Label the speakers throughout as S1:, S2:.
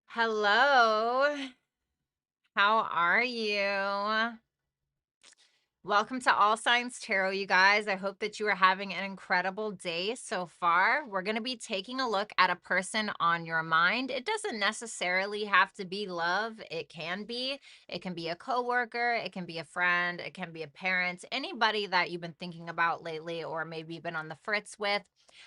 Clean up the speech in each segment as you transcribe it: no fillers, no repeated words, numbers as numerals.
S1: Hello, how are you? Welcome to All Signs Tarot, you guys. I hope that you are having an incredible day so far. We're going to be taking a look at a person on your mind. It doesn't necessarily have to be love. It can be. It can be a coworker, it can be a friend, it can be a parent, anybody that you've been thinking about lately or maybe been on the fritz with.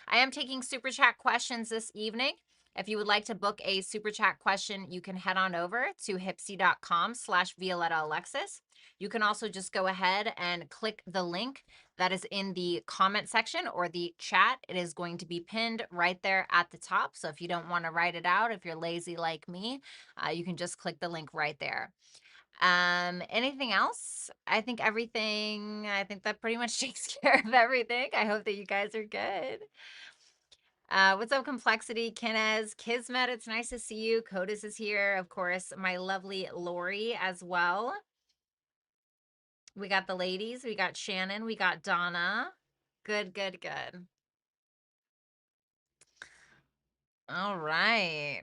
S1: I am taking super chat questions this evening. If you would like to book a super chat question, you can head on over to hipsy.com/Violetta Alexis. You can also just go ahead and click the link that is in the comment section or the chat. It is going to be pinned right there at the top. So if you don't want to write it out, if you're lazy like me, you can just click the link right there. Anything else? I think that pretty much takes care of everything. I hope that you guys are good. What's up, Complexity, Kinez, Kismet? It's nice to see you. Codis is here. Of course, my lovely Lori as well. We got the ladies. We got Shannon. We got Donna. Good, good, good. All right.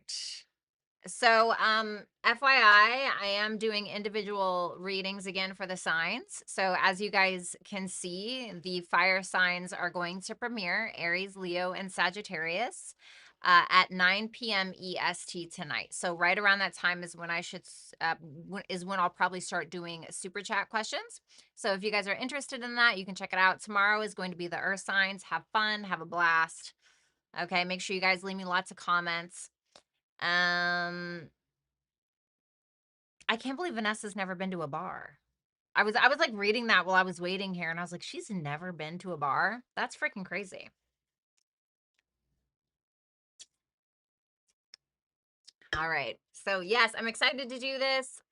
S1: So, FYI, I am doing individual readings again for the signs. So, as you guys can see, the fire signs are going to premiere Aries, Leo, and Sagittarius at 9 p.m. EST tonight. So, right around that time is when when I'll probably start doing super chat questions. So, if you guys are interested in that, you can check it out. Tomorrow is going to be the Earth signs. Have fun, have a blast. Okay, make sure you guys leave me lots of comments. I can't believe Vanessa's never been to a bar. I was like reading that while I was waiting here, and I was like, she's never been to a bar? That's freaking crazy. All right. So yes, I'm excited to do this.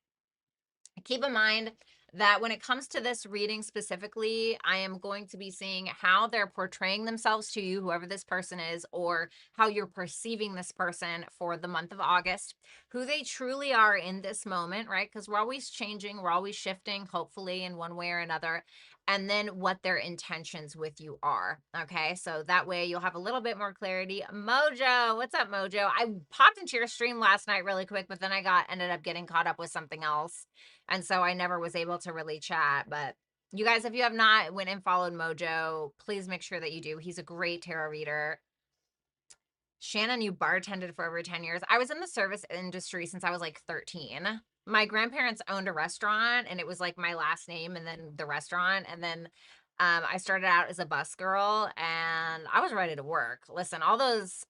S1: Keep in mind that when it comes to this reading specifically, I am going to be seeing how they're portraying themselves to you, whoever this person is, or how you're perceiving this person for the month of August, who they truly are in this moment, right? Because we're always changing, we're always shifting, hopefully in one way or another, and then what their intentions with you are. Okay, so that way you'll have a little bit more clarity. Mojo, what's up, Mojo? I popped into your stream last night really quick, but then ended up getting caught up with something else. And so I never was able to really chat. But you guys, if you have not went and followed Mojo, please make sure that you do. He's a great tarot reader. Shannon, you bartended for over 10 years. I was in the service industry since I was like 13. My grandparents owned a restaurant, and it was like my last name and then the restaurant. And then I started out as a bus girl, and I was ready to work. Listen, all those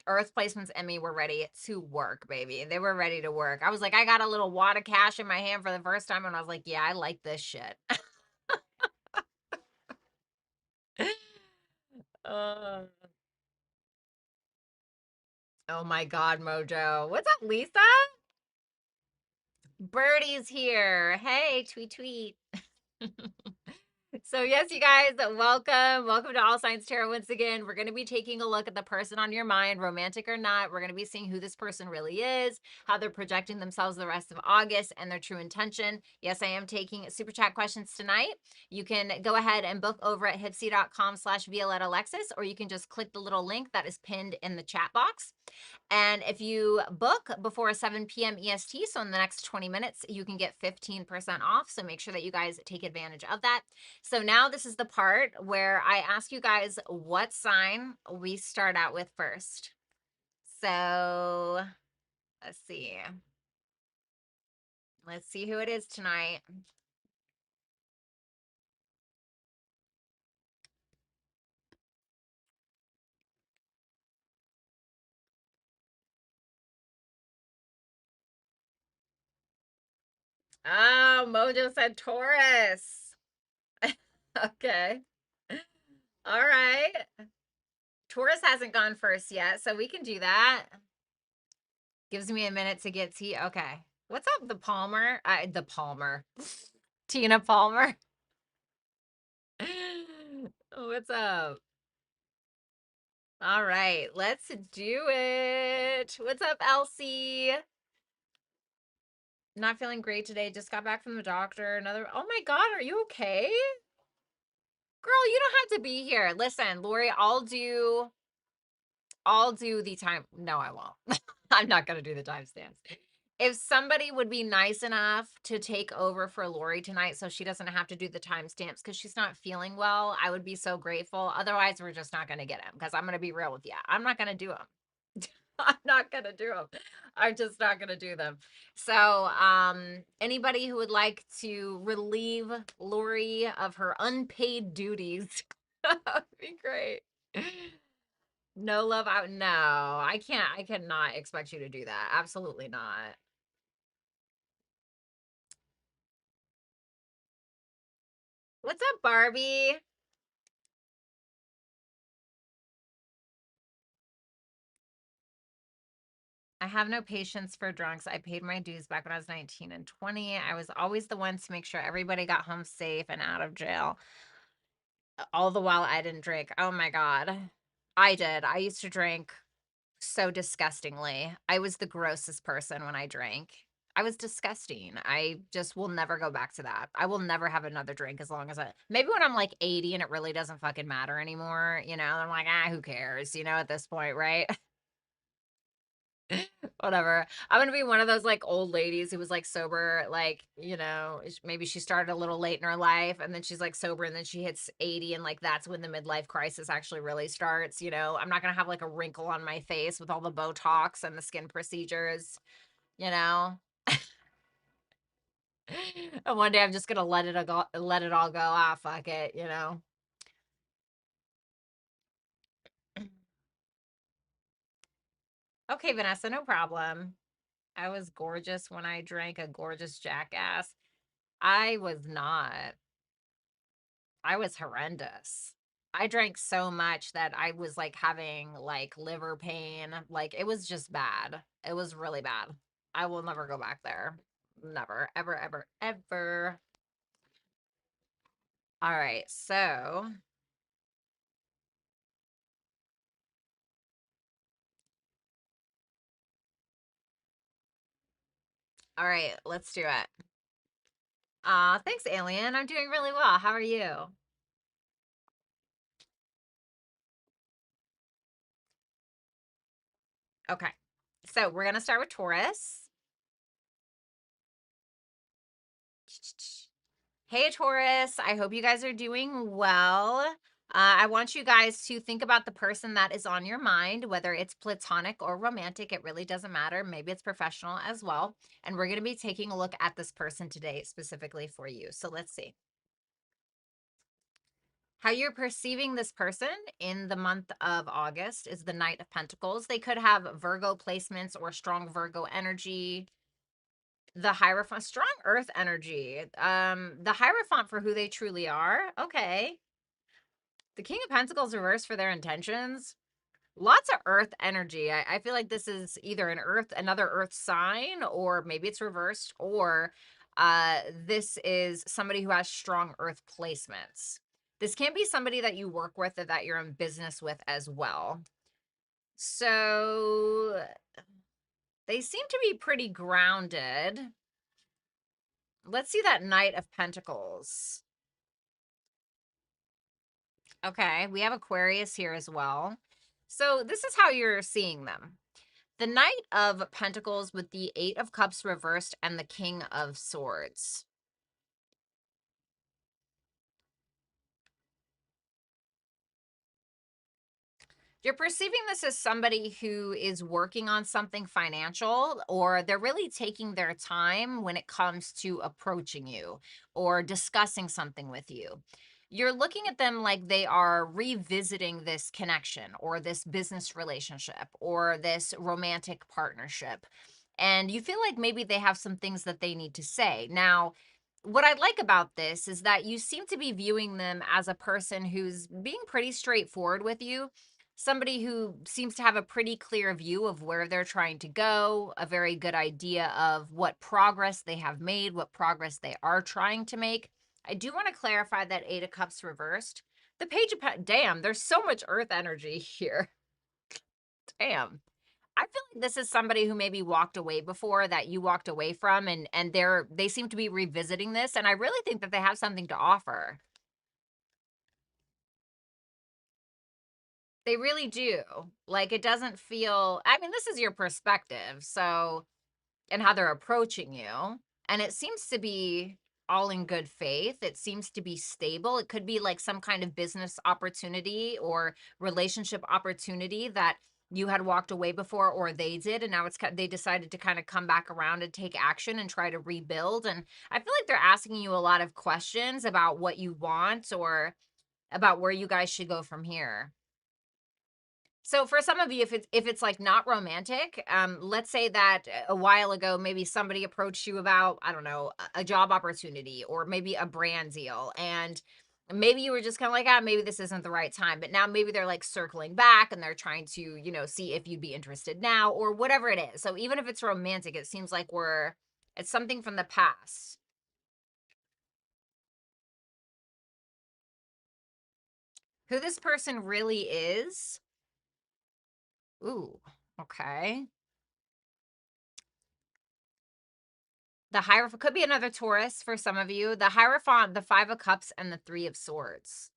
S1: Earth placements in me were ready to work, baby. They were ready to work. I was like, I got a little wad of cash in my hand for the first time, and I was like, yeah, I like this shit. uh, oh my God, Mojo. What's up, Lisa? Birdie's here. Hey, tweet, tweet. So yes, you guys, welcome to All Signs Tarot. Once again, we're going to be taking a look at the person on your mind, romantic or not. We're going to be seeing who this person really is, how they're projecting themselves the rest of August, and their true intention. Yes, I am taking super chat questions tonight. You can go ahead and book over at hipsy.com/Violetta Alexis, or you can just click the little link that is pinned in the chat box. And if you book before 7 p.m. EST, so in the next 20 minutes, you can get 15% off. So make sure that you guys take advantage of that. So now this is the part where I ask you guys what sign we start out with first. So let's see. Let's see who it is tonight. Oh, Mojo said Taurus. Okay. All right. Taurus hasn't gone first yet, so we can do that. Gives me a minute to get tea. Okay. What's up, the Palmer? The Palmer. Tina Palmer. What's up? All right, let's do it. What's up, Elsie? Not feeling great today. Just got back from the doctor. Oh my God, are you okay? Girl, you don't have to be here. Listen, Lori, I'll do the time. No, I won't. I'm not going to do the timestamps. If somebody would be nice enough to take over for Lori tonight so she doesn't have to do the timestamps because she's not feeling well, I would be so grateful. Otherwise, we're just not going to get them because I'm going to be real with you. I'm not going to do them. I'm not going to do them. I'm just not going to do them. So, anybody who would like to relieve Lori of her unpaid duties, that would be great. No love out. No, I can't. I cannot expect you to do that. Absolutely not. What's up, Barbie? I have no patience for drunks. I paid my dues back when I was 19 and 20. I was always the one to make sure everybody got home safe and out of jail. All the while I didn't drink. Oh my God. I did. I used to drink so disgustingly. I was the grossest person when I drank. I was disgusting. I just will never go back to that. I will never have another drink as long as maybe when I'm like 80 and it really doesn't fucking matter anymore, you know, I'm like, who cares, you know, at this point, right? Whatever. I'm gonna be one of those like old ladies who was like sober, like, you know, maybe she started a little late in her life and then she's like sober and then she hits 80 and like that's when the midlife crisis actually really starts. You know, I'm not gonna have like a wrinkle on my face with all the Botox and the skin procedures, you know. And one day I'm just gonna let it all go, let it all go. Ah, fuck it, you know. Okay, Vanessa, no problem. I was gorgeous when I drank, a gorgeous jackass. I was not. I was horrendous. I drank so much that I was like having like liver pain. Like it was just bad. It was really bad. I will never go back there. Never, ever, ever, ever. All right. So, all right, let's do it. Thanks, Alien. I'm doing really well. How are you? Okay. So, we're going to start with Taurus. Hey, Taurus. I hope you guys are doing well. I want you guys to think about the person that is on your mind, whether it's platonic or romantic. It really doesn't matter. Maybe it's professional as well. And we're going to be taking a look at this person today specifically for you. So let's see how you're perceiving this person in the month of August is the Knight of Pentacles. They could have Virgo placements or strong Virgo energy. The Hierophant, strong Earth energy. The Hierophant for who they truly are. Okay. The King of Pentacles reversed for their intentions. Lots of Earth energy. I feel like this is either another Earth sign, or maybe it's reversed, or this is somebody who has strong Earth placements. This can be somebody that you work with or that you're in business with as well. So they seem to be pretty grounded. Let's see that Knight of Pentacles. Okay, we have Aquarius here as well. So this is how you're seeing them. The Knight of Pentacles with the Eight of Cups reversed and the King of Swords. You're perceiving this as somebody who is working on something financial, or they're really taking their time when it comes to approaching you or discussing something with you. You're looking at them like they are revisiting this connection or this business relationship or this romantic partnership. And you feel like maybe they have some things that they need to say. Now, what I like about this is that you seem to be viewing them as a person who's being pretty straightforward with you, somebody who seems to have a pretty clear view of where they're trying to go, a very good idea of what progress they have made, what progress they are trying to make. I do want to clarify that Eight of Cups reversed. The Page of damn, there's so much Earth energy here. Damn. I feel like this is somebody who maybe walked away before that you walked away from, and they seem to be revisiting this, and I really think that they have something to offer. They really do. Like, it doesn't feel, I mean, this is your perspective, so, and how they're approaching you. And it seems to be all in good faith. It seems to be stable. It could be like some kind of business opportunity or relationship opportunity that you had walked away before, or they did, and now they decided to kind of come back around and take action and try to rebuild. And I feel like they're asking you a lot of questions about what you want or about where you guys should go from here. So for some of you, if it's like not romantic, let's say that a while ago, maybe somebody approached you about, I don't know, a job opportunity or maybe a brand deal. And maybe you were just kind of like, ah, maybe this isn't the right time. But now maybe they're like circling back and they're trying to, see if you'd be interested now or whatever it is. So even if it's romantic, it seems like it's something from the past. Who this person really is. Ooh, okay. The Hierophant could be another Taurus for some of you. The Hierophant, the Five of Cups, and the Three of Swords.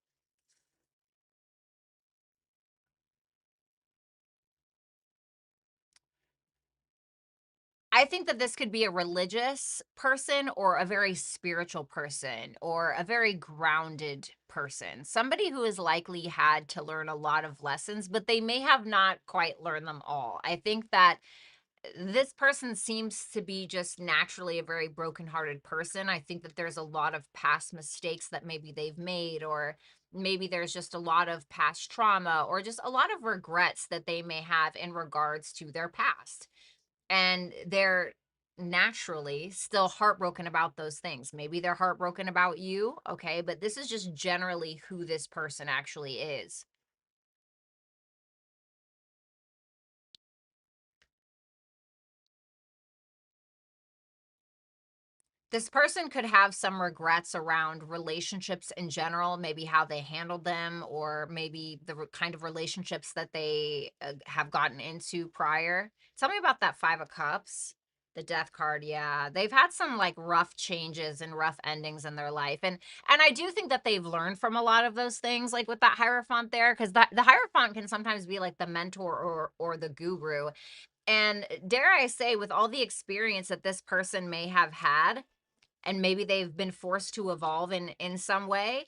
S1: I think that this could be a religious person or a very spiritual person or a very grounded person. Somebody who has likely had to learn a lot of lessons, but they may have not quite learned them all. I think that this person seems to be just naturally a very brokenhearted person. I think that there's a lot of past mistakes that maybe they've made, or maybe there's just a lot of past trauma or just a lot of regrets that they may have in regards to their past. And they're naturally still heartbroken about those things. Maybe they're heartbroken about you, okay? But this is just generally who this person actually is. This person could have some regrets around relationships in general, maybe how they handled them, or maybe the kind of relationships that they have gotten into prior. Tell me about that Five of Cups, the Death card. Yeah, they've had some like rough changes and rough endings in their life, and I do think that they've learned from a lot of those things, like with that Hierophant there, because the Hierophant can sometimes be like the mentor or the guru. And dare I say, with all the experience that this person may have had, and maybe they've been forced to evolve in some way,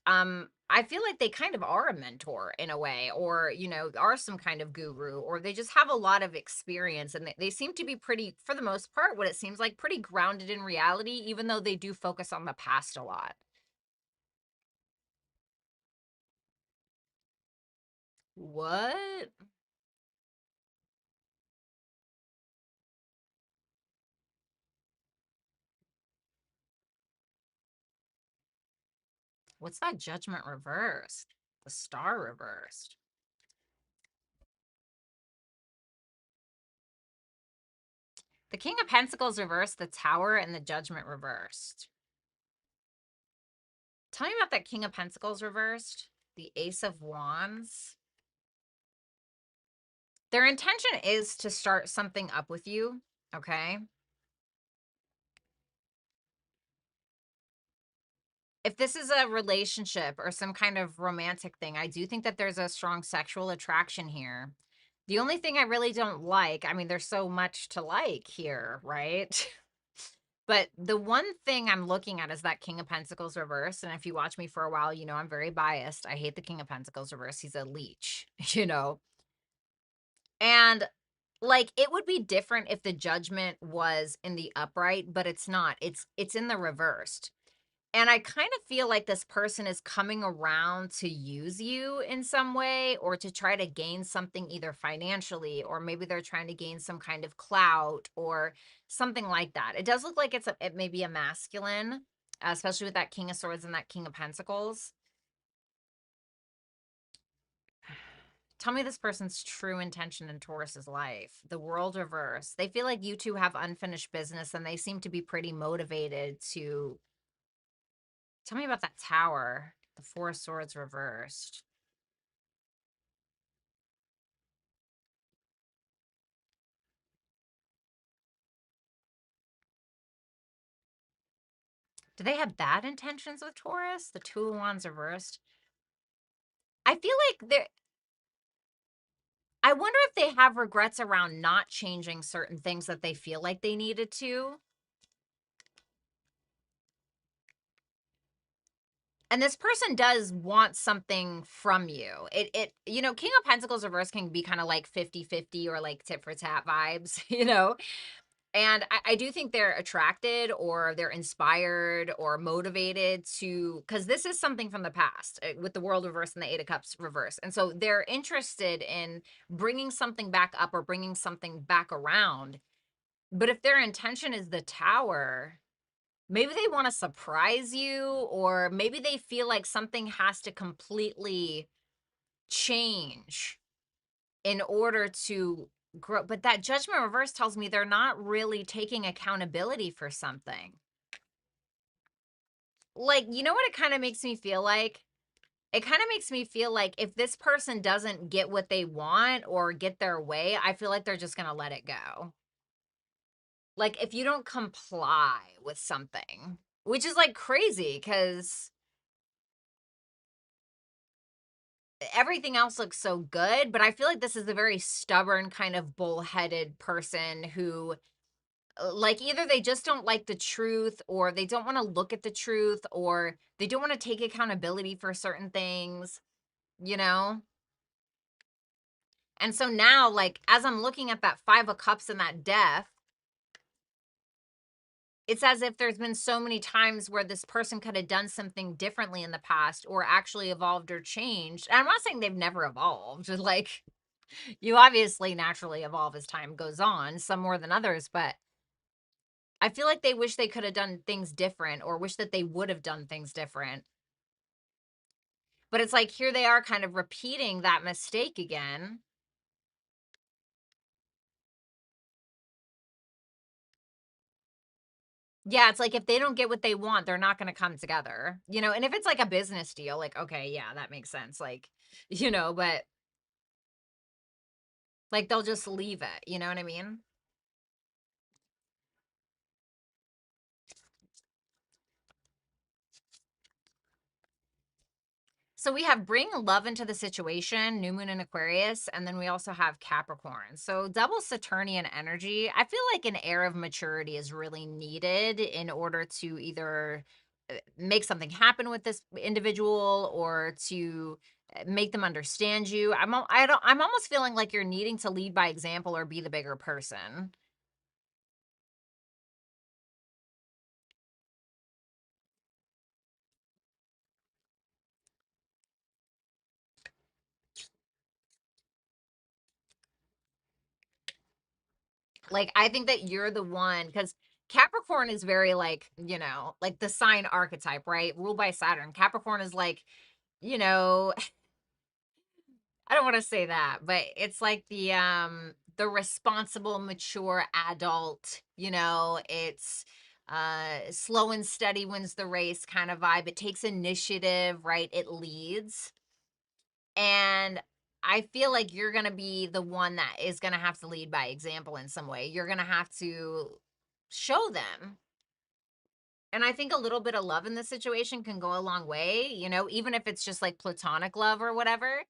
S1: I feel like they kind of are a mentor in a way, or are some kind of guru, or they just have a lot of experience, and they seem to be pretty, for the most part, what it seems like, pretty grounded in reality, even though they do focus on the past a lot. What? What's that Judgment reversed? The Star reversed. The King of Pentacles reversed, the Tower, and the Judgment reversed. Tell me about that King of Pentacles reversed. The Ace of Wands. Their intention is to start something up with you, okay? If this is a relationship or some kind of romantic thing, I do think that there's a strong sexual attraction here. The only thing I really don't like, I mean, there's so much to like here, right? But the one thing I'm looking at is that King of Pentacles reverse. And if you watch me for a while, you know I'm very biased. I hate the King of Pentacles reverse. He's a leech, you know? And like, it would be different if the Judgment was in the upright, but it's not. It's in the reversed. And I kind of feel like this person is coming around to use you in some way, or to try to gain something either financially, or maybe they're trying to gain some kind of clout or something like that. It does look like it may be a masculine, especially with that King of Swords and that King of Pentacles. Tell me this person's true intention in Taurus's life. The World reverse. They feel like you two have unfinished business, and they seem to be pretty motivated to. Tell me about that Tower. The Four of Swords reversed. Do they have bad intentions with Taurus? The Two of Wands reversed. I feel like I wonder if they have regrets around not changing certain things that they feel like they needed to. And this person does want something from you. You know, King of Pentacles reverse can be kind of like 50-50 or like tit for tat vibes, you know? And I do think they're attracted or they're inspired or motivated to, because this is something from the past with the World reverse and the Eight of Cups reverse. And so they're interested in bringing something back up or bringing something back around. But if their intention is the Tower, maybe they want to surprise you, or maybe they feel like something has to completely change in order to grow. But that Judgment reverse tells me they're not really taking accountability for something. Like, you know what it kind of makes me feel like? It kind of makes me feel like if this person doesn't get what they want or get their way, I feel like they're just going to let it go. Like, if you don't comply with something, which is like crazy because everything else looks so good, but I feel like this is a very stubborn kind of bullheaded person who like either they just don't like the truth or they don't want to look at the truth or they don't want to take accountability for certain things, you know? And so now, like, as I'm looking at that Five of Cups and that Death, it's as if there's been so many times where this person could have done something differently in the past or actually evolved or changed. And I'm not saying they've never evolved. Like, you obviously naturally evolve as time goes on, some more than others, but I feel like they wish they could have done things different or wish that they would have done things different. But it's like here they are kind of repeating that mistake again. Yeah, it's like if they don't get what they want, they're not going to come together, you know? And if it's like a business deal, like, okay, yeah, that makes sense. Like, you know, but like they'll just leave it. You know what I mean? So we have bring love into the situation, new moon in Aquarius, and then we also have Capricorn. So double Saturnian energy. I feel like an air of maturity is really needed in order to either make something happen with this individual or to make them understand you. I'm almost feeling like you're needing to lead by example or be the bigger person. Like, I think that you're the one because Capricorn is very like, you know, like the sign archetype, right? Ruled by Saturn. Capricorn is like, you know, I don't want to say that, but it's like the responsible, mature adult, you know, it's slow and steady wins the race kind of vibe. It takes initiative, right? It leads. And I feel like you're going to be the one that is going to have to lead by example in some way. You're going to have to show them. And I think a little bit of love in this situation can go a long way, you know, even if it's just like platonic love or whatever.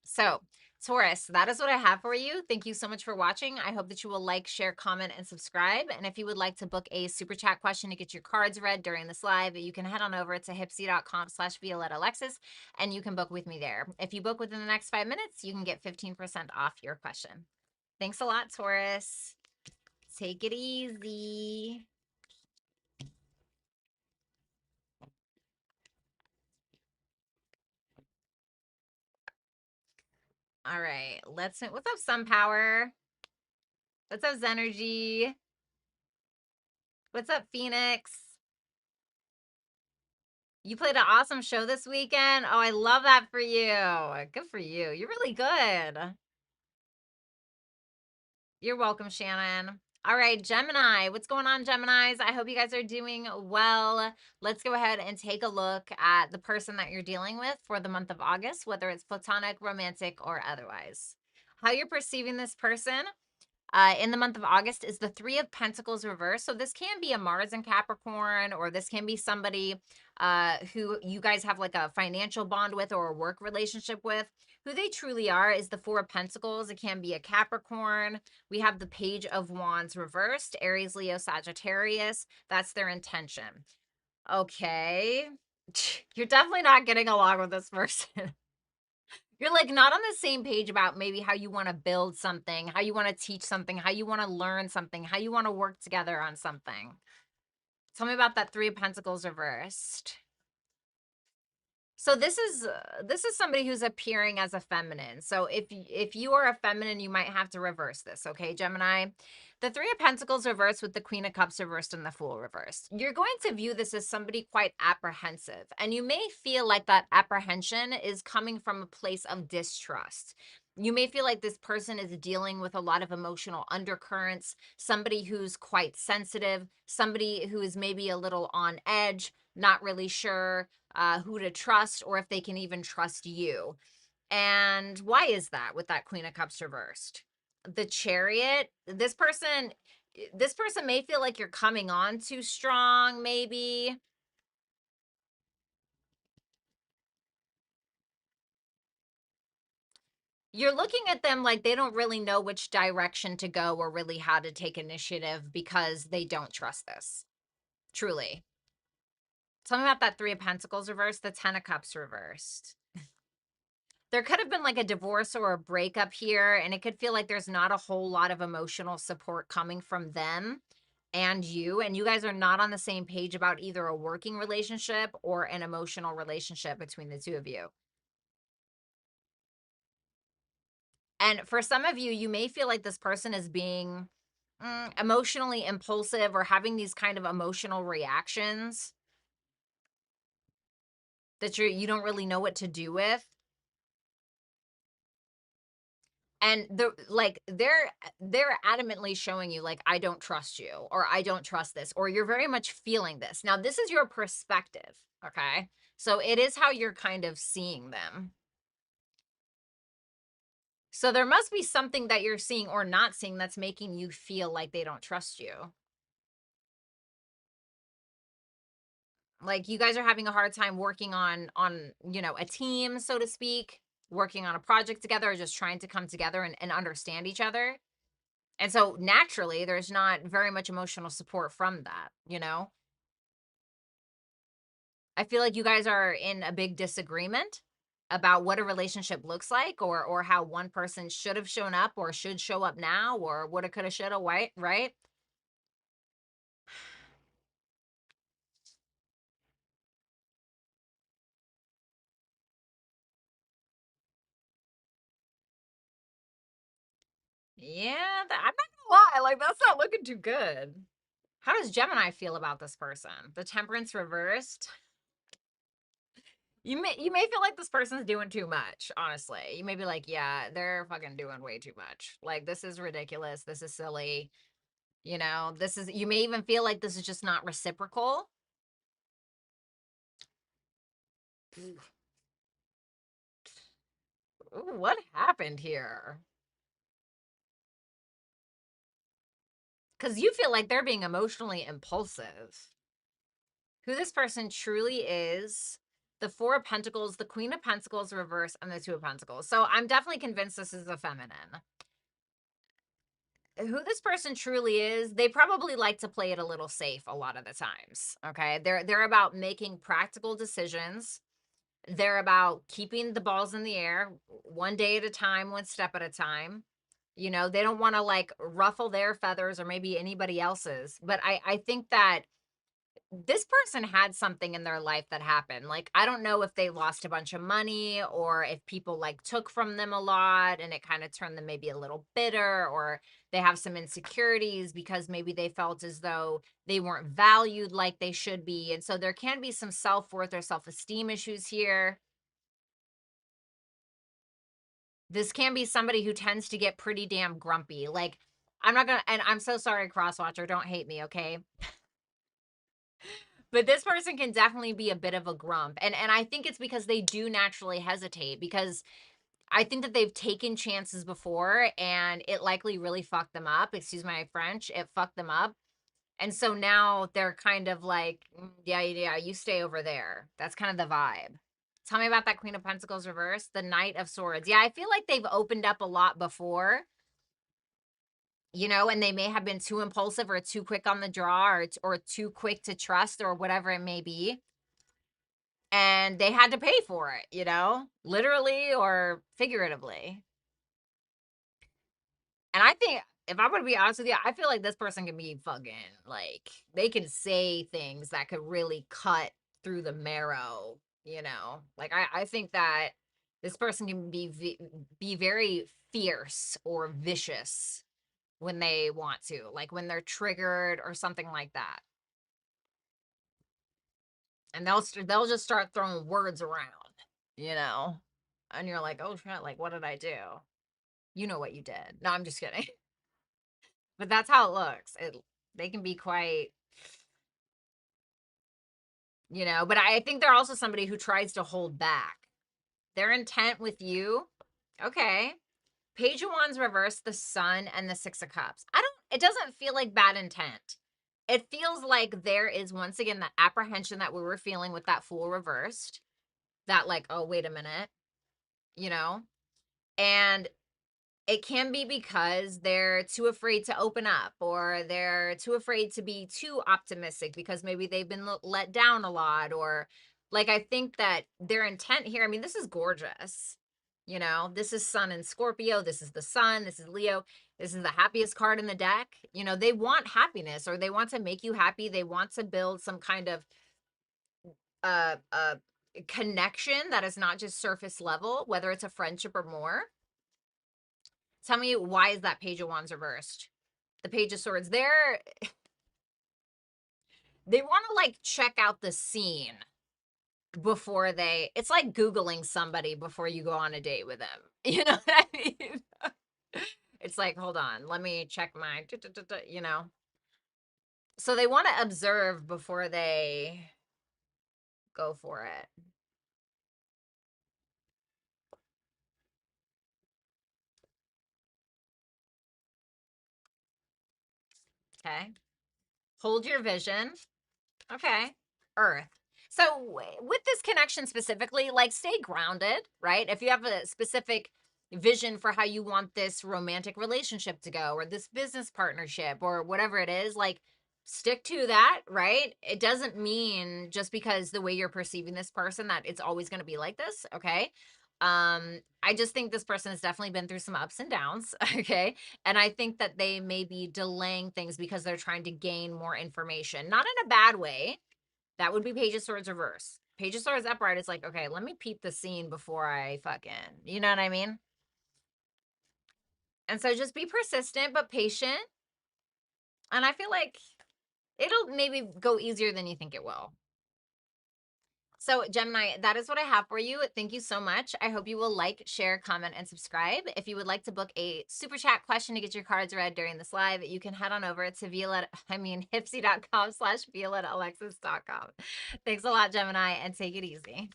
S1: So, Taurus, that is what I have for you. Thank you so much for watching. I hope that you will like, share, comment, and subscribe. And if you would like to book a super chat question to get your cards read during this live, you can head on over to hipsy.com/Violetta Alexis and you can book with me there. If you book within the next 5 minutes, you can get 15% off your question. Thanks a lot, Taurus. Take it easy. All right, what's up, Sun Power? What's up, Zenergy? What's up, Phoenix? You played an awesome show this weekend. Oh, I love that for you. Good for you. You're really good. You're welcome, Shannon. All right, Gemini. What's going on, Geminis? I hope you guys are doing well. Let's go ahead and take a look at the person that you're dealing with for the month of August, whether it's platonic, romantic, or otherwise. How you're perceiving this person. in the month of August is the Three of Pentacles reverse. So this can be a Mars in Capricorn, or this can be somebody who you guys have like a financial bond with or a work relationship with. Who they truly are is the Four of Pentacles. It can be a Capricorn. We have the Page of Wands reversed, Aries, Leo, Sagittarius. That's their intention. Okay. You're definitely not getting along with this person. You're like not on the same page about maybe how you want to build something, how you want to teach something, how you want to learn something, how you want to work together on something. Tell me about that Three of Pentacles reversed. So this is somebody who's appearing as a feminine. So if you are a feminine, you might have to reverse this, okay, Gemini? The Three of Pentacles reversed with the Queen of Cups reversed and the Fool reversed. You're going to view this as somebody quite apprehensive, and you may feel like that apprehension is coming from a place of distrust. You may feel like this person is dealing with a lot of emotional undercurrents, somebody who's quite sensitive, somebody who is maybe a little on edge, not really sure who to trust or if they can even trust you. And why is that with that Queen of Cups reversed? The Chariot, this person may feel like you're coming on too strong, maybe. You're looking at them like they don't really know which direction to go or really how to take initiative because they don't trust this. Truly. Tell me about that Three of Pentacles reversed, the Ten of Cups reversed. There could have been like a divorce or a breakup here, and it could feel like there's not a whole lot of emotional support coming from them and you guys are not on the same page about either a working relationship or an emotional relationship between the two of you. And for some of you, you may feel like this person is being emotionally impulsive or having these kind of emotional reactions that you don't really know what to do with. And they're adamantly showing you like, I don't trust you, or I don't trust this, or you're very much feeling this. Now this is your perspective, okay? So it is how you're kind of seeing them. So there must be something that you're seeing or not seeing that's making you feel like they don't trust you. Like you guys are having a hard time working on a team, so to speak, working on a project together, or just trying to come together and understand each other. And so naturally, there's not very much emotional support from that. I feel like you guys are in a big disagreement about what a relationship looks like, or how one person should have shown up or should show up now, or woulda, coulda, shoulda, right? Yeah, I'm not gonna lie, like that's not looking too good. How does Gemini feel about this person? The Temperance reversed. You may feel like this person's doing too much, honestly. You may be like, yeah, they're fucking doing way too much. Like this is ridiculous. This is silly. You may even feel like this is just not reciprocal. Ooh, what happened here? Because you feel like they're being emotionally impulsive. Who this person truly is, the Four of Pentacles, the Queen of Pentacles reverse, and the Two of Pentacles. So I'm definitely convinced this is a feminine. Who this person truly is, they probably like to play it a little safe a lot of the times. Okay. They're about making practical decisions. They're about keeping the balls in the air one day at a time, one step at a time. They don't want to like ruffle their feathers or maybe anybody else's. But I think that this person had something in their life that happened. Like, I don't know if they lost a bunch of money or if people like took from them a lot and it kind of turned them maybe a little bitter, or they have some insecurities because maybe they felt as though they weren't valued like they should be. And so there can be some self-worth or self-esteem issues here. This can be somebody who tends to get pretty damn grumpy. Like, I'm not gonna, and I'm so sorry, Crosswatcher, don't hate me, okay? But this person can definitely be a bit of a grump. And I think it's because they do naturally hesitate, because I think that they've taken chances before and it likely really fucked them up. Excuse my French. It fucked them up. And so now they're kind of like, yeah, yeah, you stay over there. That's kind of the vibe. Tell me about that Queen of Pentacles reverse, the Knight of Swords. Yeah, I feel like they've opened up a lot before, you know, and they may have been too impulsive or too quick on the draw or too quick to trust or whatever it may be. And they had to pay for it, you know, literally or figuratively. And I think, if I'm gonna be honest with you, I feel like this person can be fucking like, they can say things that could really cut through the marrow, you know. Like I think that this person can be very fierce or vicious when they want to, like when they're triggered or something like that. And they'll just start throwing words around, you know. And you're like, "Oh shit, like what did I do?" You know what you did. No, I'm just kidding. But that's how it looks. They can be quite, you know, but I think they're also somebody who tries to hold back. Their intent with you, okay. Page of Wands reversed, the Sun and the Six of Cups. It doesn't feel like bad intent. It feels like there is, once again, that apprehension that we were feeling with that Fool reversed. That like, oh, wait a minute, you know? And it can be because they're too afraid to open up or they're too afraid to be too optimistic because maybe they've been let down a lot, or like, I think that their intent here, I mean, this is gorgeous. You know, this is Sun and Scorpio. This is the Sun. This is Leo. This is the happiest card in the deck. You know, they want happiness or they want to make you happy. They want to build some kind of uh connection that is not just surface level, whether it's a friendship or more. Tell me, why is that Page of Wands reversed? The Page of Swords. They want to like check out the scene before it's like Googling somebody before you go on a date with them. You know what I mean? It's like, hold on, let me check my, you know. So they want to observe before they go for it. Okay. Hold your vision. Okay. Earth. So with this connection specifically, like, stay grounded, right? If you have a specific vision for how you want this romantic relationship to go or this business partnership or whatever it is, like, stick to that, right? It doesn't mean just because the way you're perceiving this person that it's always going to be like this, okay? I just think this person has definitely been through some ups and downs, okay? And I think that they may be delaying things because they're trying to gain more information, not in a bad way. That would be Page of Swords reverse. Page of Swords upright is like, okay, let me peep the scene before I fucking, you know what I mean? And so just be persistent but patient. And I feel like it'll maybe go easier than you think it will. So Gemini, that is what I have for you. Thank you so much. I hope you will like, share, comment, and subscribe. If you would like to book a super chat question to get your cards read during this live, you can head on over to hipsy.com/ViolettaAlexis.com. Thanks a lot, Gemini, and take it easy.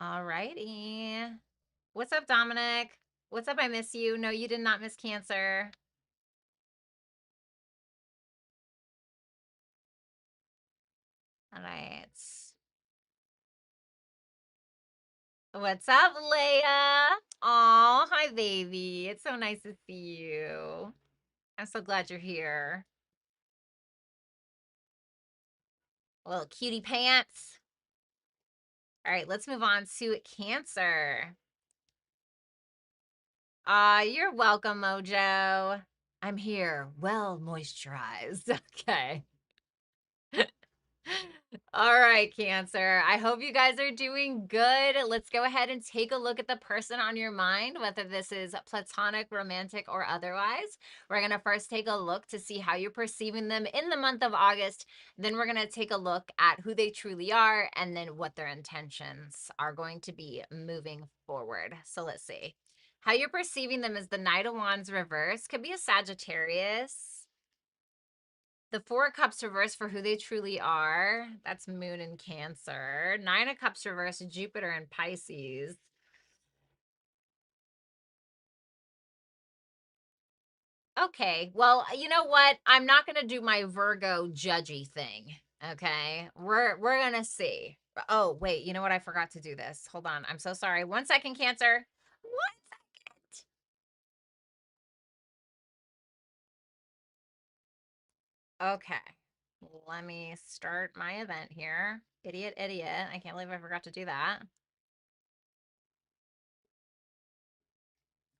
S1: All righty. What's up, Dominic? What's up? I miss you. No, you did not miss Cancer. All right. What's up, Leia? Oh, hi, baby. It's so nice to see you. I'm so glad you're here. Little cutie pants. All right, let's move on to Cancer. You're welcome, Mojo. I'm here, well moisturized. Okay. All right, Cancer. I hope you guys are doing good. Let's go ahead and take a look at the person on your mind, whether this is platonic, romantic, or otherwise. We're going to first take a look to see how you're perceiving them in the month of August. Then we're going to take a look at who they truly are and then what their intentions are going to be moving forward. So let's see. How you're perceiving them is the Knight of Wands reverse. Could be a Sagittarius. The Four of Cups reverse for who they truly are. That's Moon in Cancer. Nine of Cups reverse, Jupiter in Pisces. Okay, well, you know what? I'm not going to do my Virgo judgy thing. Okay, we're gonna see. Oh wait, you know what? I forgot to do this. Hold on. I'm so sorry. 1 second, Cancer. One second. Okay, let me start my event here. Idiot, idiot. I can't believe I forgot to do that.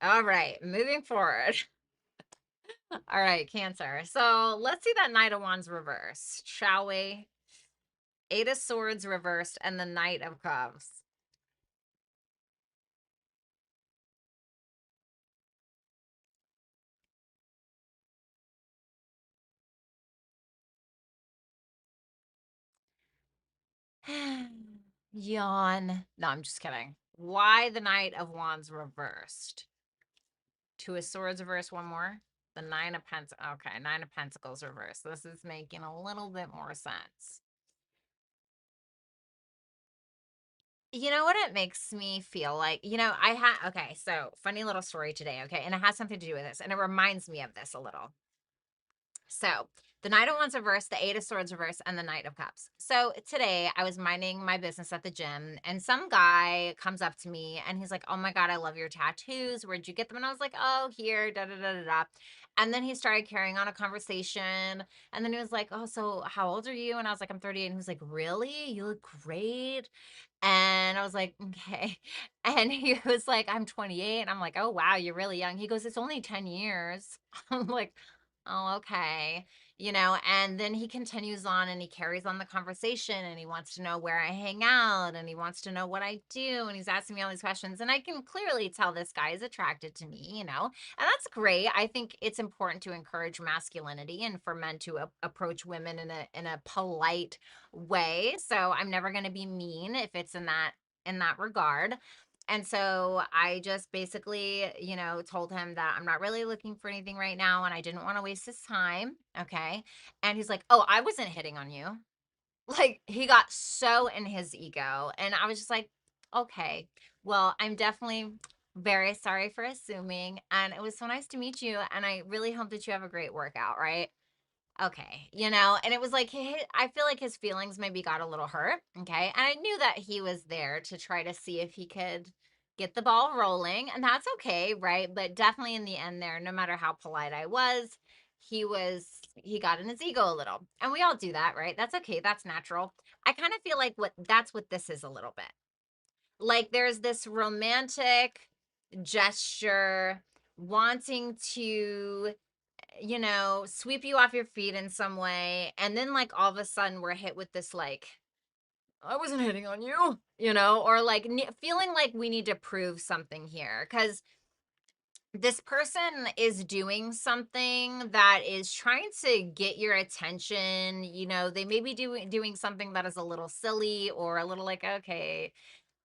S1: All right, moving forward. All right, Cancer. So let's see that Knight of Wands reversed, shall we? Eight of Swords reversed and the Knight of Cups. Yawn. No, I'm just kidding. Why the Knight of Wands reversed? Two of Swords reversed, one more. The Nine of Pentacles. Okay, Nine of Pentacles reversed. This is making a little bit more sense. You know what it makes me feel like? Okay, so funny little story today, okay? And it has something to do with this, and it reminds me of this a little. So the Knight of Wands reversed, the Eight of Swords reversed, and the Knight of Cups. So today I was minding my business at the gym, and some guy comes up to me and he's like, "Oh my God, I love your tattoos. Where'd you get them?" And I was like, "Oh, here, da da da da da." And then he started carrying on a conversation. And then he was like, "Oh, so how old are you?" And I was like, "I'm 38." And he was like, "Really? You look great." And I was like, "Okay." And he was like, "I'm 28." And I'm like, "Oh, wow, you're really young." He goes, "It's only 10 years." I'm like, "Oh, okay." And then he continues on and he carries on the conversation and he wants to know where I hang out and he wants to know what I do. And he's asking me all these questions. And I can clearly tell this guy is attracted to me. And that's great. I think it's important to encourage masculinity and for men to approach women in a polite way. So I'm never going to be mean if it's in that regard. And so I just basically, told him that I'm not really looking for anything right now and I didn't want to waste his time. Okay. And he's like, "Oh, I wasn't hitting on you." Like he got so in his ego. And I was just like, "Okay, well, I'm definitely very sorry for assuming. And it was so nice to meet you. And I really hope that you have a great workout." Right. Okay, and it was like I feel like his feelings maybe got a little hurt, okay? And I knew that he was there to try to see if he could get the ball rolling, and that's okay, right? But definitely in the end there, no matter how polite I was, he got in his ego a little. And we all do that, right? That's okay, that's natural. I kind of feel like what this is a little bit. Like there's this romantic gesture wanting to sweep you off your feet in some way. And then, like, all of a sudden, we're hit with this, like, "I wasn't hitting on you," or like feeling like we need to prove something here. Because this person is doing something that is trying to get your attention. They may be doing something that is a little silly or a little like, okay,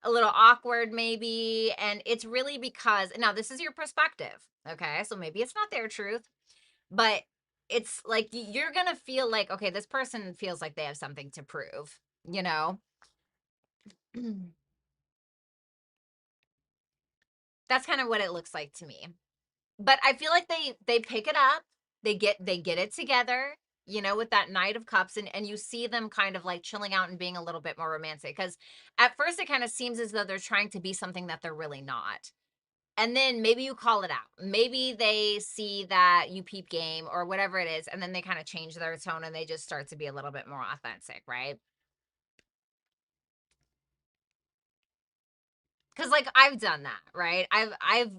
S1: a little awkward maybe. And it's really because now this is your perspective. Okay. So maybe it's not their truth. But it's like you're gonna feel like, okay, this person feels like they have something to prove, you know? That's kind of what it looks like to me. But I feel like they pick it up, they get it together, with that Knight of Cups, and you see them kind of like chilling out and being a little bit more romantic. Because at first it kind of seems as though they're trying to be something that they're really not. And then maybe you call it out. Maybe they see that you peep game or whatever it is, and then they kind of change their tone and they just start to be a little bit more authentic, right? Because like I've done that, right? I've I've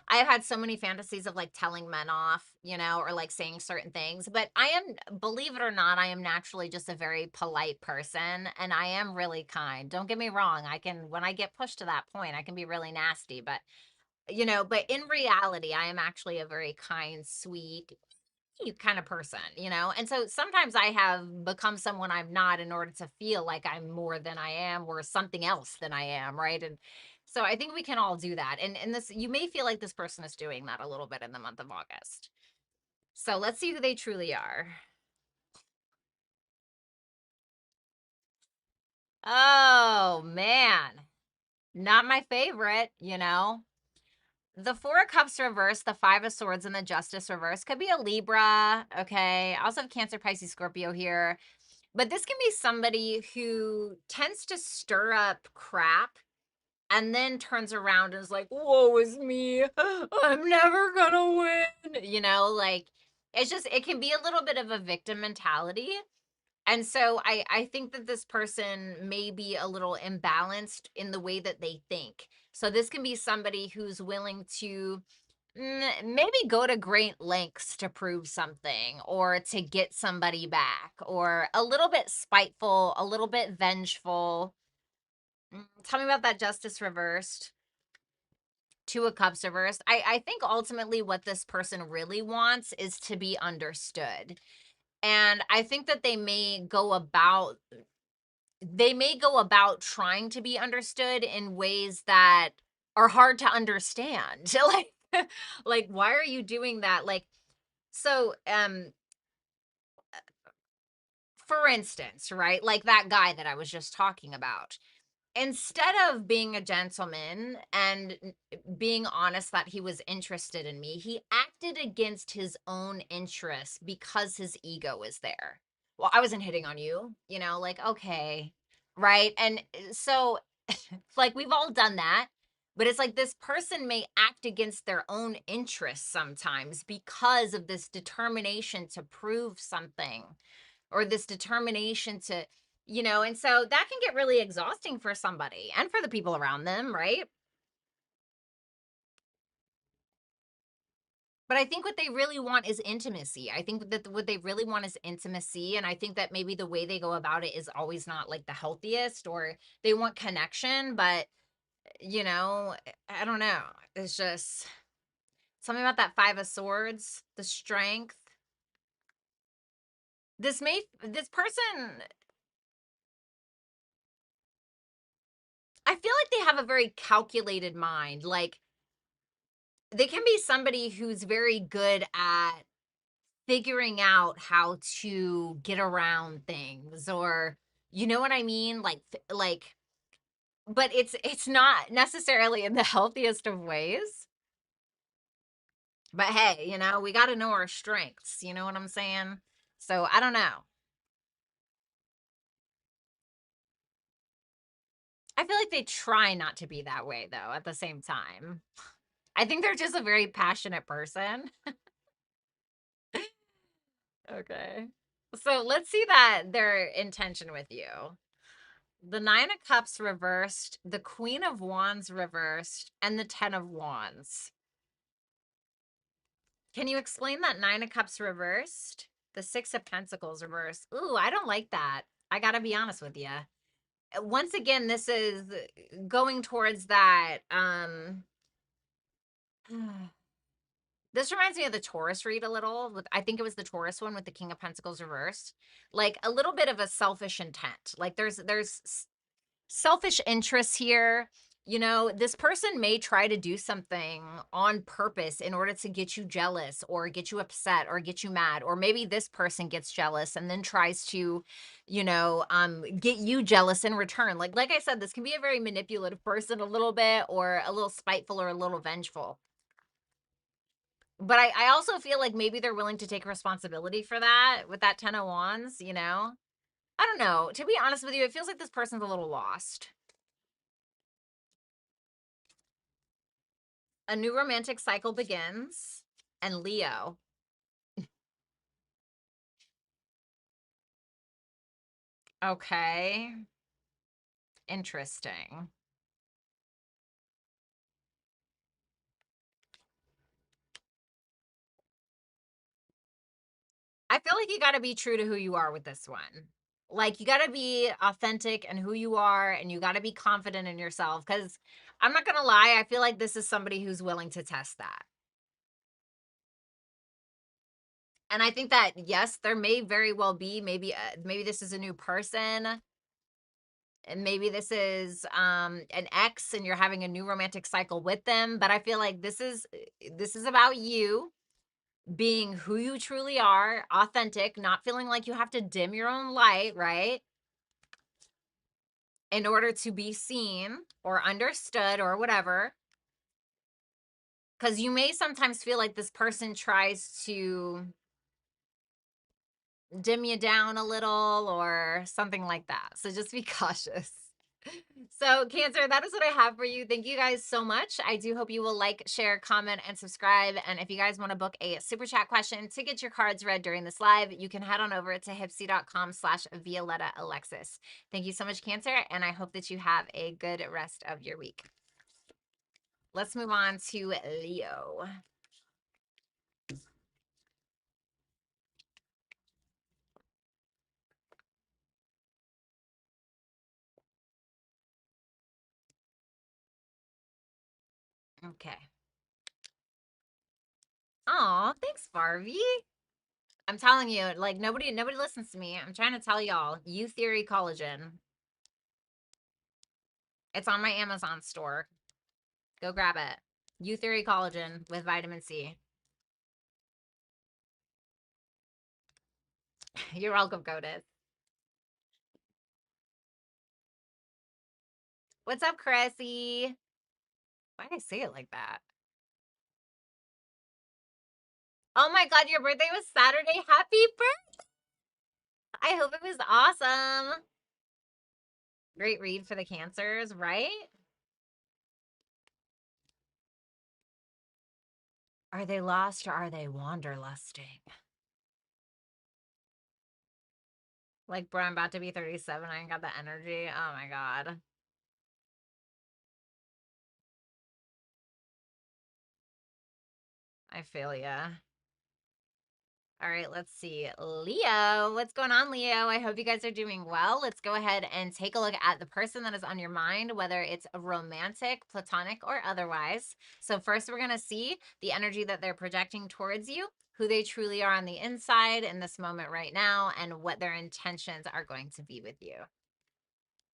S1: had so many fantasies of like telling men off, or like saying certain things. But I am, believe it or not, I am naturally just a very polite person and I am really kind. Don't get me wrong. When I get pushed to that point, I can be really nasty, but in reality, I am actually a very kind, sweet kind of person. And so sometimes I have become someone I'm not in order to feel like I'm more than I am or something else than I am, right? And So I think we can all do that. And this, you may feel like this person is doing that a little bit in the month of August. So let's see who they truly are. Oh, man. Not my favorite, you know. The Four of Cups reverse, the Five of Swords, and the Justice reverse could be a Libra. Okay. I also have Cancer, Pisces, Scorpio here. But this can be somebody who tends to stir up crap and then turns around and is like, woe is me. I'm never gonna win. You know, like it's just, it can be a little bit of a victim mentality. And so I think that this person may be a little imbalanced in the way that they think. So this can be somebody who's willing to maybe go to great lengths to prove something or to get somebody back, or a little bit spiteful, a little bit vengeful. Tell me about that Justice reversed. Two of Cups reversed. I think ultimately what this person really wants is to be understood. And I think that they may go about trying to be understood in ways that are hard to understand. Like why are you doing that? Like so for instance, right? Like that guy that I was just talking about. Instead of being a gentleman and being honest that he was interested in me, he acted against his own interests because his ego was there. Well, I wasn't hitting on you, you know, like, okay, right? And so, like, we've all done that, but it's like this person may act against their own interests sometimes because of this determination to prove something, or this determination to, you know, and so that can get really exhausting for somebody and for the people around them, right? But I think what they really want is intimacy. I think that what they really want is intimacy. And I think that maybe the way they go about it is always not like the healthiest, or they want connection, but, you know, I don't know. It's just something about that Five of Swords, the strength. This person, I feel like they have a very calculated mind. Like, they can be somebody who's very good at figuring out how to get around things, or you know what I mean? Like, but it's not necessarily in the healthiest of ways. But hey, you know, we got to know our strengths, you know what I'm saying? So, I don't know. I feel like they try not to be that way though at the same time. I think they're just a very passionate person. Okay. So, let's see that their intention with you. The Nine of Cups reversed, the Queen of Wands reversed, and the Ten of Wands. Can you explain that Nine of Cups reversed? The Six of Pentacles reversed. Ooh, I don't like that. I gotta be honest with you. Once again, this is going towards that. This reminds me of the Taurus read a little. I think it was the Taurus one with the King of Pentacles reversed. Like a little bit of a selfish intent. Like there's selfish interests here. You know, this person may try to do something on purpose in order to get you jealous or get you upset or get you mad, or maybe this person gets jealous and then tries to, you know, get you jealous in return. Like I said, this can be a very manipulative person a little bit, or a little spiteful, or a little vengeful. But I also feel like maybe they're willing to take responsibility for that with that Ten of Wands, you know? I don't know. To be honest with you, it feels like this person's a little lost. A new romantic cycle begins, and Leo. Okay. Interesting. I feel like you got to be true to who you are with this one. Like, you got to be authentic and who you are, and you got to be confident in yourself, because I'm not going to lie, I feel like this is somebody who's willing to test that. And I think that, yes, there may very well be, maybe this is a new person. And maybe this is an ex and you're having a new romantic cycle with them, but I feel like this is about you being who you truly are, authentic, not feeling like you have to dim your own light, right? In order to be seen or understood or whatever. Because you may sometimes feel like this person tries to dim you down a little or something like that. So just be cautious. So Cancer, that is what I have for you. Thank you guys so much. I do hope you will like, share, comment, and subscribe. And if you guys want to book a super chat question to get your cards read during this live, you can head on over to hipsy.com/Violetta Alexis. Thank you so much, Cancer. And I hope that you have a good rest of your week. Let's move on to Leo. Okay. Oh, thanks, Barbie. I'm telling you, like nobody listens to me. I'm trying to tell y'all, U Theory Collagen. It's on my Amazon store. Go grab it. U Theory Collagen with vitamin C. You're welcome, Codis. What's up, Chrissy? Why did I say it like that? Oh my God, your birthday was Saturday. Happy birthday! I hope it was awesome. Great read for the Cancers, right? Are they lost or are they wanderlusting? Like, bro, I'm about to be 37. I ain't got the energy. Oh my God. I feel ya. All right, let's see. Leo, what's going on, Leo? I hope you guys are doing well. Let's go ahead and take a look at the person that is on your mind, whether it's romantic, platonic, or otherwise. So first, we're going to see the energy that they're projecting towards you, who they truly are on the inside in this moment right now, and what their intentions are going to be with you.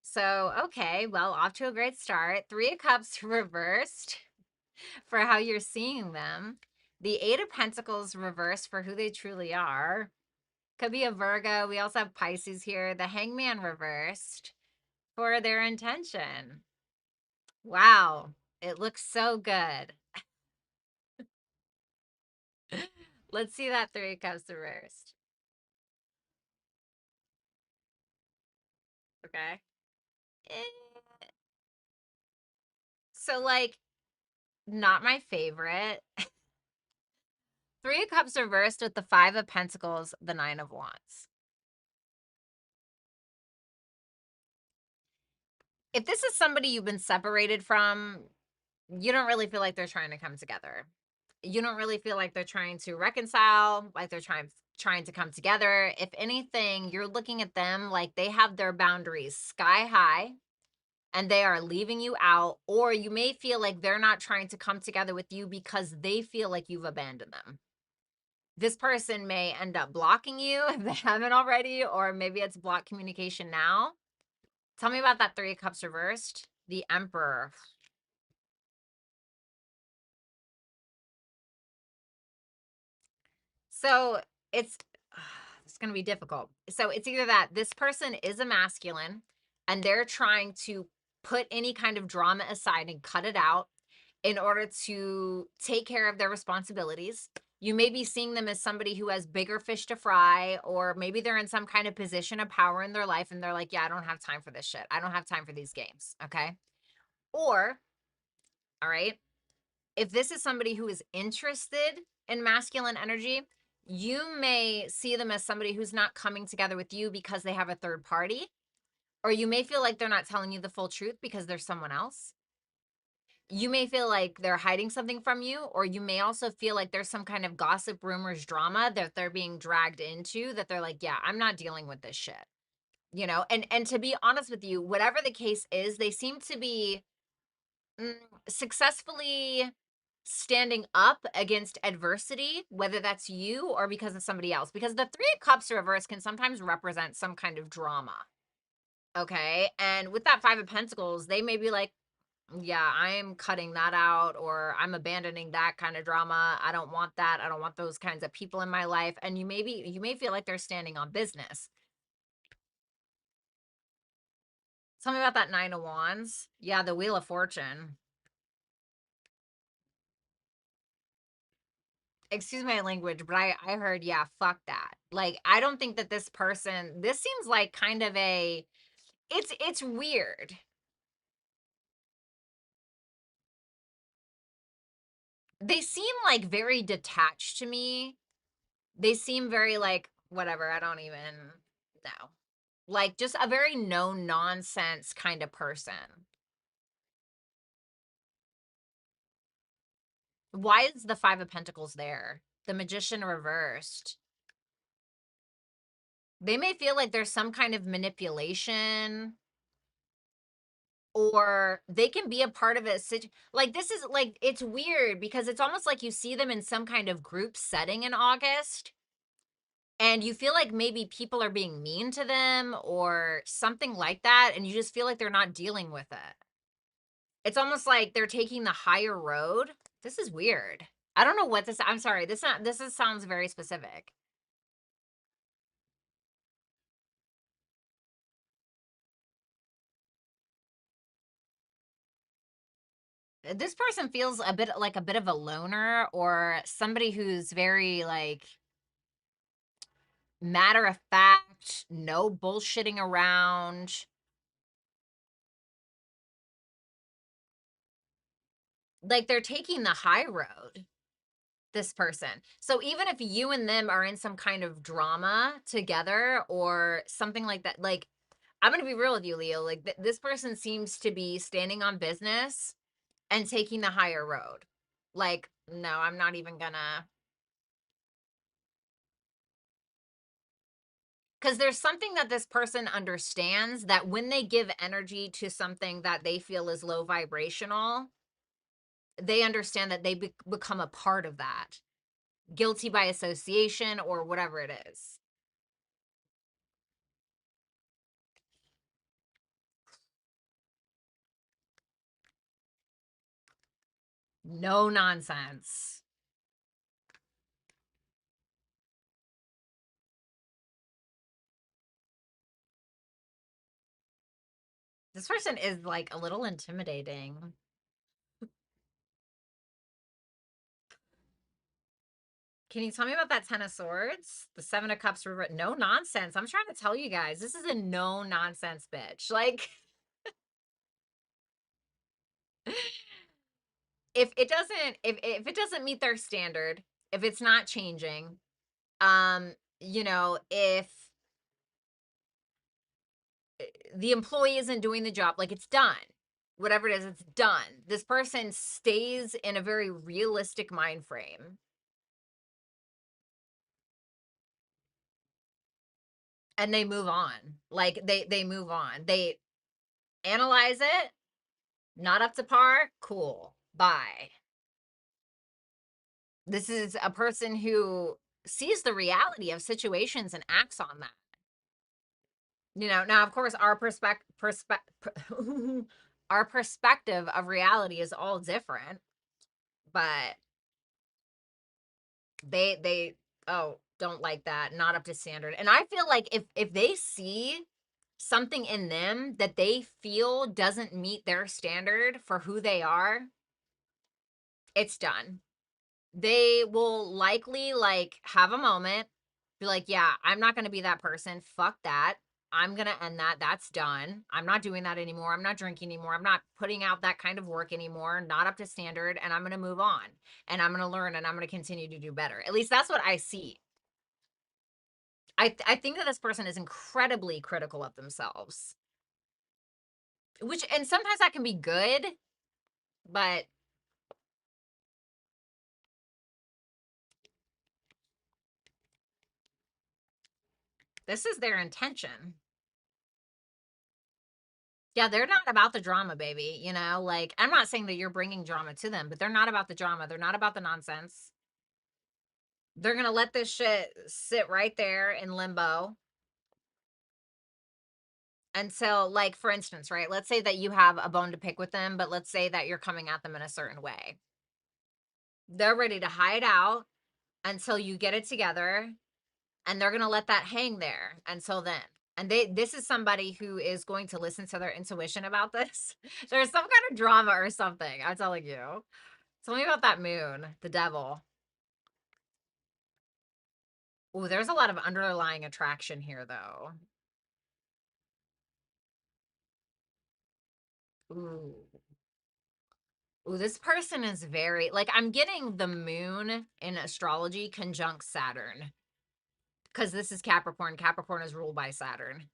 S1: So, okay, well, off to a great start. 3 of Cups reversed for how you're seeing them. The 8 of Pentacles reversed for who they truly are. Could be a Virgo. We also have Pisces here. The Hangman reversed for their intention. Wow. It looks so good. Let's see that 3 of Cups reversed. Okay. So, like, not my favorite. 3 of Cups reversed with the 5 of Pentacles, the 9 of Wands. If this is somebody you've been separated from, you don't really feel like they're trying to come together. You don't really feel like they're trying to reconcile, like they're trying to come together. If anything, you're looking at them like they have their boundaries sky high and they are leaving you out, or you may feel like they're not trying to come together with you because they feel like you've abandoned them. This person may end up blocking you if they haven't already, or maybe it's block communication now. Tell me about that 3 of Cups reversed. The Emperor. So it's going to be difficult. So it's either that this person is a masculine and they're trying to put any kind of drama aside and cut it out in order to take care of their responsibilities. You may be seeing them as somebody who has bigger fish to fry, or maybe they're in some kind of position of power in their life and they're like, yeah, I don't have time for this shit. I don't have time for these games. Okay. Or, all right, if this is somebody who is interested in masculine energy, you may see them as somebody who's not coming together with you because they have a third party, or you may feel like they're not telling you the full truth because there's someone else. You may feel like they're hiding something from you, or you may also feel like there's some kind of gossip, rumors, drama that they're being dragged into, that they're like, yeah, I'm not dealing with this shit. You know, and to be honest with you, whatever the case is, they seem to be successfully standing up against adversity, whether that's you or because of somebody else. Because the 3 of Cups reverse can sometimes represent some kind of drama. Okay. And with that Five of Pentacles, they may be like, yeah, I'm cutting that out, or I'm abandoning that kind of drama. I don't want that. I don't want those kinds of people in my life. And you may feel like they're standing on business. Tell me about that Nine of Wands. Yeah, the Wheel of Fortune. Excuse my language, but I heard, yeah, fuck that. Like, I don't think that this person, this seems like kind of a, it's weird. They seem like very detached to me. They seem very like, whatever, I don't even know. Like, just a very no nonsense kind of person. Why is the Five of Pentacles there? The Magician reversed. They may feel like there's some kind of manipulation, or they can be a part of it. Like, this is like, it's weird because it's almost like you see them in some kind of group setting in August, and you feel like maybe people are being mean to them or something like that, and you just feel like they're not dealing with it. It's almost like they're taking the higher road. This is weird. I don't know what this, I'm sorry, sounds very specific. This person feels a bit like a bit of a loner, or somebody who's very like matter of fact, no bullshitting around. Like, they're taking the high road, this person. So even if you and them are in some kind of drama together or something like that, like, I'm going to be real with you, Leo, like this person seems to be standing on business and taking the higher road. Like, no, I'm not even gonna, because there's something that this person understands, that when they give energy to something that they feel is low vibrational, they understand that they become a part of that, guilty by association or whatever it is. No nonsense. This person is like a little intimidating. Can you tell me about that Ten of Swords? The Seven of Cups reversed. No nonsense. I'm trying to tell you guys, this is a no nonsense bitch. Like, if it doesn't meet their standard, if it's not changing, if the employee isn't doing the job, like, it's done. Whatever it is, it's done. This person stays in a very realistic mind frame, and they move on. Like, they move on. They analyze it, not up to par, cool, bye. This is a person who sees the reality of situations and acts on that. Now, of course, our perspective of reality is all different, but they oh, don't like that, not up to standard. And I feel like if they see something in them that they feel doesn't meet their standard for who they are, it's done. They will likely like have a moment, be like, yeah, I'm not going to be that person. Fuck that. I'm going to end that. That's done. I'm not doing that anymore. I'm not drinking anymore. I'm not putting out that kind of work anymore. Not up to standard. And I'm going to move on, and I'm going to learn, and I'm going to continue to do better. At least that's what I see. I think that this person is incredibly critical of themselves, and sometimes that can be good, but this is their intention. Yeah, they're not about the drama, baby. Like, I'm not saying that you're bringing drama to them, but they're not about the drama. They're not about the nonsense. They're going to let this shit sit right there in limbo. until, like, for instance, right? Let's say that you have a bone to pick with them, but let's say that you're coming at them in a certain way. They're ready to hide out until you get it together, and they're going to let that hang there until then. And this is somebody who is going to listen to their intuition about this. There's some kind of drama or something. I'm telling you. Tell me about that moon, the devil. Ooh, there's a lot of underlying attraction here, though. Ooh. Ooh, this person is very, like, I'm getting the moon in astrology conjunct Saturn, because this is Capricorn. Capricorn is ruled by Saturn.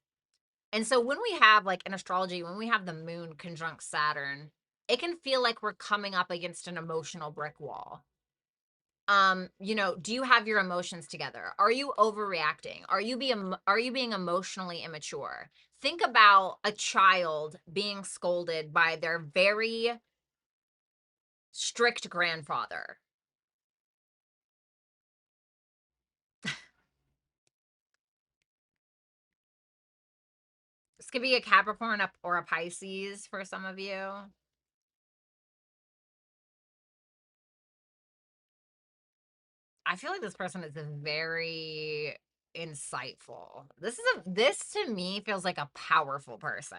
S1: And so when we have, like, in astrology, when we have the moon conjunct Saturn, it can feel like we're coming up against an emotional brick wall. You know, do you have your emotions together? Are you overreacting? Are you being emotionally immature? Think about a child being scolded by their very strict grandfather. This could be a Capricorn or a Pisces for some of you. I feel like this person is very insightful. This to me feels like a powerful person,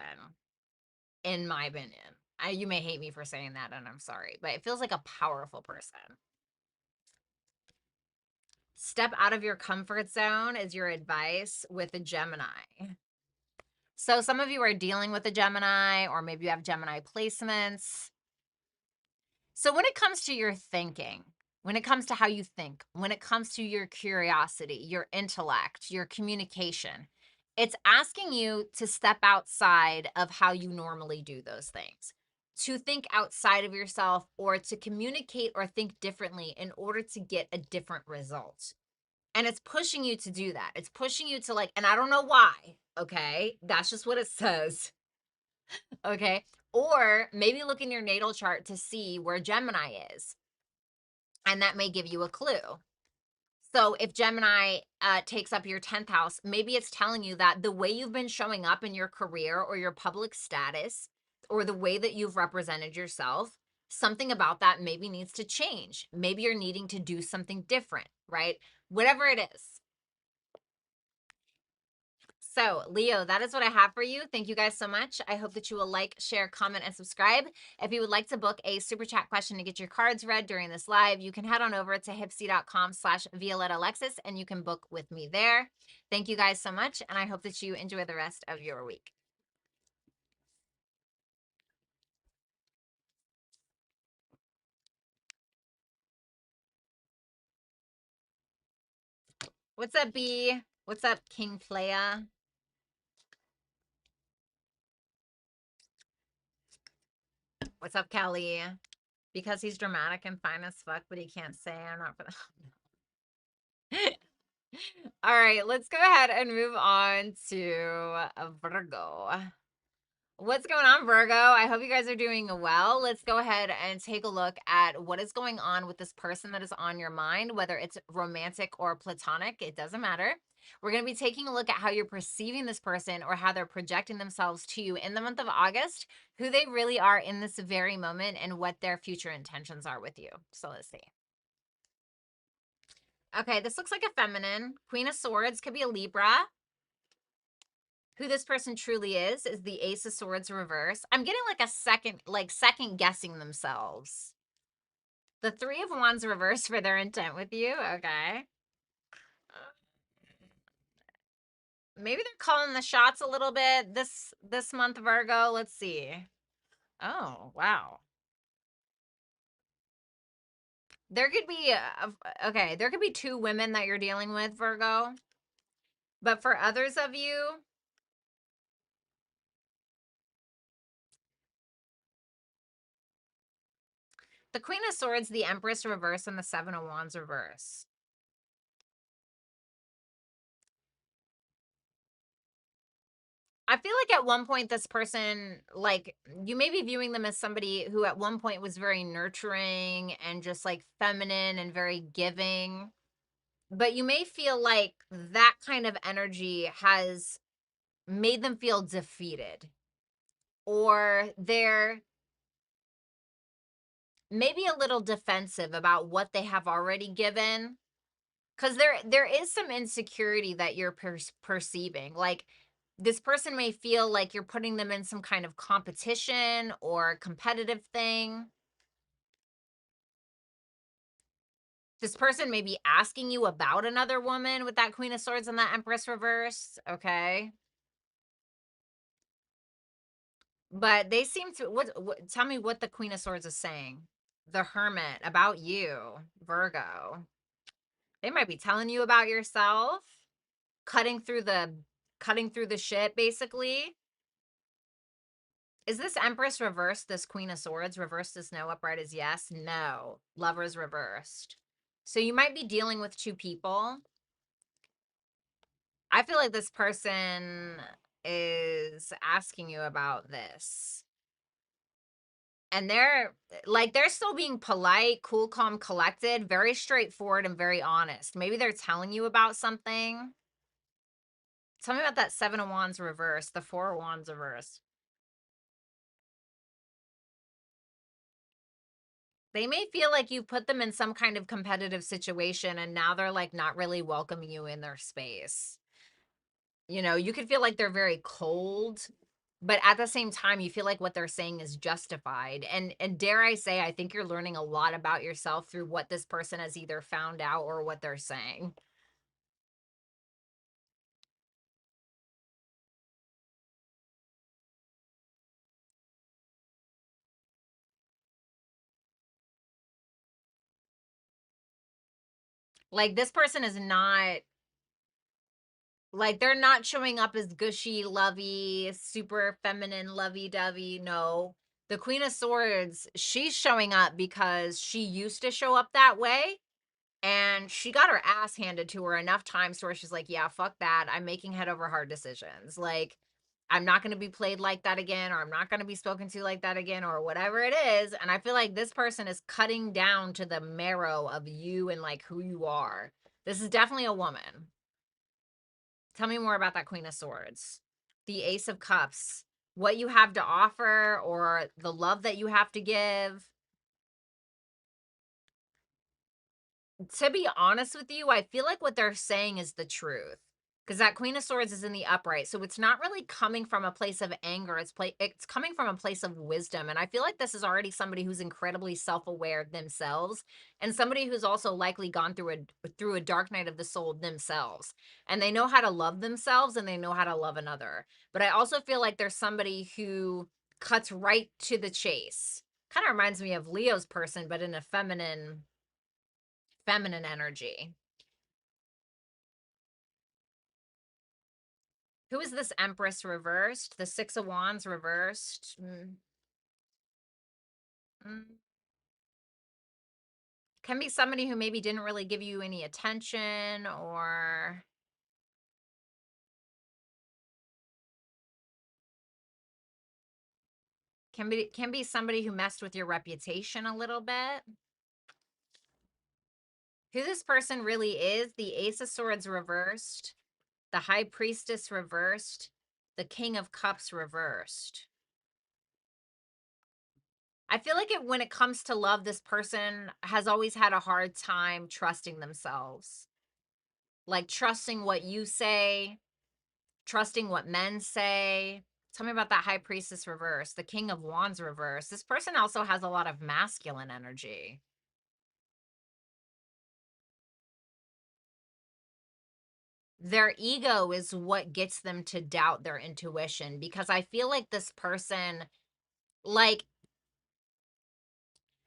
S1: in my opinion. You may hate me for saying that, and I'm sorry, but it feels like a powerful person. Step out of your comfort zone is your advice with a Gemini. So some of you are dealing with a Gemini, or maybe you have Gemini placements. So when it comes to your thinking, when it comes to how you think, when it comes to your curiosity, your intellect, your communication, it's asking you to step outside of how you normally do those things, to think outside of yourself, or to communicate or think differently in order to get a different result. And it's pushing you to do that. It's pushing you to, like, and I don't know why, okay? That's just what it says, okay? Or maybe look in your natal chart to see where Gemini is, and that may give you a clue. So if Gemini takes up your 10th house, maybe it's telling you that the way you've been showing up in your career or your public status, or the way that you've represented yourself, something about that maybe needs to change. Maybe you're needing to do something different, right? Whatever it is. So, Leo, that is what I have for you. Thank you guys so much. I hope that you will like, share, comment, and subscribe. If you would like to book a super chat question to get your cards read during this live, you can head on over to hipsy.com/Violetta Alexis, and you can book with me there. Thank you guys so much, and I hope that you enjoy the rest of your week. What's up, B? What's up, King Playa? What's up, Kelly? Because he's dramatic and fine as fuck, but he can't say I'm not for the... All right, let's go ahead and move on to Virgo. What's going on, Virgo? I hope you guys are doing well. Let's go ahead and take a look at what is going on with this person that is on your mind, whether it's romantic or platonic, it doesn't matter. We're going to be taking a look at how you're perceiving this person, or how they're projecting themselves to you in the month of August, who they really are in this very moment, and what their future intentions are with you. So let's see. Okay, this looks like a feminine. Queen of Swords, could be a Libra. Who this person truly is the Ace of Swords reverse. I'm getting like a second guessing themselves. The Three of Wands reverse for their intent with you. Okay. Maybe they're calling the shots a little bit this month, Virgo. Let's see. Oh, wow. There could be, okay, there could be two women that you're dealing with, Virgo. But for others of you, the Queen of Swords, the Empress reverse, and the Seven of Wands reverse. I feel like at one point this person, like, you may be viewing them as somebody who at one point was very nurturing and just like feminine and very giving. But you may feel like that kind of energy has made them feel defeated, or they're maybe a little defensive about what they have already given, because there is some insecurity that you're perceiving. Like, this person may feel like you're putting them in some kind of competition or competitive thing. This person may be asking you about another woman with that Queen of Swords and that Empress reverse, okay? But they seem to, what tell me what the Queen of Swords is saying. The Hermit about you, Virgo. They might be telling you about yourself, cutting through the shit, basically. Is this Empress reversed, this Queen of Swords? Reversed is no, upright is yes. No. Lovers reversed. So you might be dealing with two people. I feel like this person is asking you about this. And they're still being polite, cool, calm, collected, very straightforward and very honest. Maybe they're telling you about something. Tell me about that Seven of Wands reverse, the Four of Wands reverse. They may feel like you put them in some kind of competitive situation and now they're like not really welcoming you in their space. You know, you could feel like they're very cold, but at the same time you feel like what they're saying is justified. And dare I say, I think you're learning a lot about yourself through what this person has either found out or what they're saying. Like, this person is not, like, they're not showing up as gushy, lovey, super feminine, lovey-dovey. No. The Queen of Swords, she's showing up because she used to show up that way, and she got her ass handed to her enough times to where she's like, yeah, fuck that. I'm making head over heart decisions. Like, I'm not going to be played like that again, or I'm not going to be spoken to like that again, or whatever it is. And I feel like this person is cutting down to the marrow of you and like who you are. This is definitely a woman. Tell me more about that Queen of Swords. The Ace of Cups. What you have to offer or the love that you have to give. To be honest with you, I feel like what they're saying is the truth. Because that Queen of Swords is in the upright. So it's not really coming from a place of anger. It's coming from a place of wisdom. And I feel like this is already somebody who's incredibly self-aware themselves, and somebody who's also likely gone through a dark night of the soul themselves. And they know how to love themselves and they know how to love another. But I also feel like there's somebody who cuts right to the chase. Kind of reminds me of Leo's person, but in a feminine energy. Who is this Empress reversed? The Six of Wands reversed. Mm. Can be somebody who maybe didn't really give you any attention, or can be somebody who messed with your reputation a little bit. Who this person really is: the Ace of Swords reversed, the High Priestess reversed, the King of Cups reversed. I feel like when it comes to love, this person has always had a hard time trusting themselves. Like, trusting what you say, trusting what men say. Tell me about that High Priestess reverse, the King of Wands reverse. This person also has a lot of masculine energy. Their ego is what gets them to doubt their intuition, because I feel like this person, like,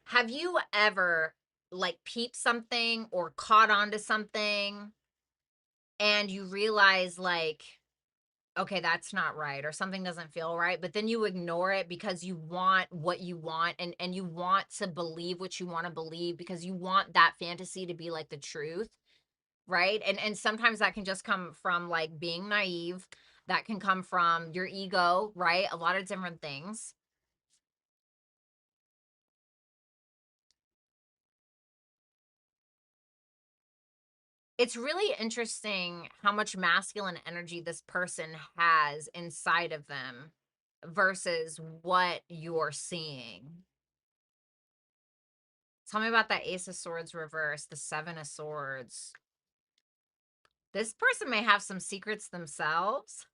S1: have you ever like peeped something or caught on to something and you realize, like, okay, that's not right, or something doesn't feel right, but then you ignore it because you want what you want, and you want to believe what you want to believe because you want that fantasy to be like the truth, right? And sometimes that can just come from like being naive. That can come from your ego, right? A lot of different things. It's really interesting how much masculine energy this person has inside of them versus what you're seeing. Tell me about that Ace of Swords reverse, the Seven of Swords. This person may have some secrets themselves.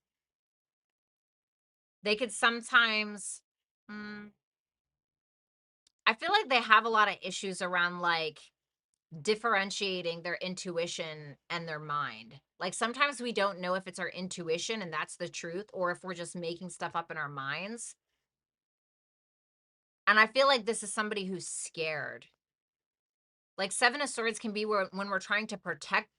S1: They could sometimes, I feel like they have a lot of issues around like differentiating their intuition and their mind. Like sometimes we don't know if it's our intuition and that's the truth or if we're just making stuff up in our minds. And I feel like this is somebody who's scared. Like Seven of Swords can be when we're trying to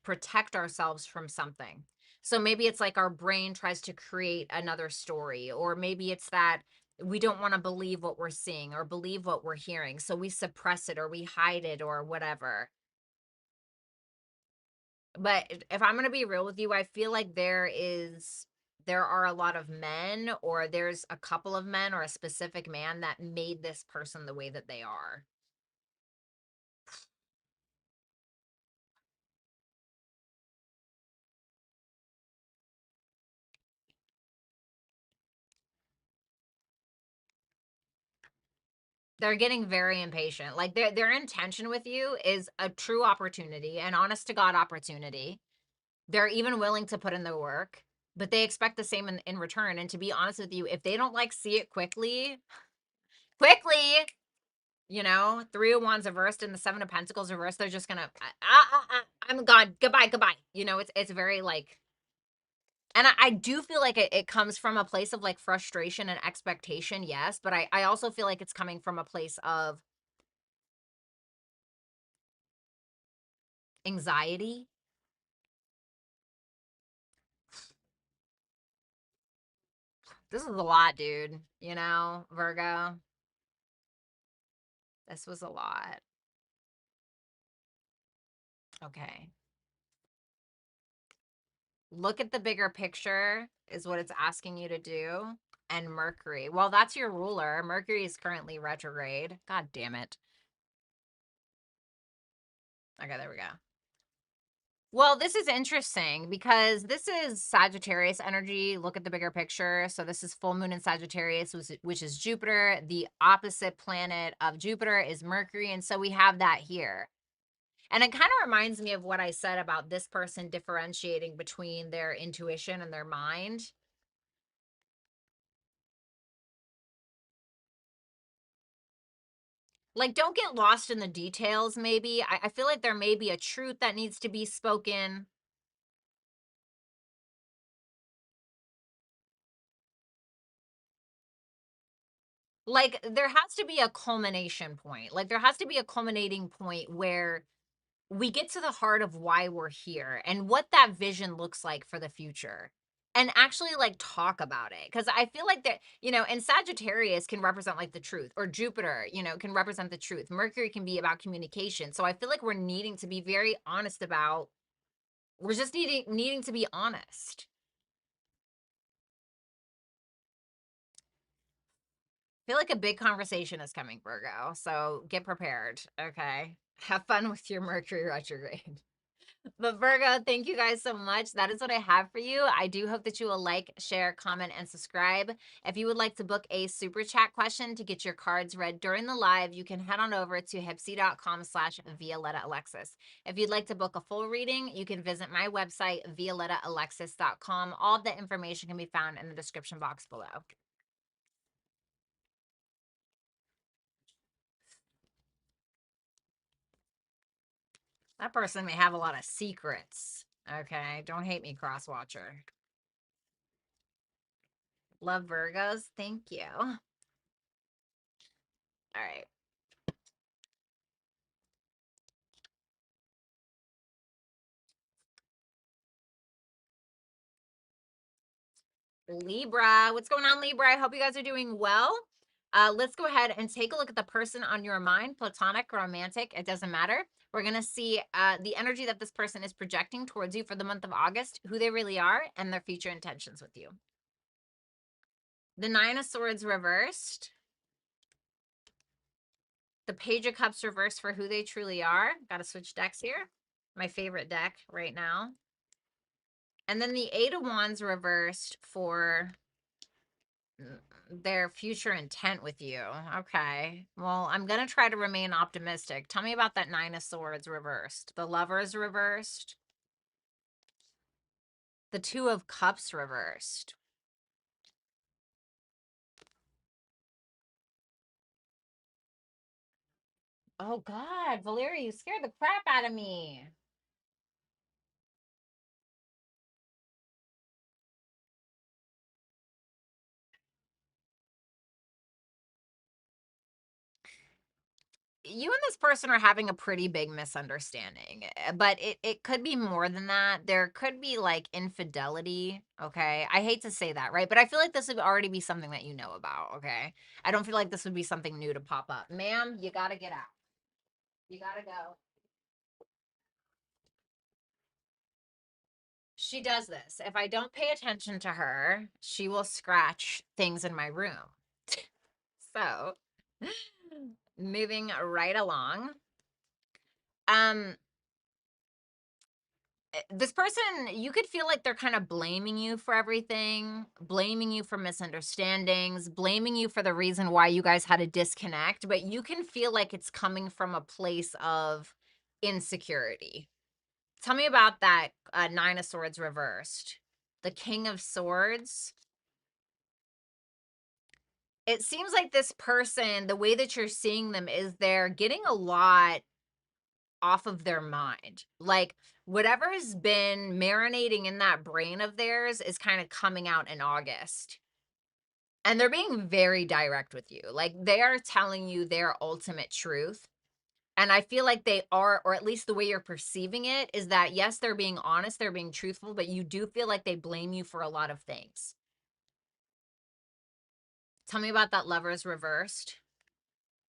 S1: protect ourselves from something. So maybe it's like our brain tries to create another story, or maybe it's that we don't want to believe what we're seeing or believe what we're hearing. So we suppress it or we hide it or whatever. But if I'm going to be real with you, I feel like there are a lot of men, or there's a couple of men or a specific man that made this person the way that they are. They're getting very impatient. Like their intention with you is a true opportunity, an honest to God opportunity. They're even willing to put in the work, but they expect the same in return. And to be honest with you, if they don't like see it quickly, you know, Three of Wands reversed and the Seven of Pentacles reversed, they're just gonna, I'm gone. Goodbye. You know, it's very like, and I do feel like it comes from a place of like frustration and expectation, yes, but I also feel like it's coming from a place of anxiety. This is a lot, dude. You know, Virgo. This was a lot. Okay. Look at the bigger picture is what it's asking you to do. And Mercury. Well, that's your ruler. Mercury is currently retrograde. God damn it. Okay, there we go. Well, this is interesting because this is Sagittarius energy. Look at the bigger picture. So this is full moon in Sagittarius, which is Jupiter. The opposite planet of Jupiter is Mercury. And so we have that here. And it kind of reminds me of what I said about this person differentiating between their intuition and their mind. Like, don't get lost in the details, maybe. I feel like there may be a truth that needs to be spoken. Like, there has to be a culmination point. Like, there has to be a culminating point where we get to the heart of why we're here and what that vision looks like for the future, and actually like talk about it. Because I feel like that, you know, and Sagittarius can represent like the truth, or Jupiter, you know, can represent the truth. Mercury can be about communication. So I feel like we're needing to be very honest about, we're just needing to be honest. I feel like a big conversation is coming, Virgo. So get prepared. Okay. Have fun with your Mercury retrograde. But Virgo, thank you guys so much. That is what I have for you. I do hope that you will like, share, comment, and subscribe. If you would like to book a super chat question to get your cards read during the live, you can head on over to hipsy.com/Violetta Alexis. If you'd like to book a full reading, you can visit my website, violettaalexis.com. All of the information can be found in the description box below. That person may have a lot of secrets. Okay, don't hate me, cross-watcher. Love Virgos. Thank you. All right. Libra. What's going on, Libra? I hope you guys are doing well. Let's go ahead and take a look at the person on your mind, platonic, romantic, it doesn't matter. We're going to see the energy that this person is projecting towards you for the month of August, who they really are, and their future intentions with you. The Nine of Swords reversed. The Page of Cups reversed for who they truly are. Got to switch decks here. My favorite deck right now. And then the Eight of Wands reversed for their future intent with you. Okay. Well, I'm going to try to remain optimistic. Tell me about that Nine of Swords reversed. The Lovers reversed. The Two of Cups reversed. Oh, God. Valeria, you scared the crap out of me. You and this person are having a pretty big misunderstanding, but it could be more than that. There could be like infidelity. Okay. I hate to say that, right? But I feel like this would already be something that you know about. Okay. I don't feel like this would be something new to pop up. Ma'am, you got to get out. You got to go. She does this. If I don't pay attention to her, she will scratch things in my room. So, moving right along. Um, this person, you could feel like they're kind of blaming you for everything, blaming you for misunderstandings, blaming you for the reason why you guys had a disconnect, but you can feel like it's coming from a place of insecurity. Tell me about that Nine of Swords reversed. The King of Swords. It seems like this person, the way that you're seeing them is they're getting a lot off of their mind. Like whatever has been marinating in that brain of theirs is kind of coming out in August. And they're being very direct with you. Like they are telling you their ultimate truth. And I feel like they are, or at least the way you're perceiving it, is that yes, they're being honest, they're being truthful, but you do feel like they blame you for a lot of things. Tell me about that Lovers reversed.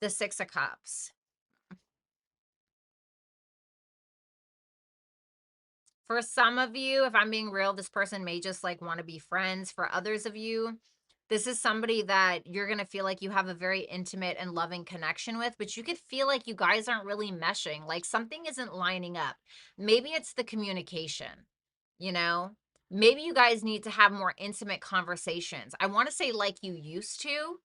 S1: The Six of Cups. For some of you, if I'm being real, this person may just like want to be friends. For others of you, this is somebody that you're going to feel like you have a very intimate and loving connection with, but you could feel like you guys aren't really meshing. Like something isn't lining up. Maybe it's the communication, you know? Maybe you guys need to have more intimate conversations. I want to say like you used to.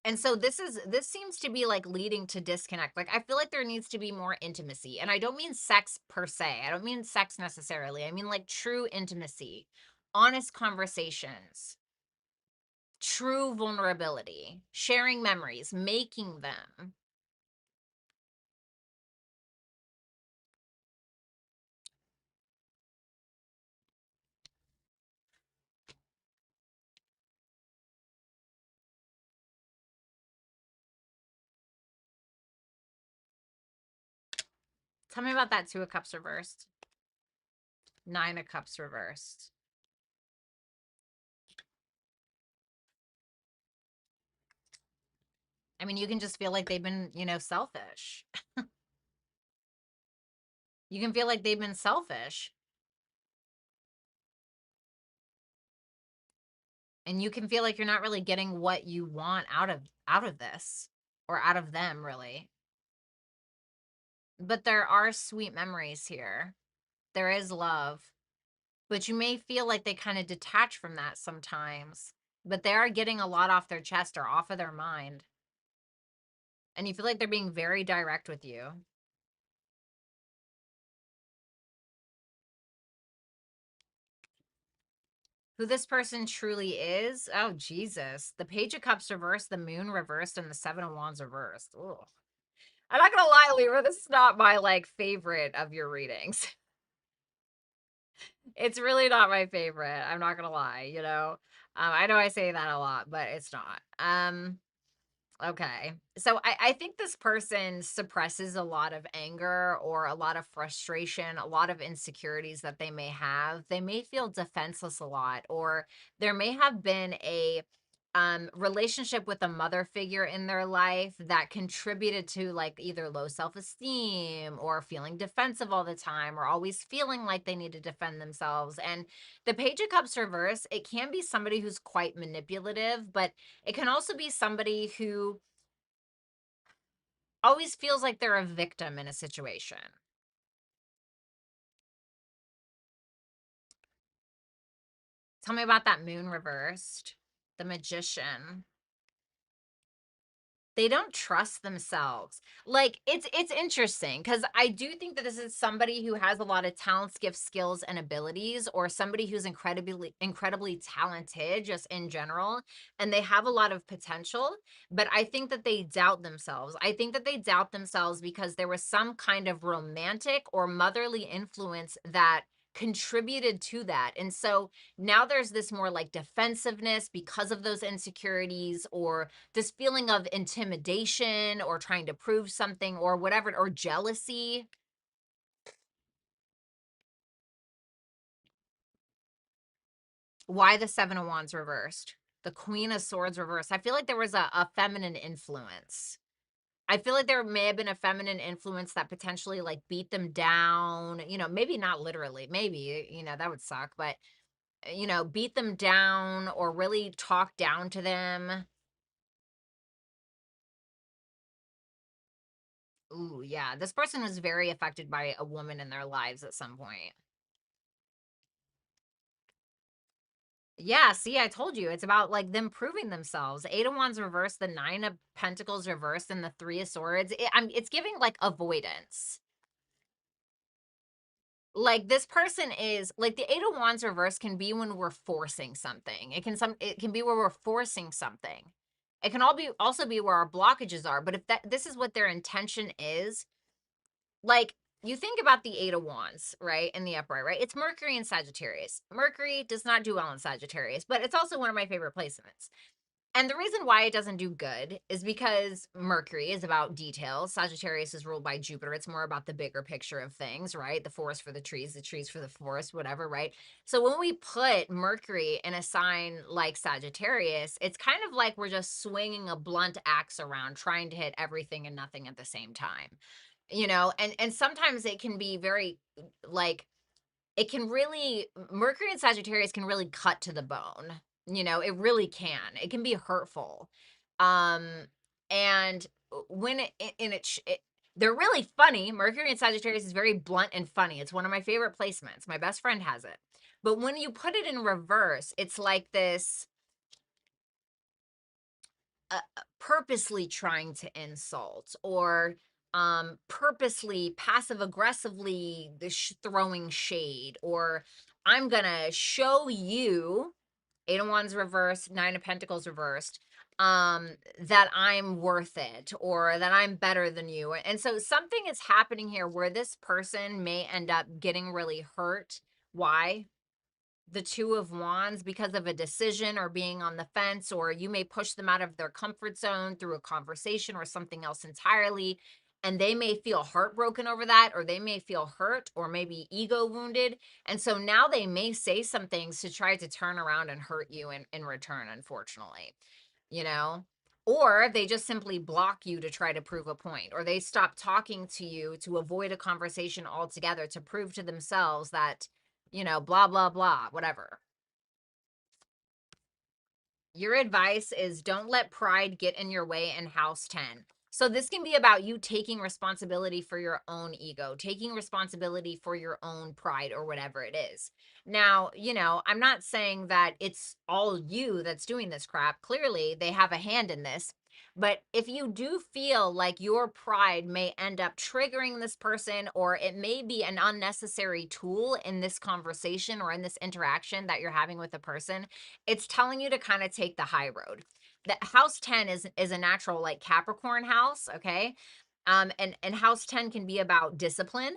S1: And so this seems to be like leading to disconnect. Like I feel like there needs to be more intimacy. And I don't mean sex per se. I don't mean sex necessarily. I mean like true intimacy, honest conversations, true vulnerability, sharing memories, making them. Tell me about that Two of Cups reversed. Nine of Cups reversed. I mean, you can just feel like they've been, selfish. You can feel like they've been selfish. And you can feel like you're not really getting what you want out of this or out of them, really. But there are sweet memories here. There is love. But you may feel like they kind of detach from that sometimes. But they are getting a lot off their chest or off of their mind. And you feel like they're being very direct with you. Who this person truly is? Oh, Jesus. The Page of Cups reversed, the Moon reversed, and the Seven of Wands reversed. Ugh. I'm not gonna lie, Libra, this is not my, favorite of your readings. It's really not my favorite. I'm not gonna lie. I know I say that a lot, but it's not. Okay. So I think this person suppresses a lot of anger or a lot of frustration, a lot of insecurities that they may have. They may feel defenseless a lot, or there may have been a relationship with a mother figure in their life that contributed to like either low self-esteem or feeling defensive all the time or always feeling like they need to defend themselves. And the Page of Cups reverse, it can be somebody who's quite manipulative, but it can also be somebody who always feels like they're a victim in a situation. Tell me about that moon reversed. The Magician. They don't trust themselves. Like, it's interesting because I do think that this is somebody who has a lot of talents, gifts, skills, and abilities, or somebody who's incredibly talented just in general, and they have a lot of potential, but I think that they doubt themselves. I think that they doubt themselves because there was some kind of romantic or motherly influence that contributed to that. And so now there's this more like defensiveness because of those insecurities, or this feeling of intimidation or trying to prove something or whatever, or jealousy. Why the Seven of Wands reversed? The Queen of Swords reversed. I feel like there was a feminine influence. I feel like there may have been a feminine influence that potentially like beat them down, maybe not literally, maybe, that would suck, but, beat them down or really talk down to them. Ooh, yeah. This person was very affected by a woman in their lives at some point. Yeah, see, I told you. It's about like them proving themselves. Eight of Wands reversed, the Nine of Pentacles reversed, and the Three of Swords. It's giving like avoidance. Like this person is like the Eight of Wands reverse can be when we're forcing something. It can be where we're forcing something. It can also be where our blockages are. But if this is what their intention is, like, you think about the Eight of Wands, right? In the upright, right? It's Mercury and Sagittarius. Mercury does not do well in Sagittarius, but it's also one of my favorite placements. And the reason why it doesn't do good is because Mercury is about details. Sagittarius is ruled by Jupiter. It's more about the bigger picture of things, right? The forest for the trees for the forest, whatever, right? So when we put Mercury in a sign like Sagittarius, it's kind of like we're just swinging a blunt axe around, trying to hit everything and nothing at the same time. And sometimes it can be very like it can really Mercury and Sagittarius can really cut to the bone. It really can. It can be hurtful. Um and when they're really funny. Mercury and Sagittarius is very blunt and funny. It's one of my favorite placements. My best friend has it. But when you put it in reverse, it's like this purposely trying to insult, or purposely passive aggressively throwing shade, or I'm gonna show you, Eight of Wands reversed, Nine of Pentacles reversed, that I'm worth it, or that I'm better than you. And so something is happening here where this person may end up getting really hurt. Why? The Two of Wands, because of a decision or being on the fence, or you may push them out of their comfort zone through a conversation or something else entirely. And they may feel heartbroken over that, or they may feel hurt, or maybe ego wounded. And so now they may say some things to try to turn around and hurt you in return, unfortunately, you know? Or they just simply block you to try to prove a point, or they stop talking to you to avoid a conversation altogether to prove to themselves that, blah, blah, blah, whatever. Your advice is don't let pride get in your way in house 10. So this can be about you taking responsibility for your own ego, taking responsibility for your own pride, or whatever it is. Now, I'm not saying that it's all you that's doing this crap. Clearly, they have a hand in this. But if you do feel like your pride may end up triggering this person, or it may be an unnecessary tool in this conversation or in this interaction that you're having with a person, it's telling you to kind of take the high road. That house 10 is a natural like Capricorn house, okay? And house 10 can be about discipline.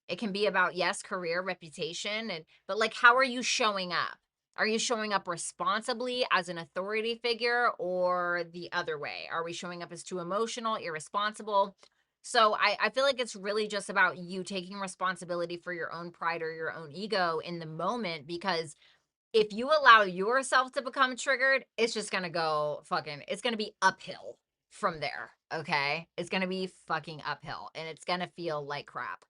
S1: It can be about, yes, career, reputation, but like, how are you showing up? Are you showing up responsibly as an authority figure, or the other way? Are we showing up as too emotional, irresponsible? So I feel like it's really just about you taking responsibility for your own pride or your own ego in the moment, because if you allow yourself to become triggered, it's just gonna go it's gonna be uphill from there, okay? It's gonna be fucking uphill, and it's gonna feel like crap.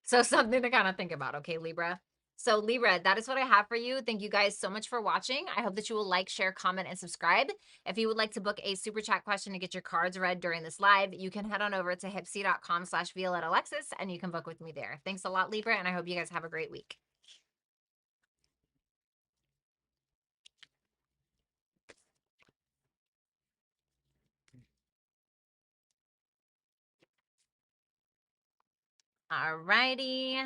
S1: So something to kind of think about, okay, Libra? So Libra, that is what I have for you. Thank you guys so much for watching. I hope that you will like, share, comment, and subscribe. If you would like to book a super chat question to get your cards read during this live, you can head on over to hipsy.com/Violetta Alexis and you can book with me there. Thanks a lot, Libra, and I hope you guys have a great week. All righty.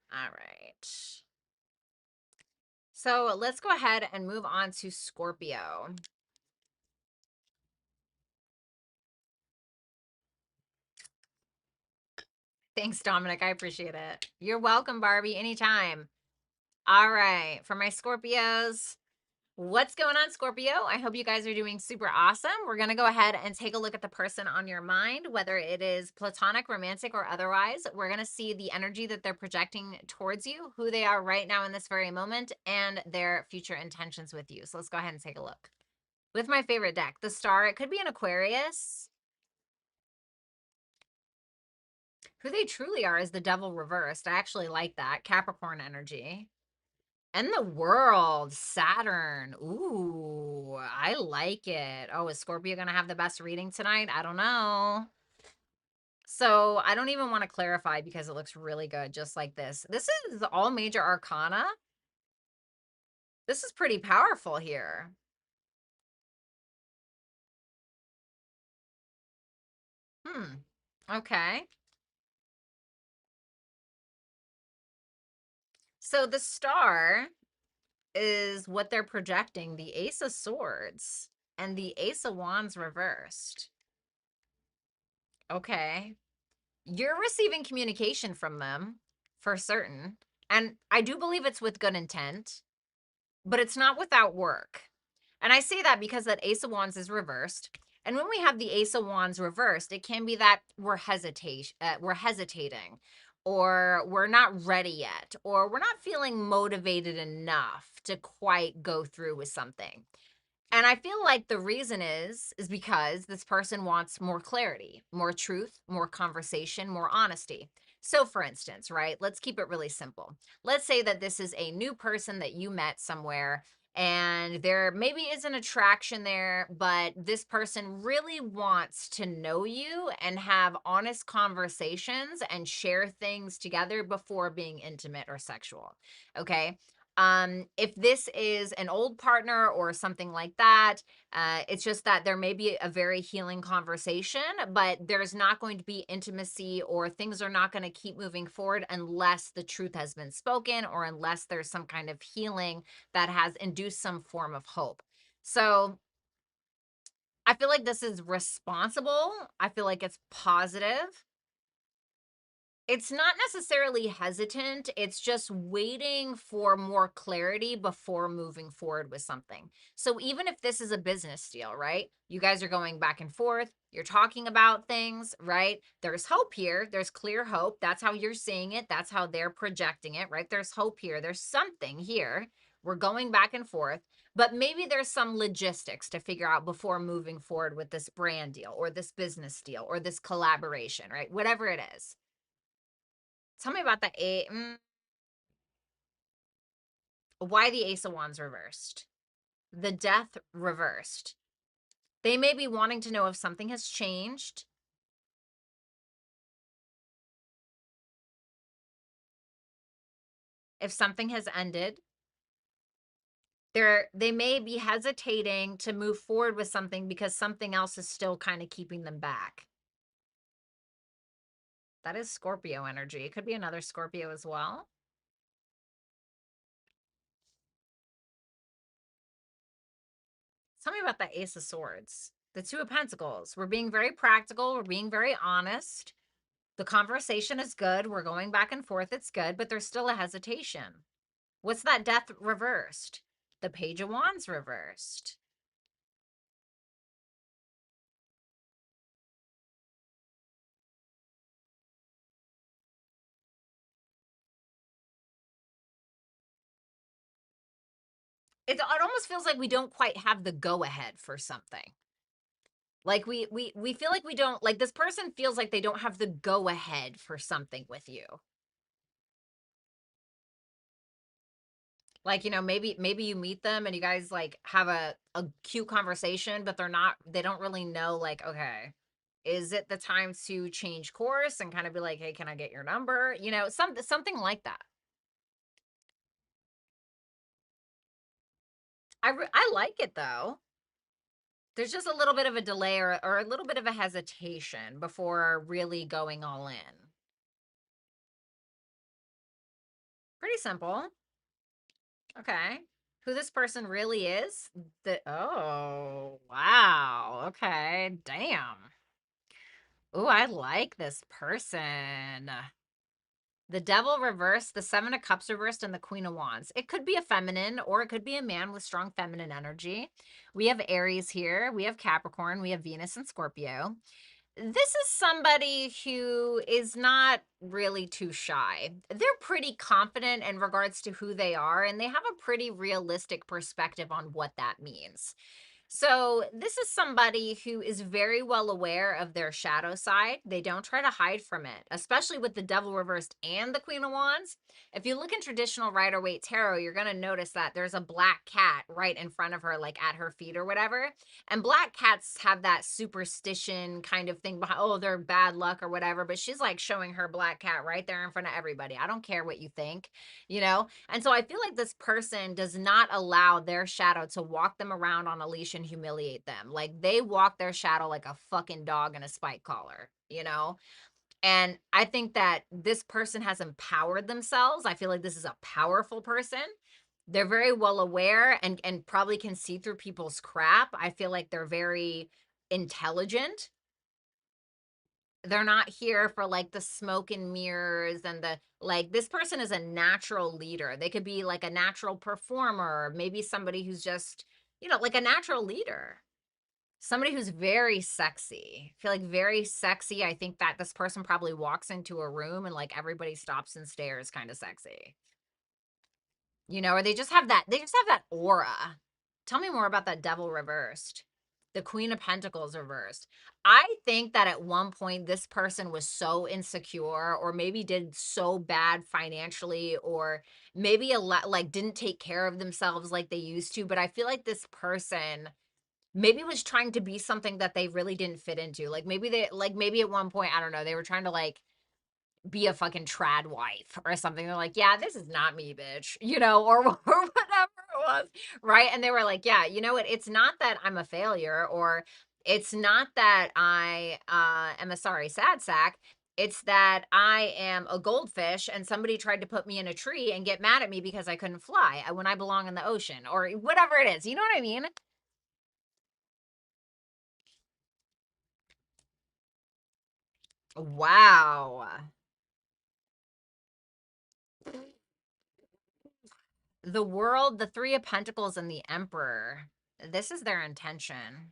S1: All right. So let's go ahead and move on to Scorpio. Thanks, Dominic. I appreciate it. You're welcome, Barbie. Anytime. All right. For my Scorpios, what's going on, Scorpio? I hope you guys are doing super awesome. We're going to go ahead and take a look at the person on your mind, whether it is platonic, romantic, or otherwise. We're going to see the energy that they're projecting towards you, who they are right now in this very moment, and their future intentions with you. So let's go ahead and take a look. With my favorite deck, the Star, it could be an Aquarius. Who they truly are is the Devil reversed. I actually like that. Capricorn energy. And the World, Saturn. Ooh, I like it. Oh, is Scorpio going to have the best reading tonight? I don't know. So I don't even want to clarify because it looks really good just like this. This is all major arcana. This is pretty powerful here. Okay. So the Star is what they're projecting, the Ace of Swords and the Ace of Wands reversed. Okay. You're receiving communication from them for certain. And I do believe it's with good intent, but it's not without work. And I say that because that Ace of Wands is reversed. And when we have the Ace of Wands reversed, it can be that we're hesitating, or we're not ready yet, or we're not feeling motivated enough to quite go through with something. And I feel like the reason is because this person wants more clarity, more truth, more conversation, more honesty. So for instance, right, let's keep it really simple. Let's say that this is a new person that you met somewhere and there maybe is an attraction there, but this person really wants to know you and have honest conversations and share things together before being intimate or sexual. Okay. If this is an old partner or something like that, it's just that there may be a very healing conversation, but there's not going to be intimacy or things are not going to keep moving forward unless the truth has been spoken or unless there's some kind of healing that has induced some form of hope. So I feel like this is responsible. I feel like it's positive. It's not necessarily hesitant. It's just waiting for more clarity before moving forward with something. So even if this is a business deal, right? You guys are going back and forth. You're talking about things, right? There's hope here. There's clear hope. That's how you're seeing it. That's how they're projecting it, right? There's hope here. There's something here. We're going back and forth, but maybe there's some logistics to figure out before moving forward with this brand deal or this business deal or this collaboration, right? Whatever it is. Tell me about the why the Ace of Wands reversed. The Death reversed. They may be wanting to know if something has changed. If something has ended. They may be hesitating to move forward with something because something else is still kind of keeping them back. That is Scorpio energy. It could be another Scorpio as well. Tell me about the Ace of Swords. The Two of Pentacles. We're being very practical. We're being very honest. The conversation is good. We're going back and forth. It's good, but there's still a hesitation. What's that Death reversed? The Page of Wands reversed. it almost feels like we don't quite have the go ahead for something. Like we feel like we don't, like this person feels like they don't have the go ahead for something with you. Like, you know, maybe you meet them and you guys like have a cute conversation, but they don't really know, like, okay, is it the time to change course and kind of be like, hey, can I get your number? You know, something like that. I like it though. There's just a little bit of a delay or a little bit of a hesitation before really going all in. Pretty simple. Okay. Who this person really is? Oh, wow. Okay. Damn. Ooh, I like this person. The Devil reversed, the Seven of Cups reversed, and the Queen of Wands. It could be a feminine or it could be a man with strong feminine energy. We have Aries here. We have Capricorn. We have Venus and Scorpio. This is somebody who is not really too shy. They're pretty confident in regards to who they are, and they have a pretty realistic perspective on what that means. So, this is somebody who is very well aware of their shadow side. They don't try to hide from it, especially with the Devil reversed and the Queen of Wands. If you look in traditional Rider-Waite tarot, you're going to notice that there's a black cat right in front of her, like at her feet or whatever. And black cats have that superstition kind of thing behind, oh, they're bad luck or whatever. But she's like showing her black cat right there in front of everybody. I don't care what you think, you know? And so I feel like this person does not allow their shadow to walk them around on a leash and humiliate them. Like they walk their shadow like a fucking dog in a spike collar, you know? And I think that this person has empowered themselves. I feel like this is a powerful person. They're very well aware and probably can see through people's crap. I feel like they're very intelligent. They're not here for like the smoke and mirrors and the, like, this person is a natural leader. They could be like a natural performer, maybe somebody who's just, you know, like a natural leader. Somebody who's very sexy. I feel like very sexy. I think that this person probably walks into a room and like everybody stops and stares, kind of sexy. You know, or they just have that aura. Tell me more about that Devil reversed. The Queen of Pentacles reversed. I think that at one point this person was so insecure or maybe did so bad financially or maybe a lot like didn't take care of themselves like they used to, but I feel like this person maybe was trying to be something that they really didn't fit into. Like maybe at one point, I don't know, they were trying to like be a fucking trad wife or something. They're like, yeah, this is not me, bitch, you know, or whatever it was, right? And they were like, yeah, you know what? It's not that I'm a failure, or it's not that I am a sorry sad sack. It's that I am a goldfish and somebody tried to put me in a tree and get mad at me because I couldn't fly when I belong in the ocean or whatever it is. You know what I mean? Wow. The World, the Three of Pentacles, and the Emperor. This is their intention.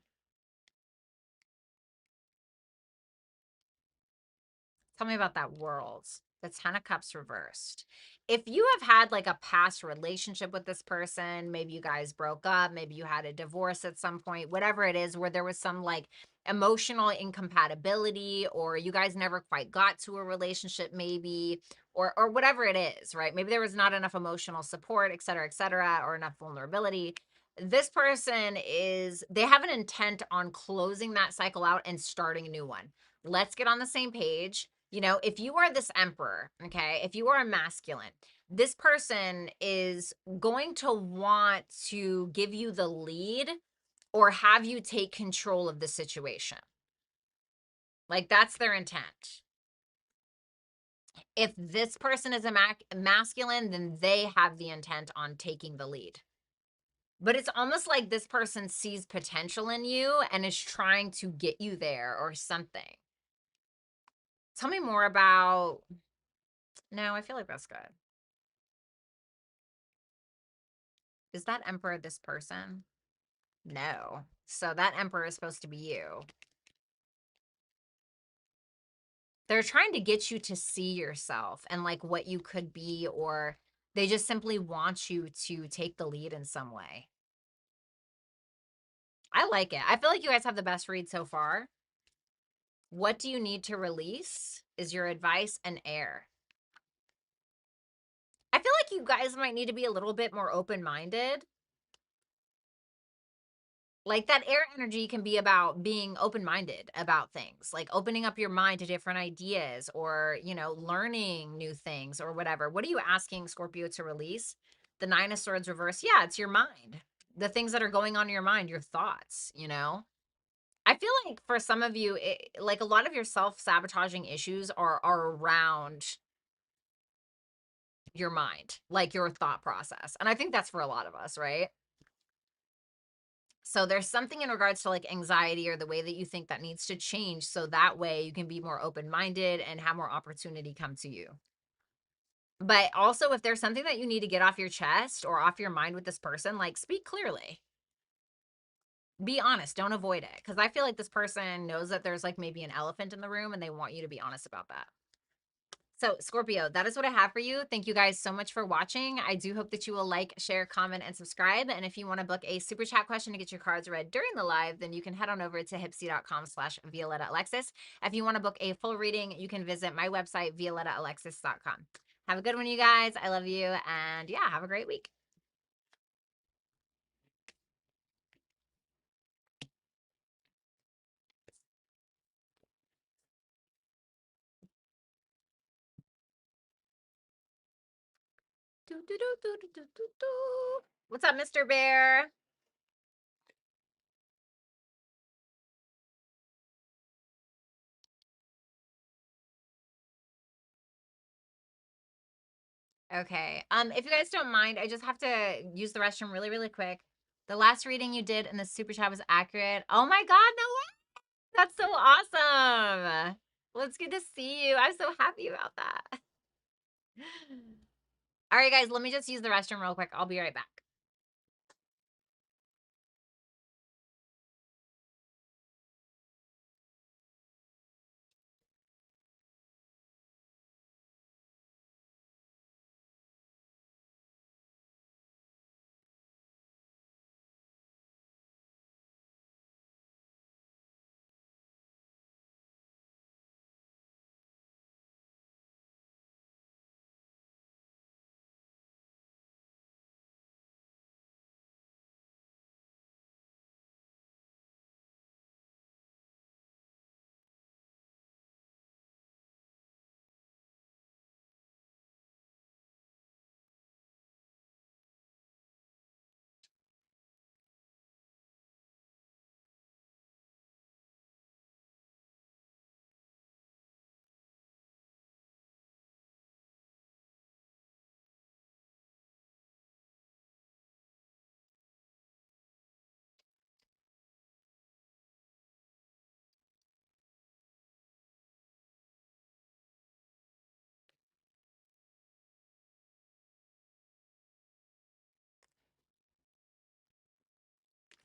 S1: Tell me about that World. The Ten of Cups reversed. If you have had like a past relationship with this person, maybe you guys broke up, maybe you had a divorce at some point, whatever it is, where there was some like emotional incompatibility, or you guys never quite got to a relationship, maybe, or whatever it is, right? Maybe there was not enough emotional support, et cetera, or enough vulnerability. This person they have an intent on closing that cycle out and starting a new one. Let's get on the same page. You know, if you are this emperor, okay, if you are a masculine, this person is going to want to give you the lead or have you take control of the situation. Like that's their intent. If this person is a masculine, then they have the intent on taking the lead. But it's almost like this person sees potential in you and is trying to get you there or something. Tell me more about. No, I feel like that's good. Is that emperor this person? No. So that emperor is supposed to be you. They're trying to get you to see yourself and like what you could be, or They just simply want you to take the lead in some way. I like it. I feel like you guys have the best read so far. What do you need to release is your advice and air. I feel like you guys might need to be a little bit more open-minded. Like that air energy can be about being open-minded about things, like opening up your mind to different ideas or, you know, learning new things or whatever. What are you asking Scorpio to release? The Nine of Swords reverse. Yeah, it's your mind. The things that are going on in your mind, your thoughts, you know? I feel like for some of you, like a lot of your self-sabotaging issues are around your mind, like your thought process. And I think that's for a lot of us, right? So there's something in regards to like anxiety or the way that you think that needs to change. So that way you can be more open-minded and have more opportunity come to you. But also if there's something that you need to get off your chest or off your mind with this person, like speak clearly. Be honest. Don't avoid it. Because I feel like this person knows that there's like maybe an elephant in the room and they want you to be honest about that. So Scorpio, that is what I have for you. Thank you guys so much for watching. I do hope that you will like, share, comment, and subscribe. And if you want to book a super chat question to get your cards read during the live, then you can head on over to hipsy.com/Violetta Alexis. If you want to book a full reading, you can visit my website, violettaalexis.com. Have a good one, you guys. I love you. And yeah, have a great week. What's up, Mr. Bear? Okay. If you guys don't mind, I just have to use the restroom really, really quick. The last reading you did in the super chat was accurate. Oh my God, no way. That's so awesome. Well, it's good to see you. I'm so happy about that. All right, guys, let me just use the restroom real quick. I'll be right back.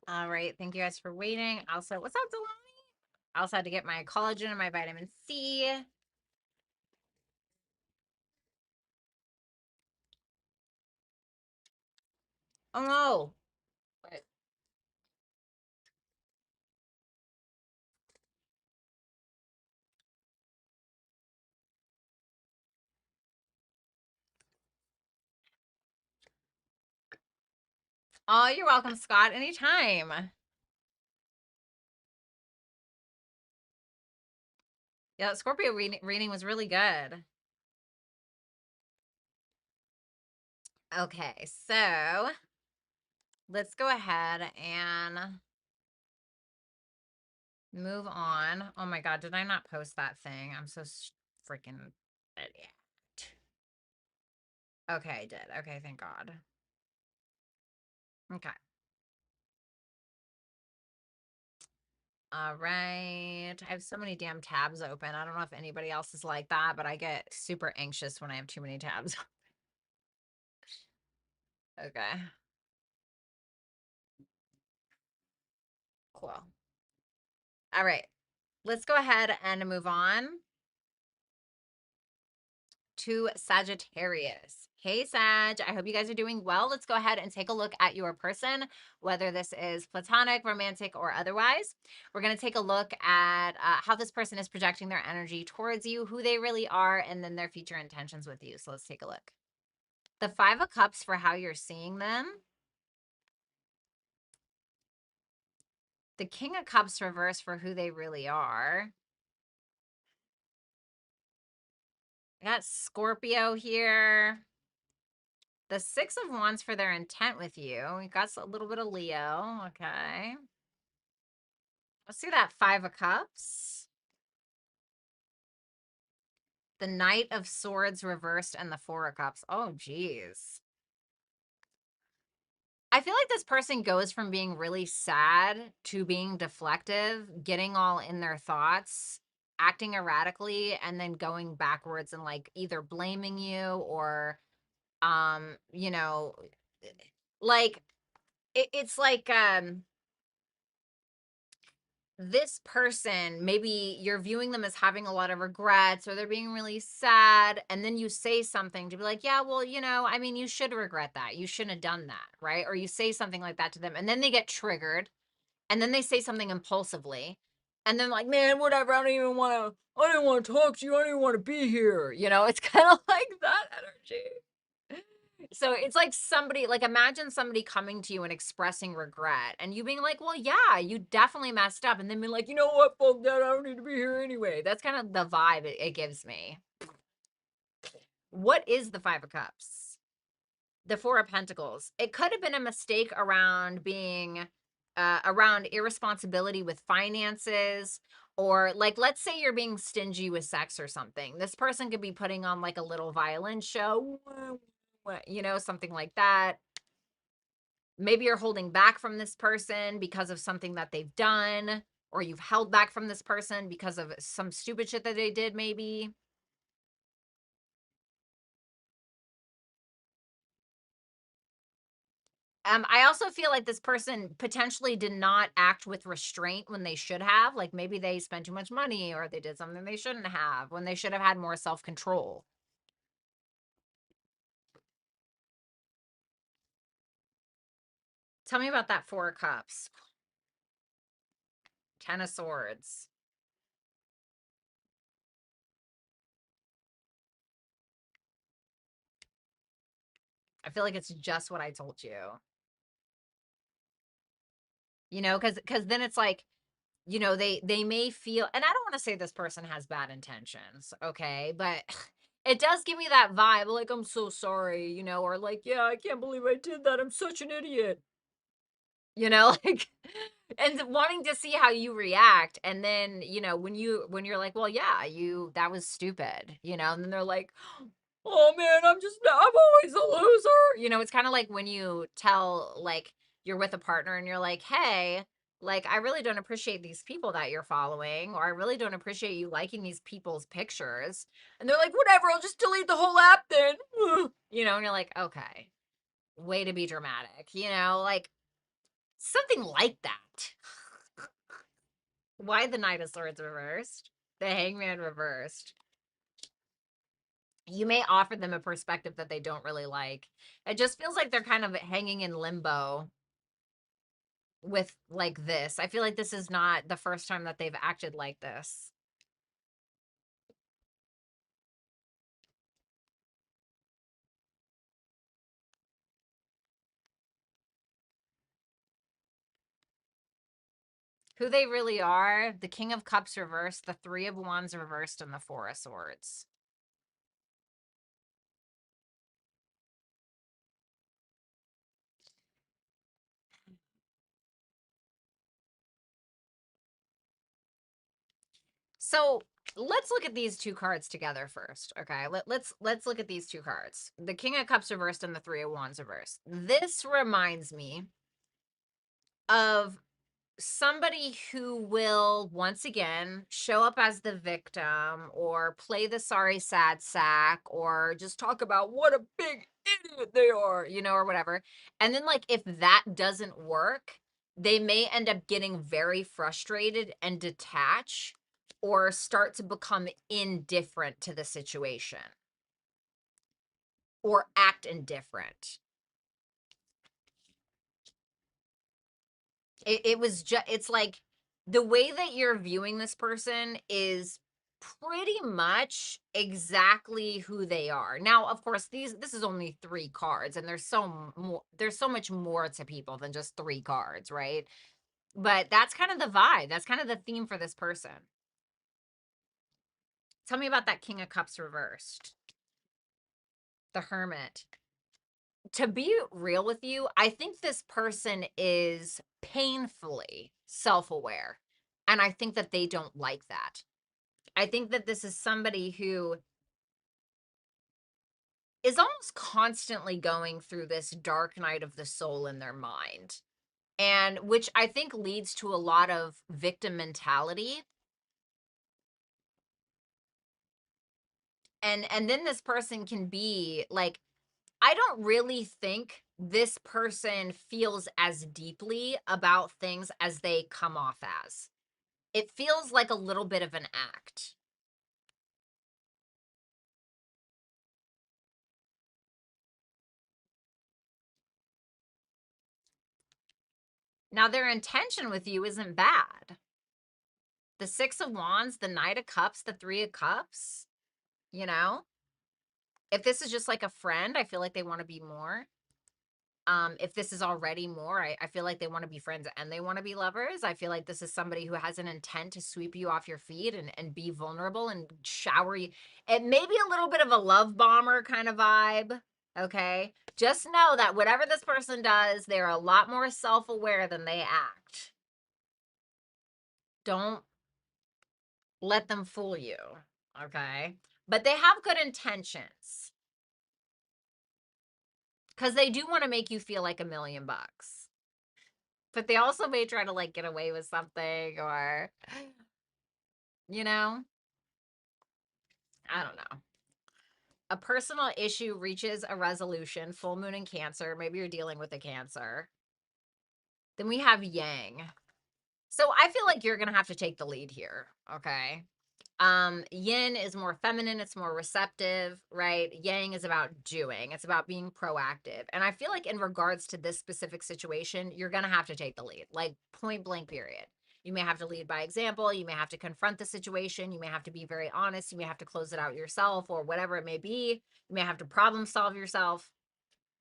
S1: All right. Thank you guys for waiting. Also, what's up, Delani? I also had to get my collagen and my vitamin C. Oh no. What? Oh, you're welcome, Scott. Anytime. Yeah, Scorpio reading was really good. Okay, so let's go ahead and move on. Oh my God, did I not post that thing? I'm so freaking idiot. Okay, I did. Okay, thank God. Okay. All right. I have so many damn tabs open. I don't know if anybody else is like that, but I get super anxious when I have too many tabs. Okay. Cool. All right. Let's go ahead and move on to Sagittarius. Hey, Sag. I hope you guys are doing well. Let's go ahead and take a look at your person, whether this is platonic, romantic, or otherwise. We're going to take a look at how this person is projecting their energy towards you, who they really are, and then their future intentions with you. So let's take a look. The Five of Cups for how you're seeing them. The King of Cups reverse for who they really are. I got Scorpio here. The Six of Wands for their intent with you. We got a little bit of Leo. Okay. Let's see that Five of Cups. The Knight of Swords reversed and the Four of Cups. Oh, geez. I feel like this person goes from being really sad to being deflective, getting all in their thoughts, acting erratically, and then going backwards and like either blaming you or, you know, like it's like, this person, maybe you're viewing them as having a lot of regrets or they're being really sad. And then you say something to be like, yeah, well, I mean, you should regret that. You shouldn't have done that. Right. Or you say something like that to them and then they get triggered and then they say something impulsively. And then like, man, whatever. I didn't want to talk to you. I didn't want to be here. It's kind of like that energy. So it's like somebody, like imagine somebody coming to you and expressing regret and you being like, well, yeah, you definitely messed up. And then being like, you know what, fuck that, I don't need to be here anyway. That's kind of the vibe it gives me. What is the Five of Cups? The Four of Pentacles. It could have been a mistake around being, around irresponsibility with finances, or like, let's say you're being stingy with sex or something. This person could be putting on like a little violin show, something like that. Maybe you're holding back from this person because of something that they've done, or you've held back from this person because of some stupid shit that they did, maybe. I also feel like this person potentially did not act with restraint when they should have. Like maybe they spent too much money or they did something they shouldn't have when they should have had more self-control. Tell me about that Four of Cups. Ten of Swords. I feel like it's just what I told you. Because then it's like, they may feel, and I don't want to say this person has bad intentions, okay, but it does give me that vibe like, I'm so sorry, or like, yeah, I can't believe I did that, I'm such an idiot, like, and wanting to see how you react. And then when you're like, well, yeah, that was stupid, and then they're like, oh man, I'm always a loser. It's kind of like when you tell, like, you're with a partner and you're like, hey, like, I really don't appreciate these people that you're following, or I really don't appreciate you liking these people's pictures. And they're like, whatever, I'll just delete the whole app then. And you're like, okay, way to be dramatic, like something like that. Why the Knight of Swords reversed? The Hangman reversed. You may offer them a perspective that they don't really like. It just feels like they're kind of hanging in limbo with like this. I feel like this is not the first time that they've acted like this. Who they really are, the King of Cups reversed, the Three of Wands reversed, and the Four of Swords. So let's look at these two cards together first. Okay. Let's look at these two cards. The King of Cups reversed and the Three of Wands reversed. This reminds me of somebody who will once again show up as the victim or play the sorry sad sack or just talk about what a big idiot they are, or whatever. And then like if that doesn't work, they may end up getting very frustrated and detach or start to become indifferent to the situation. or act indifferent. It was just, it's like the way that you're viewing this person is pretty much exactly who they are. Now, of course, this is only 3 cards, and there's so much more to people than just 3 cards, right? But that's kind of the vibe. That's kind of the theme for this person. Tell me about that King of Cups reversed. The Hermit. To be real with you, I think this person is painfully self-aware. And I think that they don't like that. I think that this is somebody who is almost constantly going through this dark night of the soul in their mind. And which I think leads to a lot of victim mentality. And then this person can be like, I don't really think this person feels as deeply about things as they come off as. It feels like a little bit of an act. Now, their intention with you isn't bad. The 6 of Wands, the Knight of Cups, the 3 of Cups, you know? If this is just like a friend, I feel like they want to be more. If this is already more, I feel like they want to be friends and they want to be lovers. I feel like this is somebody who has an intent to sweep you off your feet and be vulnerable and shower you. It may be a little bit of a love bomber kind of vibe. Okay. Just know that whatever this person does, they're a lot more self-aware than they act. Don't let them fool you. Okay. But they have good intentions. Because they do want to make you feel like $1,000,000. But they also may try to like get away with something or, you know, I don't know. A personal issue reaches a resolution, full moon in Cancer. Maybe you're dealing with a Cancer. Then we have Yang. So I feel like you're going to have to take the lead here. Okay. Yin is more feminine, it's more receptive, right? Yang is about doing, it's about being proactive. And I feel like in regards to this specific situation, you're gonna have to take the lead, like point blank period. You may have to lead by example, you may have to confront the situation, you may have to be very honest, you may have to close it out yourself or whatever it may be. You may have to problem solve yourself.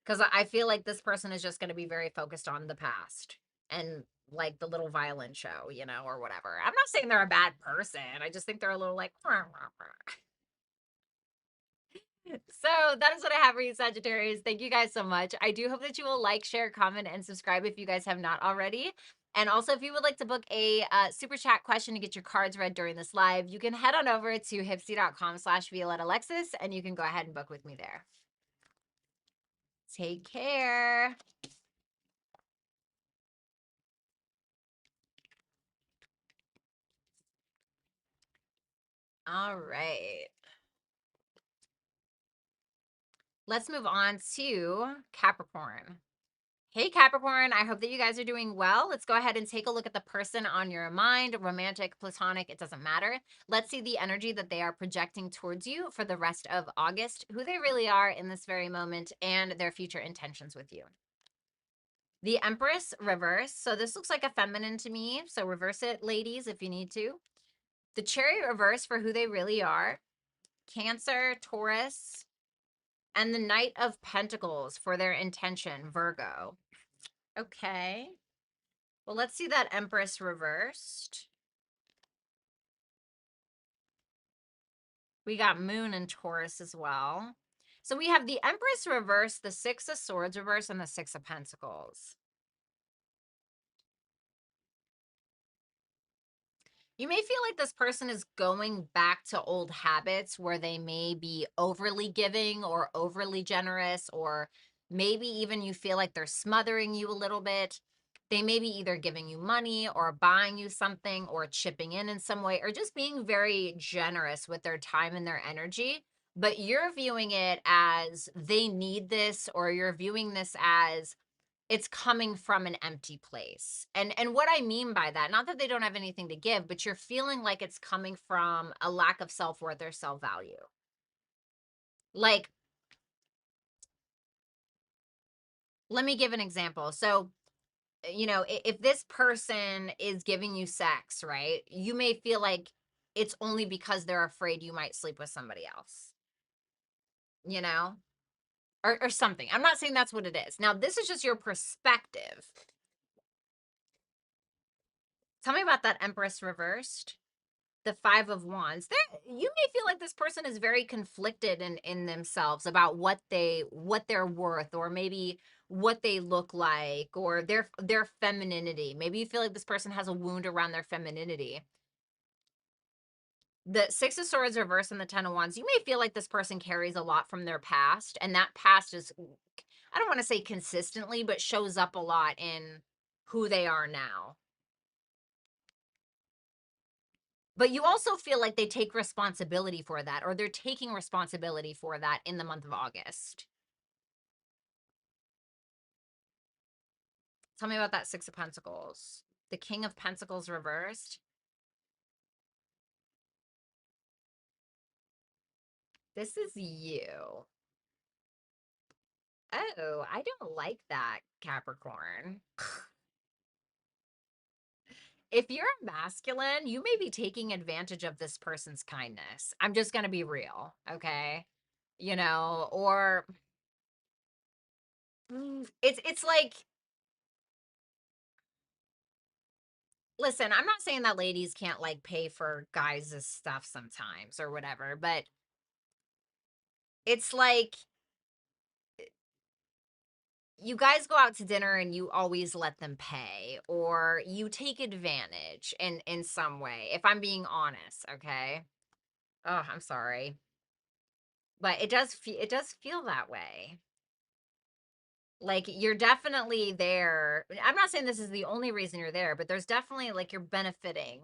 S1: Because I feel like this person is just going to be very focused on the past and like the little violin show, you know, or whatever. I'm not saying they're a bad person. I just think they're a little like, so that is what I have for you, Sagittarius. Thank you guys so much. I do hope that you will like, share, comment, and subscribe if you guys have not already. And also, if you would like to book a super chat question to get your cards read during this live, you can head on over to hipsy.com/Violetta Alexis, and you can go ahead and book with me there. Take care. All right. Let's move on to Capricorn. Hey, Capricorn, I hope that you guys are doing well. Let's go ahead and take a look at the person on your mind, romantic, platonic, it doesn't matter. Let's see the energy that they are projecting towards you for the rest of August, who they really are in this very moment, and their future intentions with you. The Empress reverse. So this looks like a feminine to me. So reverse it, ladies, if you need to. The Chariot reverse for who they really are. Cancer, Taurus, and the Knight of Pentacles for their intention, Virgo. Okay. Well, let's see that Empress reversed. We got Moon and Taurus as well. So we have the Empress reversed, the Six of Swords reversed, and the Six of Pentacles. You may feel like this person is going back to old habits where they may be overly giving or overly generous, or maybe even you feel like they're smothering you a little bit. They may be either giving you money or buying you something or chipping in some way, or just being very generous with their time and their energy. But you're viewing it as they need this, or you're viewing this as it's coming from an empty place. And what I mean by that, not that they don't have anything to give, but you're feeling like it's coming from a lack of self-worth or self-value. Like let me give an example. So, you know, if this person is giving you sex, right? You may feel like it's only because they're afraid you might sleep with somebody else, you know, or something. I'm not saying that's what it is. Now, this is just your perspective. Tell me about that Empress reversed. The Five of Wands. You may feel like this person is very conflicted in themselves about what they're worth, or maybe what they look like, or their femininity. Maybe you feel like this person has a wound around their femininity. The Six of Swords reverse and the Ten of Wands. You may feel like this person carries a lot from their past, and that past is, I don't want to say consistently, but shows up a lot in who they are now. But you also feel like they take responsibility for that, or they're taking responsibility for that in the month of August. Tell me about that Six of Pentacles. The King of Pentacles reversed. This is you. Oh, I don't like that, Capricorn. If you're a masculine, you may be taking advantage of this person's kindness. I'm just going to be real, okay? You know, or it's like, listen, I'm not saying that ladies can't like pay for guys' stuff sometimes or whatever, but it's like you guys go out to dinner and you always let them pay, or you take advantage in some way, if I'm being honest, okay? Oh, I'm sorry. But it does feel that way. Like you're definitely there. I'm not saying this is the only reason you're there, but there's definitely like you're benefiting.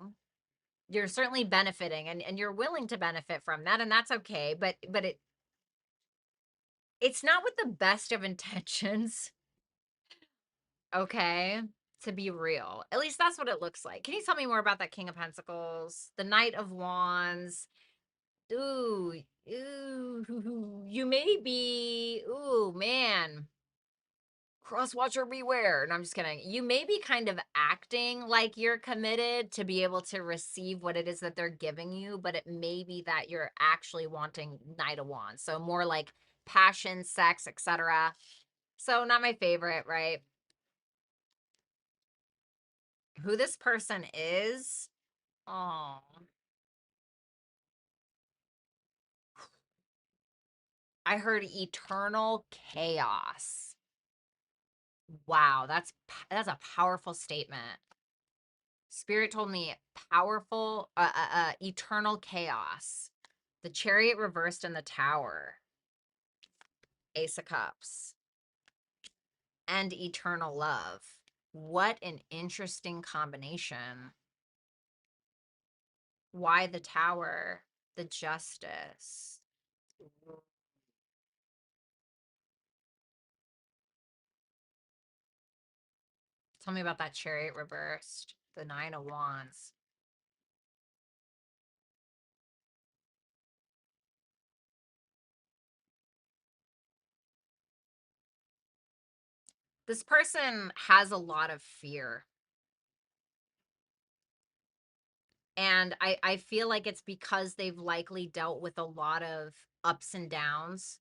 S1: You're certainly benefiting, and you're willing to benefit from that, and that's okay. But it's not with the best of intentions, okay? To be real. At least that's what it looks like. Can you tell me more about that King of Pentacles? The Knight of Wands. Ooh, ooh, you may be, ooh, man. Crosswatcher beware. And I'm just kidding. You may be kind of acting like you're committed to be able to receive what it is that they're giving you, but it may be that you're actually wanting Knight of Wands. So more like passion, sex, etc. So not my favorite, right? Who this person is? Oh, I heard eternal chaos. Wow, that's a powerful statement. Spirit told me powerful, eternal chaos. The Chariot reversed in the Tower. Ace of Cups. And eternal love. What an interesting combination. Why the Tower? The Justice. Tell me about that Chariot reversed. The Nine of Wands. This person has a lot of fear. And I feel like it's because they've likely dealt with a lot of ups and downs.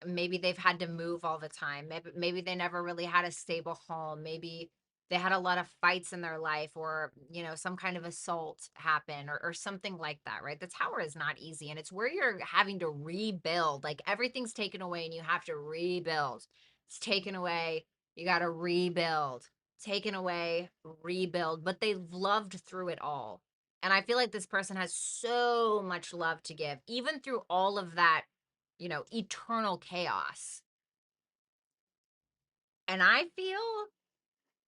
S1: Maybe they've had to move all the time. Maybe they never really had a stable home. Maybe they had a lot of fights in their life, or, you know, some kind of assault happen, or something like that, right? The Tower is not easy, and it's where you're having to rebuild. Like everything's taken away and you have to rebuild. It's taken away, you got to rebuild. Taken away, rebuild. But they've loved through it all. And I feel like this person has so much love to give, even through all of that, you know, eternal chaos. And I feel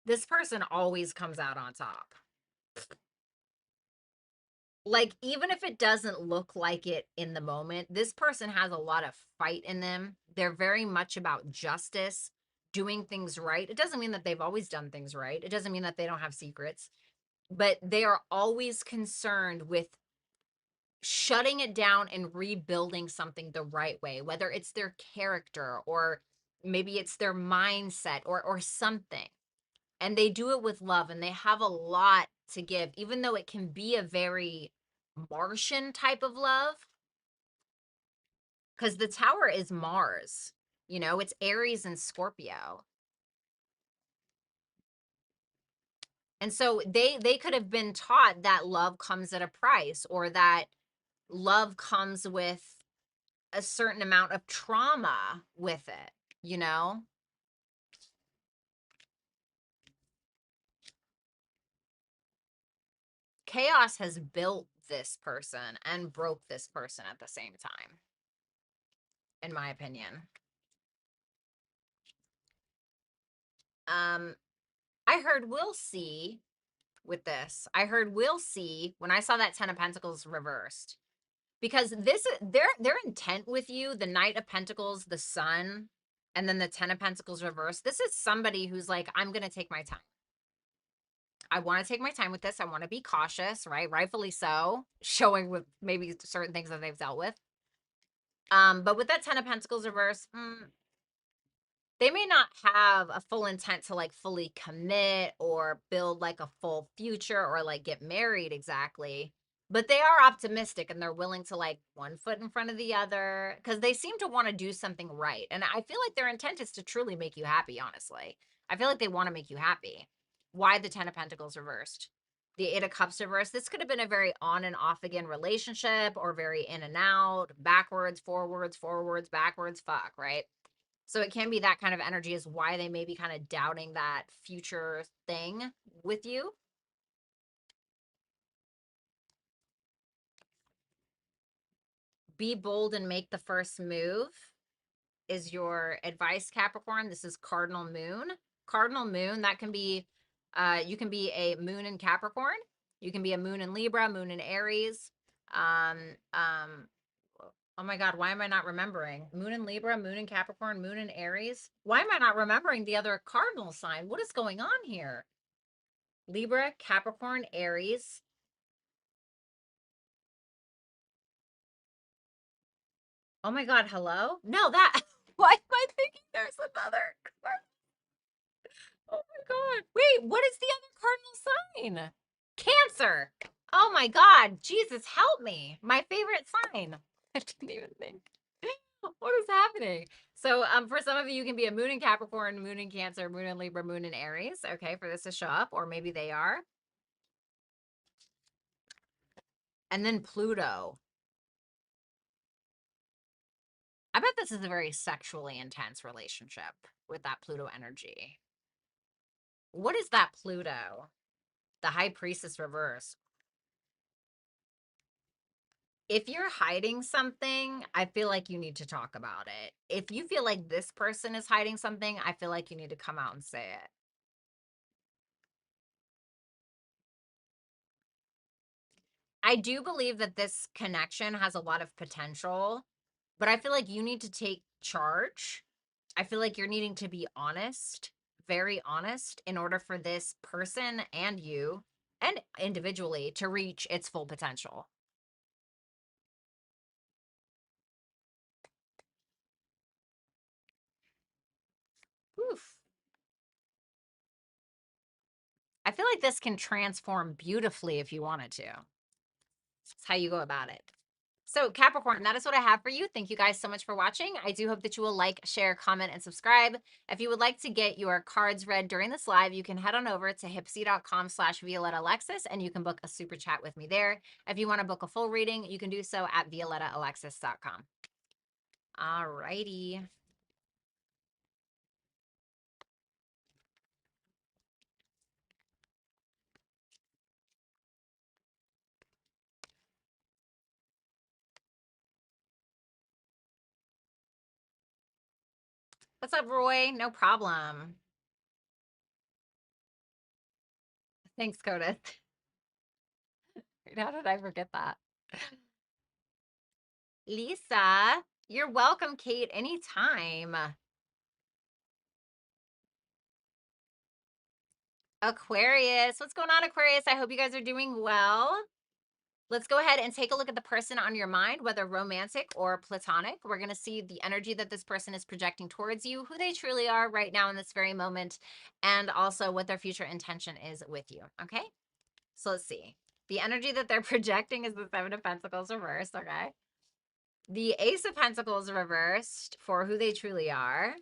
S1: this person always comes out on top. Like, even if it doesn't look like it in the moment, this person has a lot of fight in them. They're very much about justice, doing things right. It doesn't mean that they've always done things right. It doesn't mean that they don't have secrets, but they are always concerned with shutting it down and rebuilding something the right way, whether it's their character or maybe it's their mindset or something. And they do it with love, and they have a lot to give, even though it can be a very Martian type of love, because the Tower is Mars. You know, it's Aries and Scorpio. And so they could have been taught that love comes at a price, or that love comes with a certain amount of trauma with it, you know? Chaos has built this person and broke this person at the same time, in my opinion. Um, I heard we'll see with this. I heard we'll see when I saw that 10 of Pentacles reversed. Because this their intent with you, the Knight of Pentacles, the Sun, and then the 10 of Pentacles reversed. This is somebody who's like, I'm going to take my time. I want to take my time with this. I want to be cautious, right? Rightfully so, showing with maybe certain things that they've dealt with. But with that 10 of Pentacles reverse, they may not have a full intent to like fully commit or build like a full future or like get married exactly, but they are optimistic and they're willing to like one foot in front of the other because they seem to want to do something right. And I feel like their intent is to truly make you happy, honestly. I feel like they want to make you happy. Why the 10 of Pentacles reversed? The 8 of Cups reversed. This could have been a very on and off again relationship, or very in and out, backwards, forwards, forwards, backwards, fuck, right? So it can be that kind of energy is why they may be kind of doubting that future thing with you. Be bold and make the first move is your advice, Capricorn. This is Cardinal Moon. Cardinal Moon, that can be, you can be a moon in Capricorn. You can be a moon in Libra, moon in Aries. Um, um, oh my God, why am I not remembering? Moon in Libra, moon in Capricorn, moon in Aries. Why am I not remembering the other cardinal sign? What is going on here? Libra, Capricorn, Aries. Oh my God, hello? No, that, why am I thinking there's another card? Oh my God. Wait, what is the other cardinal sign? Cancer. Oh my God, Jesus, help me. My favorite sign. I didn't even think. What is happening? So, for some of you, you can be a moon in Capricorn, moon in Cancer, moon in Libra, moon in Aries. Okay, for this to show up, or maybe they are. And then Pluto. I bet this is a very sexually intense relationship with that Pluto energy. What is that Pluto? The High Priestess reverse. If you're hiding something, I feel like you need to talk about it. If you feel like this person is hiding something, I feel like you need to come out and say it. I do believe that this connection has a lot of potential, but I feel like you need to take charge. I feel like you're needing to be honest, very honest, in order for this person and you and individually to reach its full potential. Oof. I feel like this can transform beautifully if you wanted to. That's how you go about it. So Capricorn, that is what I have for you. Thank you guys so much for watching. I do hope that you will like, share, comment, and subscribe. If you would like to get your cards read during this live, you can head on over to hipsy.com/Violetta Alexis, and you can book a super chat with me there. If you want to book a full reading, you can do so at violettaalexis.com. All righty. What's up, Roy? No problem. Thanks, Codis. How did I forget that? Lisa, you're welcome, Kate, anytime. Aquarius, what's going on, Aquarius? I hope you guys are doing well. Let's go ahead and take a look at the person on your mind, whether romantic or platonic. We're going to see the energy that this person is projecting towards you, who they truly are right now in this very moment, and also what their future intention is with you. Okay. So let's see. The energy that they're projecting is the Seven of Pentacles reversed. Okay. The Ace of Pentacles reversed for who they truly are.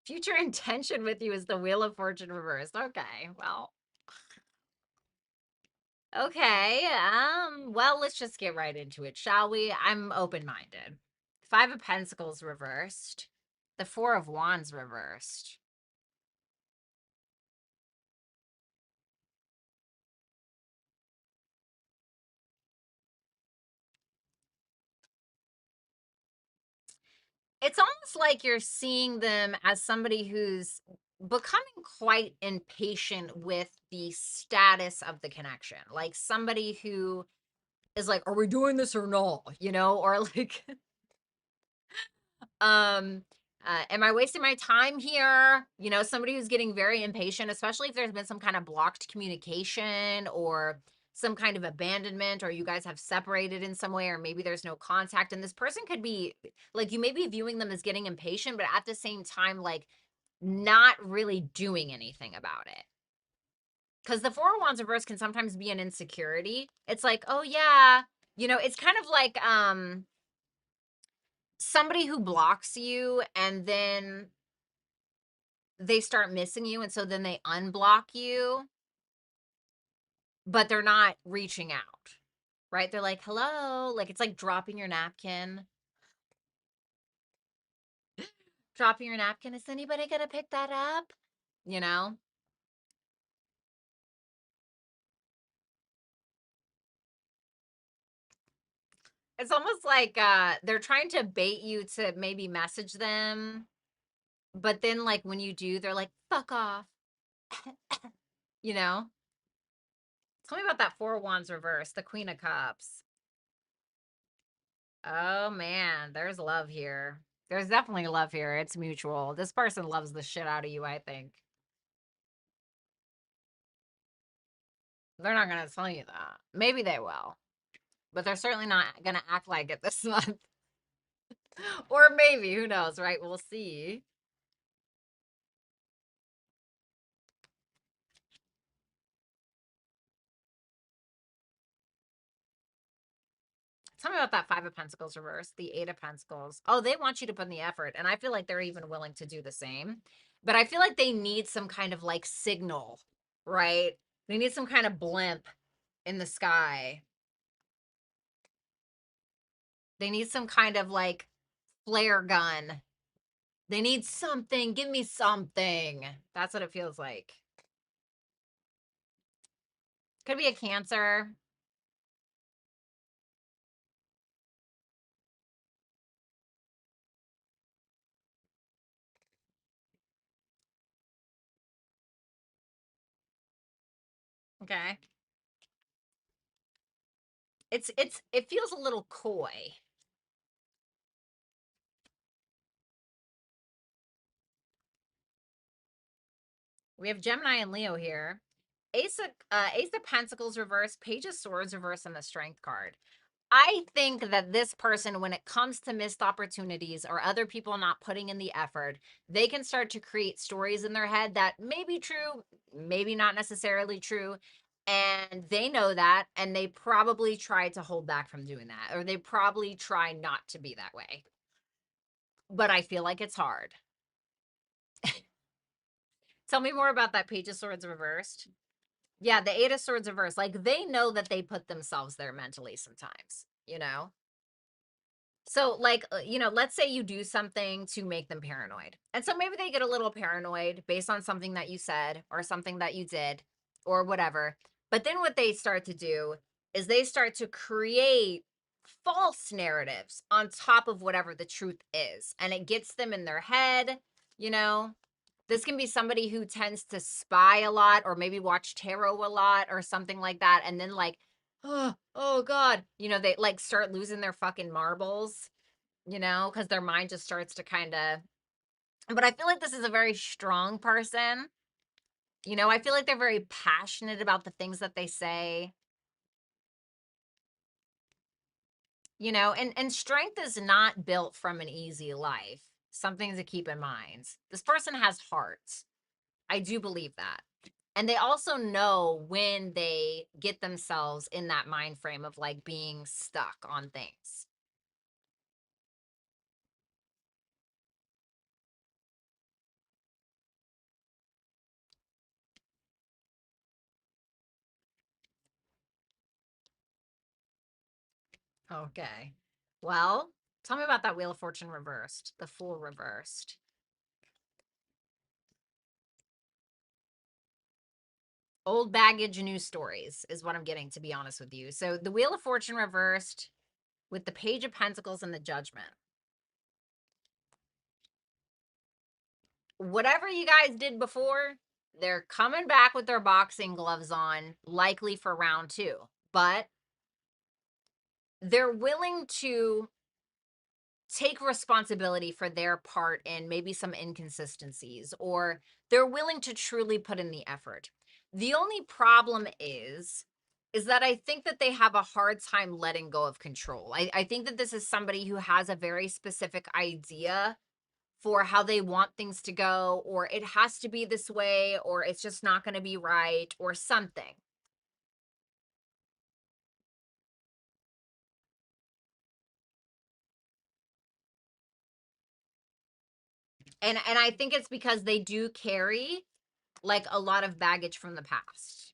S1: Future intention with you is the Wheel of Fortune reversed. Okay. Well, okay. Well, let's just get right into it, shall we? I'm open-minded. Five of Pentacles reversed. The Four of Wands reversed. It's almost like you're seeing them as somebody who's becoming quite impatient with the status of the connection. Like somebody who is like, are we doing this or not? You know, or like, um, am I wasting my time here? You know, somebody who's getting very impatient, especially if there's been some kind of blocked communication or some kind of abandonment, or you guys have separated in some way, or maybe there's no contact. And this person could be like, you may be viewing them as getting impatient, but at the same time, like not really doing anything about it. Because the Four of Wands reverse can sometimes be an insecurity. It's like, oh yeah, you know, it's kind of like somebody who blocks you and then they start missing you, and so then they unblock you, but they're not reaching out, right? They're like, hello, like it's like dropping your napkin. Dropping your napkin, is anybody gonna pick that up? You know? It's almost like they're trying to bait you to maybe message them, but then like when you do, they're like, fuck off. You know? Tell me about that Four of Wands reverse, the Queen of Cups. Oh man, there's love here. There's definitely love here. It's mutual. This person loves the shit out of you, I think. They're not going to tell you that. Maybe they will, but they're certainly not going to act like it this month. Or maybe, who knows, right? We'll see. Tell me about that Five of Pentacles reverse, the Eight of Pentacles. Oh, they want you to put in the effort, and I feel like they're even willing to do the same. But I feel like they need some kind of like signal, right? They need some kind of blimp in the sky. They need some kind of like flare gun. They need something. Give me something. That's what it feels like. Could be a Cancer. Okay. It feels a little coy. We have Gemini and Leo here. Ace of Pentacles reverse, Page of Swords reverse, and the Strength card. I think that this person, when it comes to missed opportunities or other people not putting in the effort, they can start to create stories in their head that may be true, maybe not necessarily true. And they know that, and they probably try to hold back from doing that, or they probably try not to be that way. But I feel like it's hard. Tell me more about that Page of Swords reversed. Yeah, the Eight of Swords reversed. Like, they know that they put themselves there mentally sometimes, you know? So, like, you know, let's say you do something to make them paranoid. And so maybe they get a little paranoid based on something that you said or something that you did or whatever. But then what they start to do is they start to create false narratives on top of whatever the truth is. And it gets them in their head, you know? This can be somebody who tends to spy a lot or maybe watch tarot a lot or something like that. And then like, oh God, you know, they like start losing their fucking marbles, you know, because their mind just starts to kind of, but I feel like this is a very strong person. You know, I feel like they're very passionate about the things that they say. you know, and strength is not built from an easy life. Something to keep in mind. This person has heart. I do believe that. And they also know when they get themselves in that mind frame of like being stuck on things. Okay. Well, tell me about that Wheel of Fortune reversed, the Fool reversed. Old baggage, new stories is what I'm getting, to be honest with you. So the Wheel of Fortune reversed with the Page of Pentacles and the Judgment. Whatever you guys did before, they're coming back with their boxing gloves on, likely for round 2. But they're willing to take responsibility for their part in maybe some inconsistencies, or they're willing to truly put in the effort. The only problem is that I think that they have a hard time letting go of control. I think that this is somebody who has a very specific idea for how they want things to go, or it has to be this way, or it's just not going to be right, or something. And I think it's because they do carry like a lot of baggage from the past.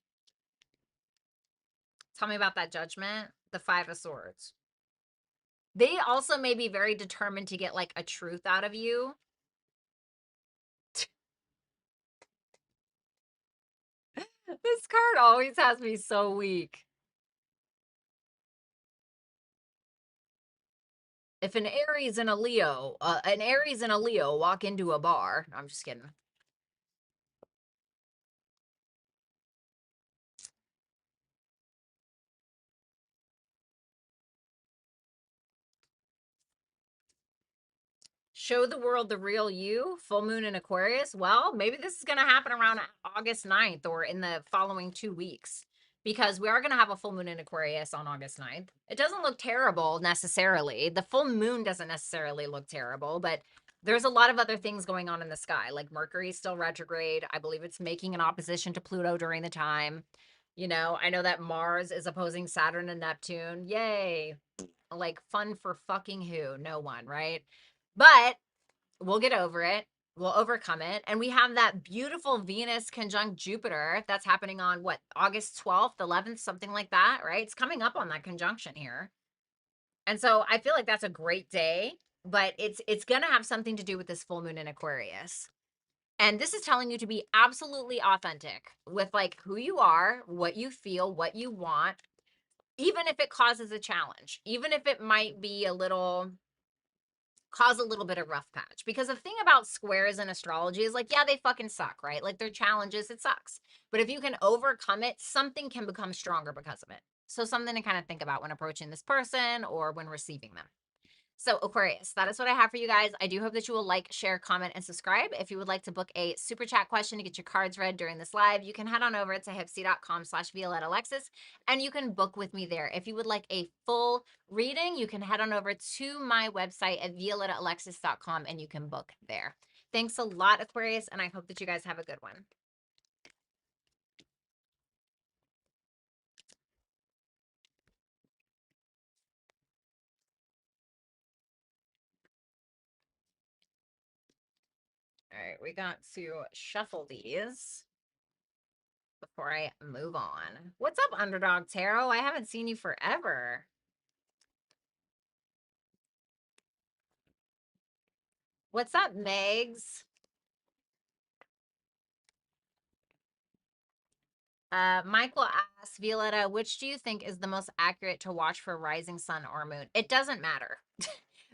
S1: Tell me about that Judgment, the Five of Swords. They also may be very determined to get like a truth out of you. This card always has me so weak. If an Aries and a Leo walk into a bar, I'm just kidding. Show the world the real you, full moon in Aquarius. Well, maybe this is going to happen around August 9th or in the following 2 weeks, because we are going to have a full moon in Aquarius on August 9th. It doesn't look terrible necessarily. The full moon doesn't necessarily look terrible, but there's a lot of other things going on in the sky. Like Mercury is still retrograde. I believe it's making an opposition to Pluto during the time. You know, I know that Mars is opposing Saturn and Neptune. Yay. Like fun for fucking who? No one, right? But we'll get over it. We'll overcome it. And we have that beautiful Venus conjunct Jupiter that's happening on what, August 12th, 11th, something like that, right? It's coming up on that conjunction here. And so I feel like that's a great day, but it's going to have something to do with this full moon in Aquarius. And this is telling you to be absolutely authentic with like who you are, what you feel, what you want, even if it causes a challenge, even if it might be a little cause a little bit of rough patch. Because the thing about squares in astrology is like, yeah, they fucking suck, right? Like they're challenges, it sucks. But if you can overcome it, something can become stronger because of it. So something to kind of think about when approaching this person or when receiving them. So Aquarius, that is what I have for you guys. I do hope that you will like, share, comment, and subscribe. If you would like to book a super chat question to get your cards read during this live, you can head on over to hipsy.com/Violetta Alexis, and you can book with me there. If you would like a full reading, you can head on over to my website at violettaalexis.com and you can book there. Thanks a lot, Aquarius, and I hope that you guys have a good one. All right, we got to shuffle these before I move on. What's up, Underdog Tarot? I haven't seen you forever. What's up, Megs? Michael asks, Violetta, which do you think is the most accurate to watch for rising sun or moon? It doesn't matter.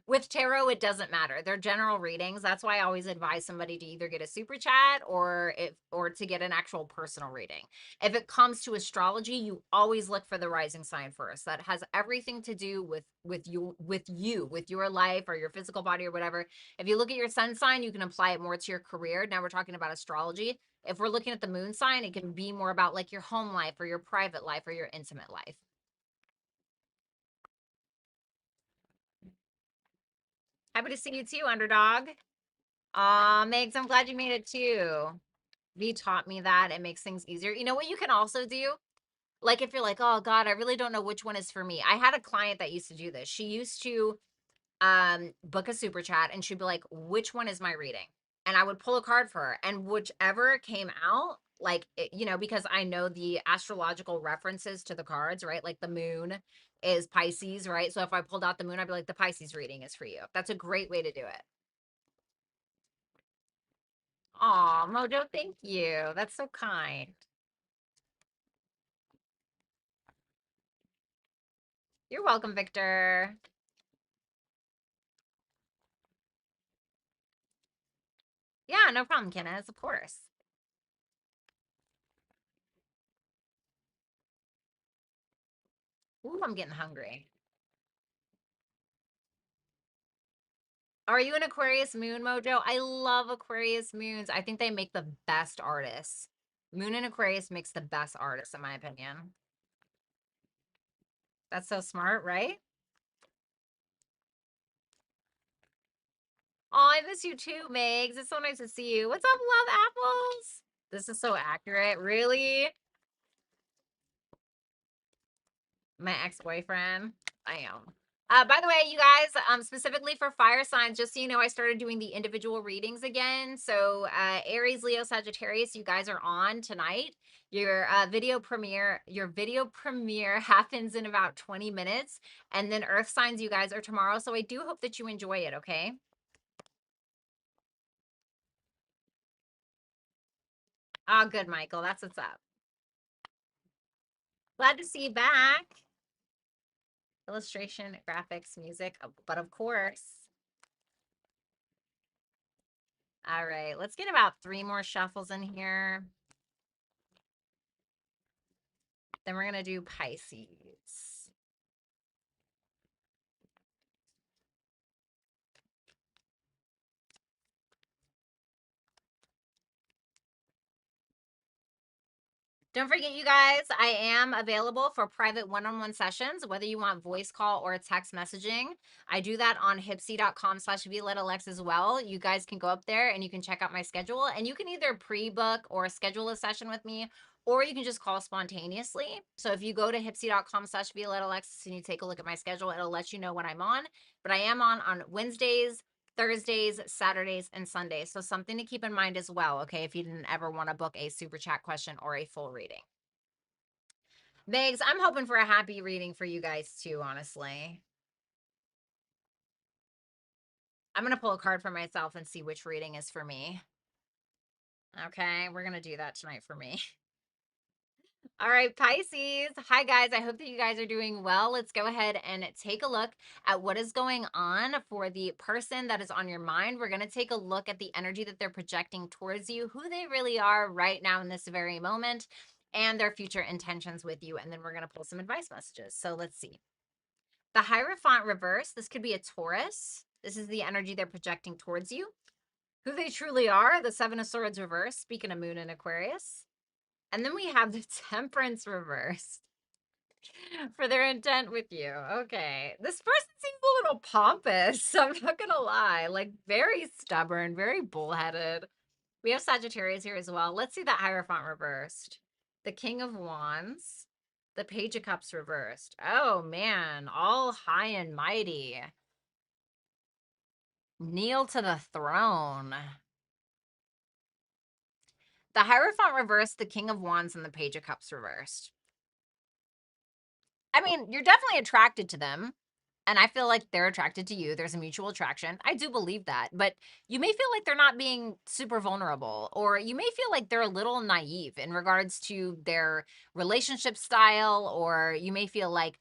S1: With tarot, it doesn't matter. They're general readings. That's why I always advise somebody to either get a super chat or to get an actual personal reading. If it comes to astrology, you always look for the rising sign first. That has everything to do with your life or your physical body or whatever. If you look at your sun sign, you can apply it more to your career. Now we're talking about astrology. If we're looking at the moon sign, it can be more about like your home life or your private life or your intimate life. Happy to see you too, underdog. Megs, I'm glad you made it too. V taught me that. It makes things easier. You know what you can also do? Like if you're like, oh God, I really don't know which one is for me. I had a client that used to do this. She used to book a super chat and she'd be like, which one is my reading? And I would pull a card for her. And whichever came out, like, you know, because I know the astrological references to the cards, right? Like the moon is Pisces, right? So if I pulled out the moon, I'd be like, the Pisces reading is for you. That's a great way to do it. Aw, Mojo, thank you. That's so kind. You're welcome, Victor. Yeah, no problem, Kenneth, of course. Ooh, I'm getting hungry. Are you an Aquarius moon, Mojo? I love Aquarius moons. I think they make the best artists. Moon and Aquarius makes the best artists, in my opinion. That's so smart, right? Oh, I miss you too, Megs. It's so nice to see you. What's up, love apples? This is so accurate. Really? My ex-boyfriend. I am. By the way, you guys, specifically for fire signs, just so you know, I started doing the individual readings again. So Aries, Leo, Sagittarius, you guys are on tonight. Your video premiere happens in about 20 minutes. And then Earth signs, you guys are tomorrow. So I do hope that you enjoy it, okay? Oh, good, Michael. That's what's up. Glad to see you back. Illustration, graphics, music, but of course. All right, let's get about 3 more shuffles in here. Then we're going to do Pisces. Don't forget, you guys, I am available for private one-on-one sessions, whether you want voice call or text messaging. I do that on hipsy.com/Violetta Alex as well. You guys can go up there and you can check out my schedule, and you can either pre-book or schedule a session with me, or you can just call spontaneously. So if you go to hipsy.com/Violetta Alex and you take a look at my schedule, it'll let you know when I'm on. But I am on Wednesdays, Thursdays, Saturdays, and Sundays. So something to keep in mind as well, okay, if you didn't ever want to book a super chat question or a full reading. Megs, I'm hoping for a happy reading for you guys too, honestly. I'm going to pull a card for myself and see which reading is for me. Okay, we're going to do that tonight for me. All right, Pisces. Hi, guys. I hope that you guys are doing well. Let's go ahead and take a look at what is going on for the person that is on your mind. We're going to take a look at the energy that they're projecting towards you, who they really are right now in this very moment, and their future intentions with you. And then we're going to pull some advice messages. So let's see. The Hierophant reverse. This could be a Taurus. This is the energy they're projecting towards you. Who they truly are. The Seven of Swords reverse. Speaking of Moon and Aquarius. And then we have the Temperance reversed for their intent with you. Okay. This person seems a little pompous. I'm not going to lie. Like very stubborn, very bullheaded. We have Sagittarius here as well. Let's see that Hierophant reversed. The King of Wands. The Page of Cups reversed. Oh, man. All high and mighty. Kneel to the throne. The Hierophant reversed, the King of Wands, and the Page of Cups reversed. I mean, you're definitely attracted to them. And I feel like they're attracted to you. There's a mutual attraction. I do believe that. But you may feel like they're not being super vulnerable, or you may feel like they're a little naive in regards to their relationship style, or you may feel like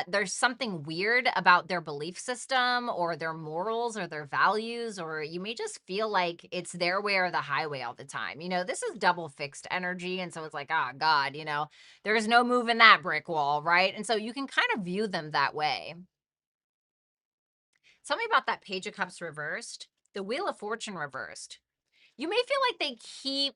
S1: there's something weird about their belief system or their morals or their values, or you may just feel like it's their way or the highway all the time. You know, this is double fixed energy. And so it's like, oh, God, you know, there's no moving that brick wall, right? And so you can kind of view them that way. Tell me about that Page of Cups reversed, the Wheel of Fortune reversed. You may feel like they keep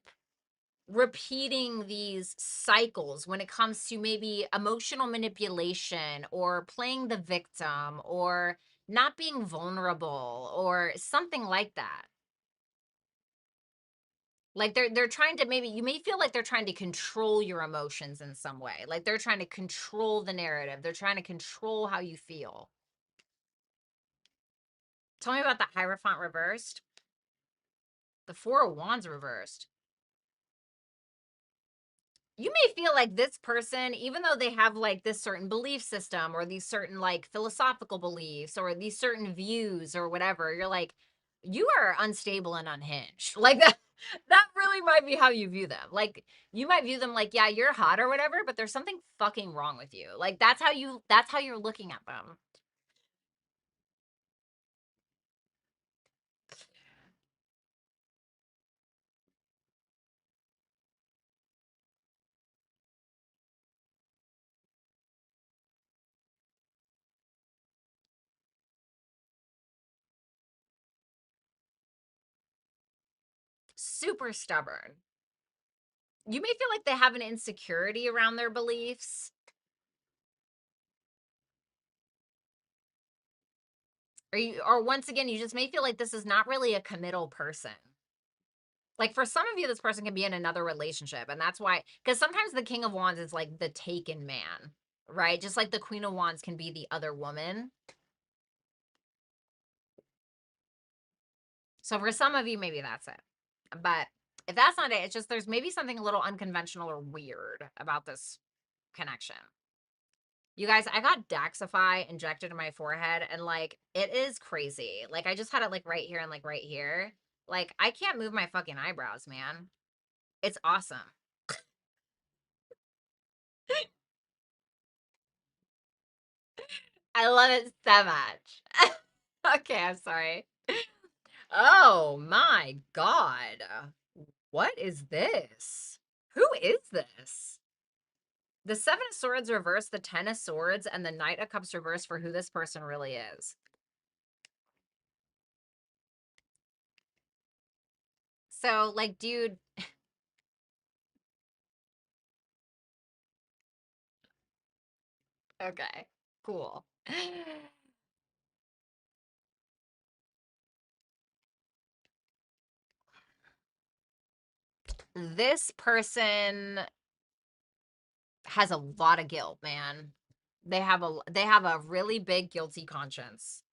S1: repeating these cycles when it comes to maybe emotional manipulation or playing the victim or, not being vulnerable or something like that. Like they're trying to, maybe you may feel like they're trying to control your emotions in some way. Like they're trying to control the narrative. They're trying to control how you feel. Tell me about the Hierophant reversed. The Four of Wands reversed. You may feel like this person, even though they have like this certain belief system or these certain like philosophical beliefs or these certain views or whatever, you're like, you are unstable and unhinged. Like that really might be how you view them. Like you might view them like, yeah, you're hot or whatever, but there's something fucking wrong with you. Like that's how you're looking at them. Super stubborn. You may feel like they have an insecurity around their beliefs. Or once again, you just may feel like this is not really a committal person. Like for some of you, this person can be in another relationship. And that's why, because sometimes the King of Wands is like the taken man, right? Just like the Queen of Wands can be the other woman. So for some of you, maybe that's it. But if that's not it, it's just there's maybe something a little unconventional or weird about this connection. You guys, I got Daxify injected in my forehead and like it is crazy. Like I just had it like right here and like right here. Like I can't move my fucking eyebrows, man. It's awesome. I love it so much. Okay, I'm sorry. Oh my God. What is this? Who is this? The Seven of Swords reversed, the Ten of Swords, and the Knight of Cups reversed for who this person really is. So, like, dude. Okay, cool. This person has a lot of guilt, man. They have a really big guilty conscience.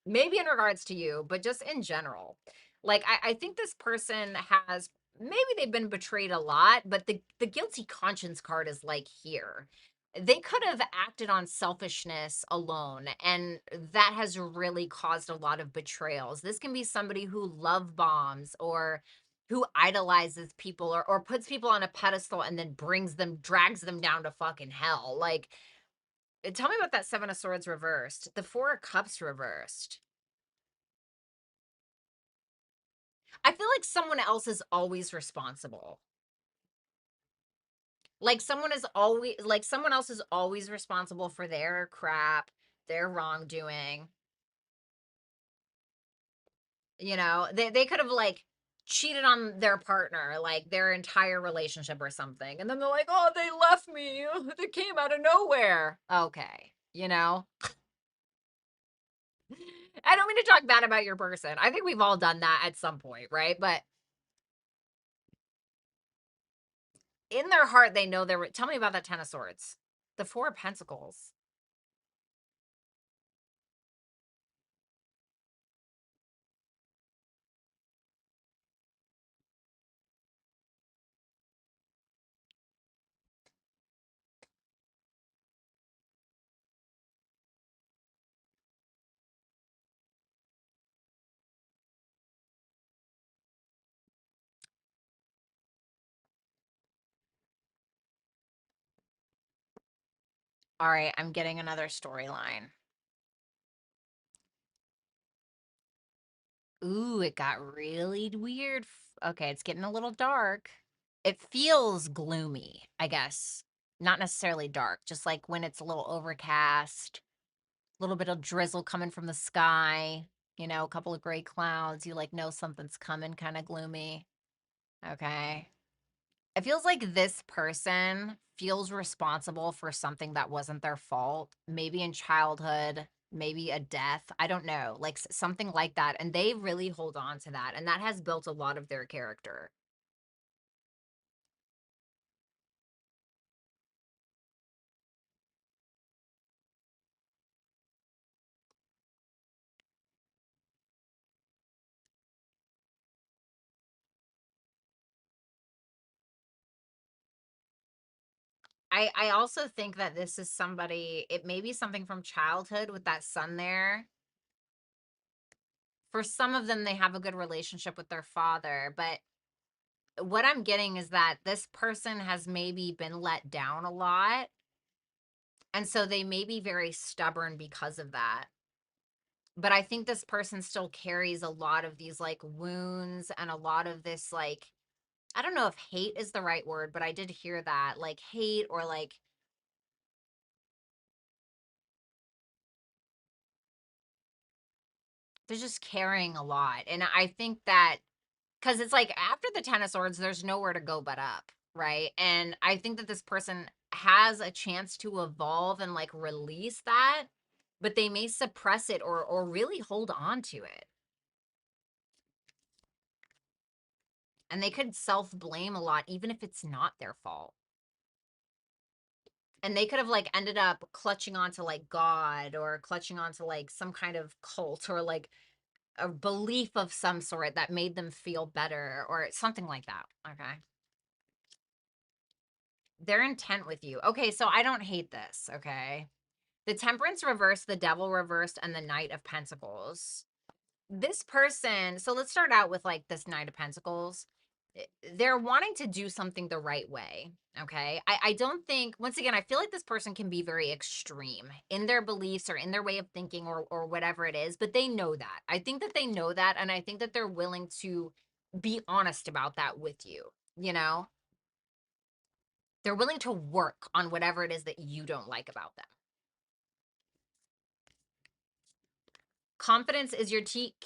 S1: Maybe in regards to you, but just in general. Like I think this person has, maybe they've been betrayed a lot, but the guilty conscience card is like here. They could have acted on selfishness alone, and that has really caused a lot of betrayals. This can be somebody who love bombs or who idolizes people or puts people on a pedestal and then drags them down to fucking hell. Like, tell me about that Seven of Swords reversed, the Four of Cups reversed. I feel like someone else is always responsible. Like someone else is always responsible for their crap, their wrongdoing. You know, they could have like cheated on their partner, like their entire relationship or something. And then they're like, "Oh, they left me. They came out of nowhere." Okay, you know? I don't mean to talk bad about your person. I think we've all done that at some point, right? But in their heart, they know they're. Tell me about that Ten of Swords. The Four of Pentacles. All right, I'm getting another storyline. Ooh, it got really weird. Okay, it's getting a little dark. It feels gloomy, I guess. Not necessarily dark, just like when it's a little overcast, a little bit of drizzle coming from the sky, a couple of gray clouds. You like know something's coming, kind of gloomy. Okay. It feels like this person feels responsible for something that wasn't their fault, maybe in childhood, maybe a death. I don't know, like something like that. And they really hold on to that. And that has built a lot of their character. I also think that this is somebody, it may be something from childhood with that sun there. For some of them, they have a good relationship with their father, but what I'm getting is that this person has maybe been let down a lot. And so they may be very stubborn because of that. But I think this person still carries a lot of these like wounds and a lot of this like, I don't know if hate is the right word, but I did hear that like hate or like they're just carrying a lot. And I think that because it's like after the Ten of Swords, there's nowhere to go but up, right? And I think that this person has a chance to evolve and like release that, but they may suppress it or really hold on to it. And they could self-blame a lot, even if it's not their fault. And they could have like ended up clutching onto like God or clutching onto like some kind of cult or like a belief of some sort that made them feel better or something like that. Okay. Their intent with you. Okay, so I don't hate this, okay? The Temperance reversed, the Devil reversed, and the Knight of Pentacles. This person, so let's start out with like this Knight of Pentacles. They're wanting to do something the right way. Okay. I don't think, once again, I feel like this person can be very extreme in their beliefs or in their way of thinking or whatever it is, but they know that. I think that they know that. And I think that they're willing to be honest about that with you. You know, they're willing to work on whatever it is that you don't like about them. Confidence is your T.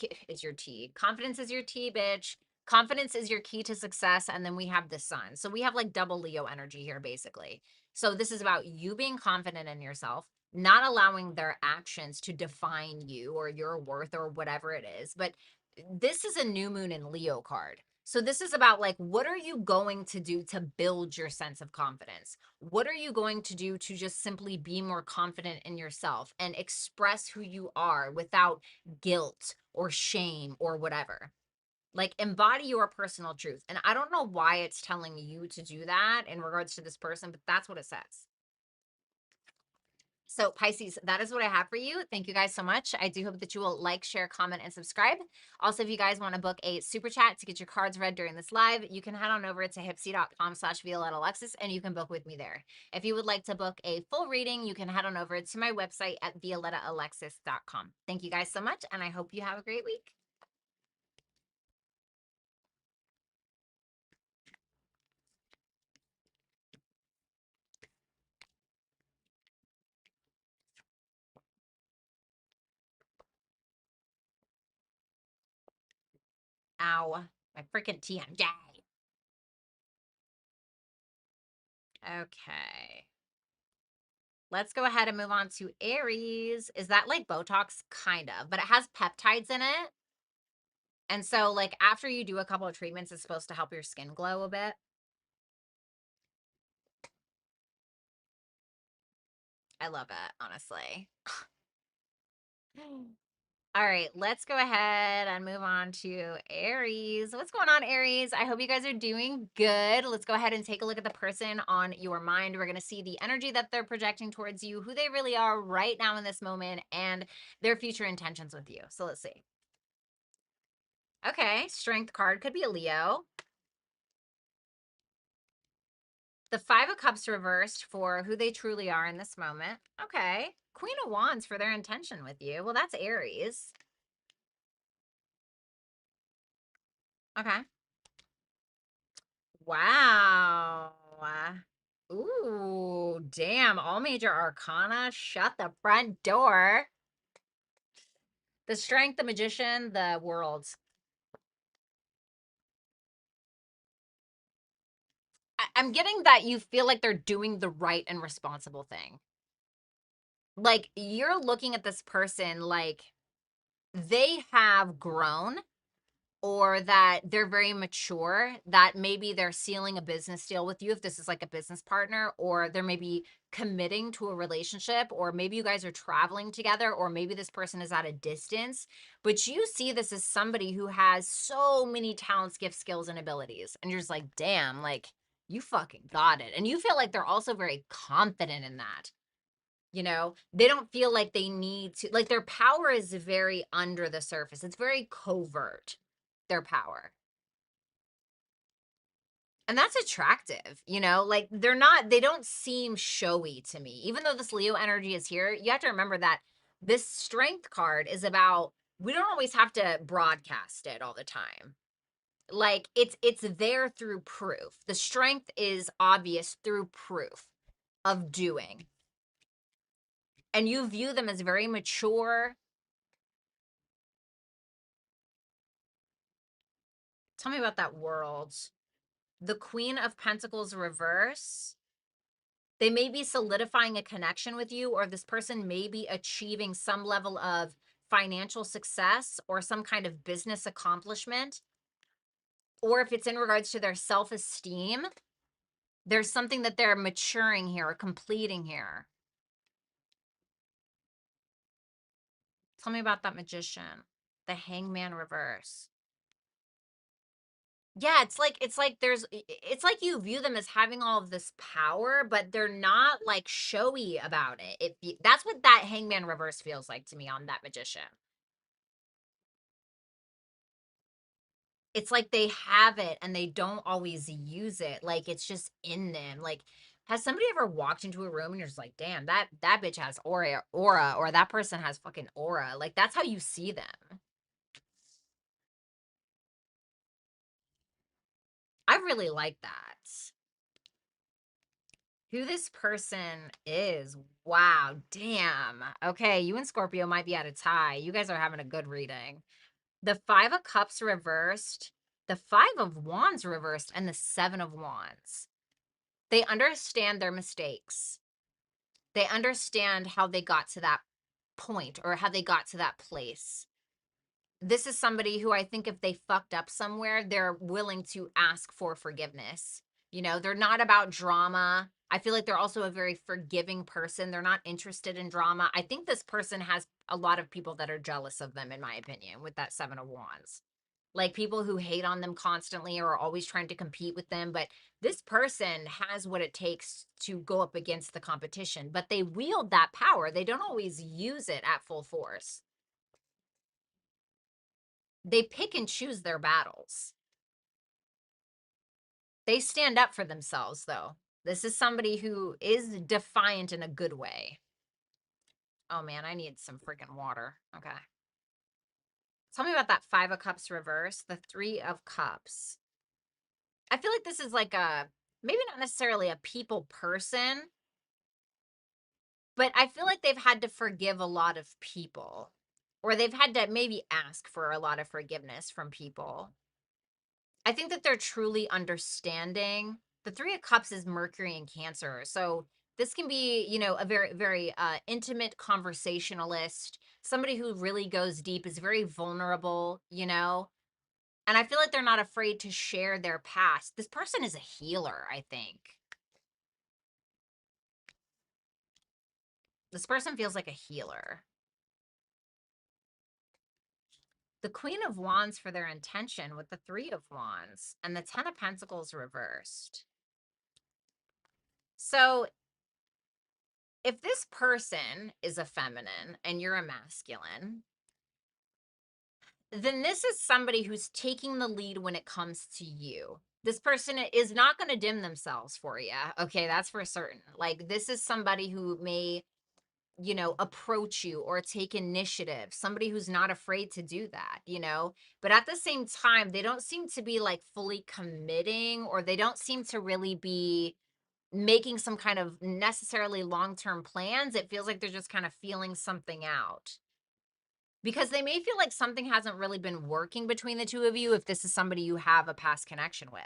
S1: Confidence is your T, bitch. Confidence is your key to success. And then we have the sun. So we have like double Leo energy here, basically. So this is about you being confident in yourself, not allowing their actions to define you or your worth or whatever it is. But this is a new moon in Leo card. So this is about like, what are you going to do to build your sense of confidence? What are you going to do to just simply be more confident in yourself and express who you are without guilt or shame or whatever? Like embody your personal truth. And I don't know why it's telling you to do that in regards to this person, but that's what it says. So Pisces, that is what I have for you. Thank you guys so much. I do hope that you will like, share, comment, and subscribe. Also, if you guys want to book a super chat to get your cards read during this live, you can head on over to hipsy.com/Violetta Alexis and you can book with me there. If you would like to book a full reading, you can head on over to my website at violettaalexis.com. Thank you guys so much, and I hope you have a great week. Ow, my freaking TMJ. Okay. Let's go ahead and move on to Aries. Is that like Botox? Kind of, but it has peptides in it. And so, like, after you do a couple of treatments, it's supposed to help your skin glow a bit. I love it, honestly. All right, let's go ahead and move on to Aries. What's going on, Aries? I hope you guys are doing good. Let's go ahead and take a look at the person on your mind. We're going to see the energy that they're projecting towards you, who they really are right now in this moment, and their future intentions with you. So let's see. Okay, Strength card could be a Leo. The Five of Cups reversed for who they truly are in this moment. Okay. Queen of Wands for their intention with you. Well, that's Aries. Okay. Wow. Ooh, damn. All major arcana. Shut the front door. The Strength, the Magician, the World. I'm getting that you feel like they're doing the right and responsible thing. like, you're looking at this person like they have grown, or that they're very mature, that maybe they're sealing a business deal with you if this is like a business partner, or they're maybe committing to a relationship, or maybe you guys are traveling together, or maybe this person is at a distance. But you see this as somebody who has so many talents, gifts, skills, and abilities. And you're just like, damn, like, you fucking got it. And you feel like they're also very confident in that. You know, they don't feel like they need to, like, their power is very under the surface. It's very covert, their power. And that's attractive, you know, like they don't seem showy to me. Even though this Leo energy is here, you have to remember that this strength card is about, we don't always have to broadcast it all the time. Like, it's there through proof. The strength is obvious through proof of doing. And you view them as very mature. Tell me about that world. The Queen of Pentacles reverse. They may be solidifying a connection with you, or this person may be achieving some level of financial success or some kind of business accomplishment. Or if it's in regards to their self-esteem, there's something that they're maturing here or completing here. Tell me about that Magician, the Hangman reverse. Yeah, it's like you view them as having all of this power, but they're not like showy about it. That's what that Hangman reverse feels like to me on that Magician. It's like they have it and they don't always use it. Like, it's just in them. Like, has somebody ever walked into a room and you're just like, damn, that bitch has aura, or that person has fucking aura. Like, that's how you see them. I really like that. Who this person is. Wow, damn. Okay, you and Scorpio might be at a tie. You guys are having a good reading. The Five of Cups reversed, the Five of Wands reversed, and the Seven of Wands. They understand their mistakes. They understand how they got to that point, or how they got to that place. This is somebody who, I think if they fucked up somewhere, they're willing to ask for forgiveness. You know, they're not about drama. I feel like they're also a very forgiving person. They're not interested in drama. I think this person has a lot of people that are jealous of them, in my opinion, with that Seven of Wands. Like, people who hate on them constantly or are always trying to compete with them. But this person has what it takes to go up against the competition, but they wield that power. They don't always use it at full force. They pick and choose their battles. They stand up for themselves, though. This is somebody who is defiant in a good way. Oh man, I need some freaking water. Okay. Tell me about that Five of Cups reverse, the Three of Cups. I feel like this is like maybe not necessarily a people person, but I feel like they've had to forgive a lot of people, or they've had to maybe ask for a lot of forgiveness from people. I think that they're truly understanding. The Three of Cups is Mercury and Cancer. So this can be, you know, a very, very intimate conversationalist, somebody who really goes deep, is very vulnerable, you know. And I feel like they're not afraid to share their past. This person is a healer, I think. This person feels like a healer. The Queen of Wands for their intention with the Three of Wands and the Ten of Pentacles reversed. So if this person is a feminine and you're a masculine, then this is somebody who's taking the lead when it comes to you. This person is not going to dim themselves for you. Okay, that's for certain. Like, this is somebody who may, you know, approach you or take initiative, somebody who's not afraid to do that, you know. But at the same time, they don't seem to be like fully committing, or they don't seem to really be making some kind of necessarily long-term plans. It feels like they're just kind of feeling something out, because they may feel like something hasn't really been working between the two of you if this is somebody you have a past connection with.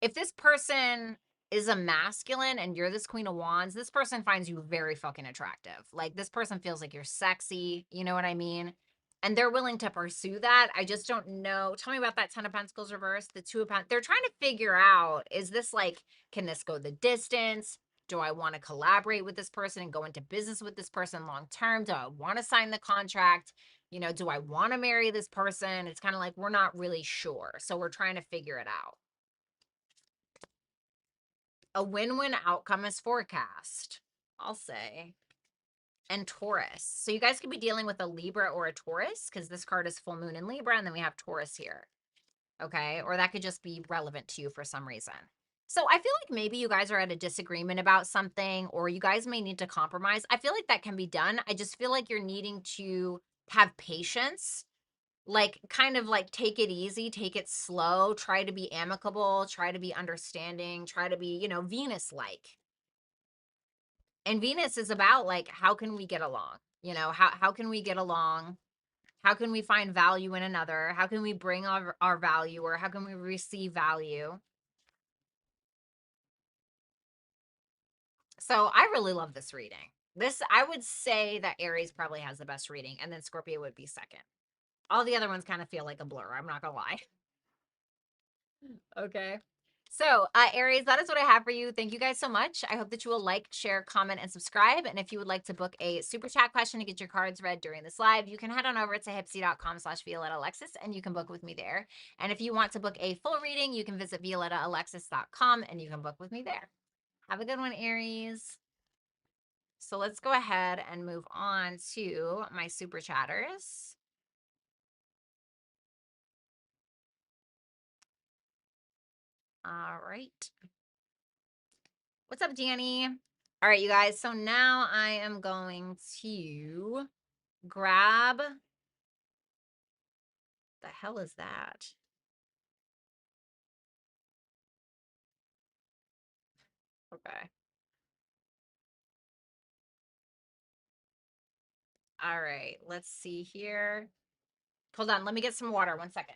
S1: If this person is a masculine and you're this Queen of Wands, this person finds you very fucking attractive. Like, this person feels like you're sexy. You know what I mean? And they're willing to pursue that. I just don't know. Tell me about that 10 of Pentacles reversed, the 2 of Pentacles. They're trying to figure out, is this like, can this go the distance? Do I want to collaborate with this person and go into business with this person long term? Do I want to sign the contract? You know, do I want to marry this person? It's kind of like, we're not really sure. So we're trying to figure it out. A win-win outcome is forecast, I'll say. And Taurus. So you guys could be dealing with a Libra or a Taurus, because this card is full moon in Libra, and then we have Taurus here. Okay? Or that could just be relevant to you for some reason. So I feel like maybe you guys are at a disagreement about something, or you guys may need to compromise. I feel like that can be done. I just feel like you're needing to have patience, like, kind of like take it easy, take it slow, try to be amicable, try to be understanding, try to be, you know, Venus-like. And Venus is about, like, how can we get along? You know, how can we get along? How can we find value in another? How can we bring our value, or how can we receive value? So I really love this reading. This, I would say that Aries probably has the best reading, and then Scorpio would be second. All the other ones kind of feel like a blur. I'm not gonna lie. Okay. So, Aries, that is what I have for you. Thank you guys so much. I hope that you will like, share, comment, and subscribe. And if you would like to book a super chat question to get your cards read during this live, you can head on over to hipsy.com/Violetta Alexis, and you can book with me there. And if you want to book a full reading, you can visit violettaalexis.com, and you can book with me there. Have a good one, Aries. So let's go ahead and move on to my super chatters. All right. What's up, Danny? All right, you guys. So now I am going to grab, the hell is that? Okay. All right, let's see here. Hold on, let me get some water. 1 second.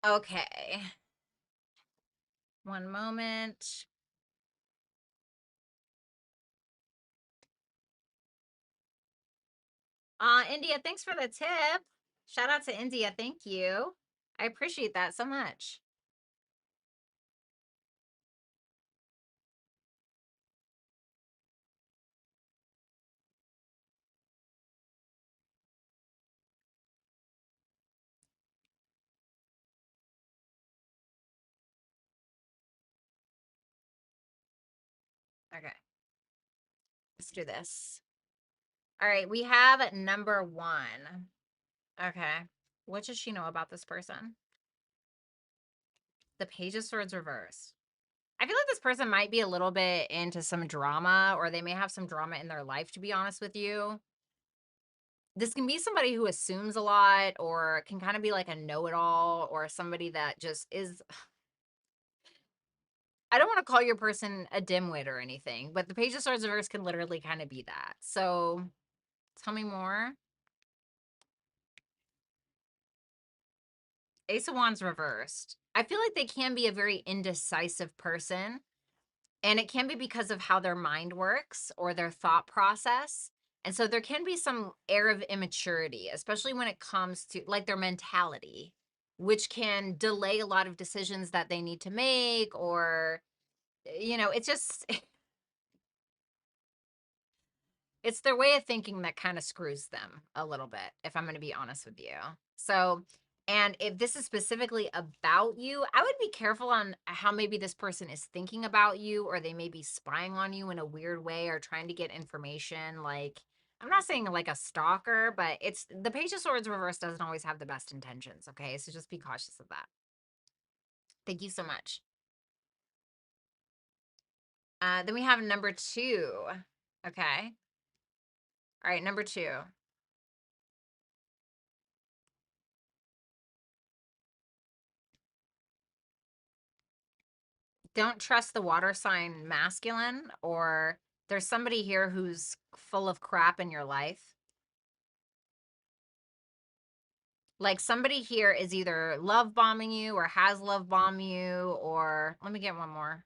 S1: Okay. One moment. India, thanks for the tip. Shout out to India. Thank you. I appreciate that so much. Okay. Let's do this. All right, we have number 1. Okay. What does she know about this person? The Page of Swords reverse. I feel like this person might be a little bit into some drama, or they may have some drama in their life, to be honest with you. This can be somebody who assumes a lot, or can kind of be like a know-it-all, or somebody that just is, I don't want to call your person a dimwit or anything, but the Page of Swords reverse can literally kind of be that. So tell me more. Ace of Wands reversed. I feel like they can be a very indecisive person, and it can be because of how their mind works or their thought process. And so there can be some air of immaturity, especially when it comes to like their mentality, which can delay a lot of decisions that they need to make, or, you know, it's just, it's their way of thinking that kind of screws them a little bit, if I'm going to be honest with you. So And if this is specifically about you, I would be careful on how maybe this person is thinking about you, or they may be spying on you in a weird way or trying to get information. Like, I'm not saying like a stalker, but it's the Page of Swords reverse doesn't always have the best intentions. Okay. So just be cautious of that. Thank you so much. Then we have number 2. Okay. All right. Number 2. Don't trust the water sign masculine, or there's somebody here who's full of crap in your life. Like somebody here is either love bombing you or has love bombed you, or let me get one more.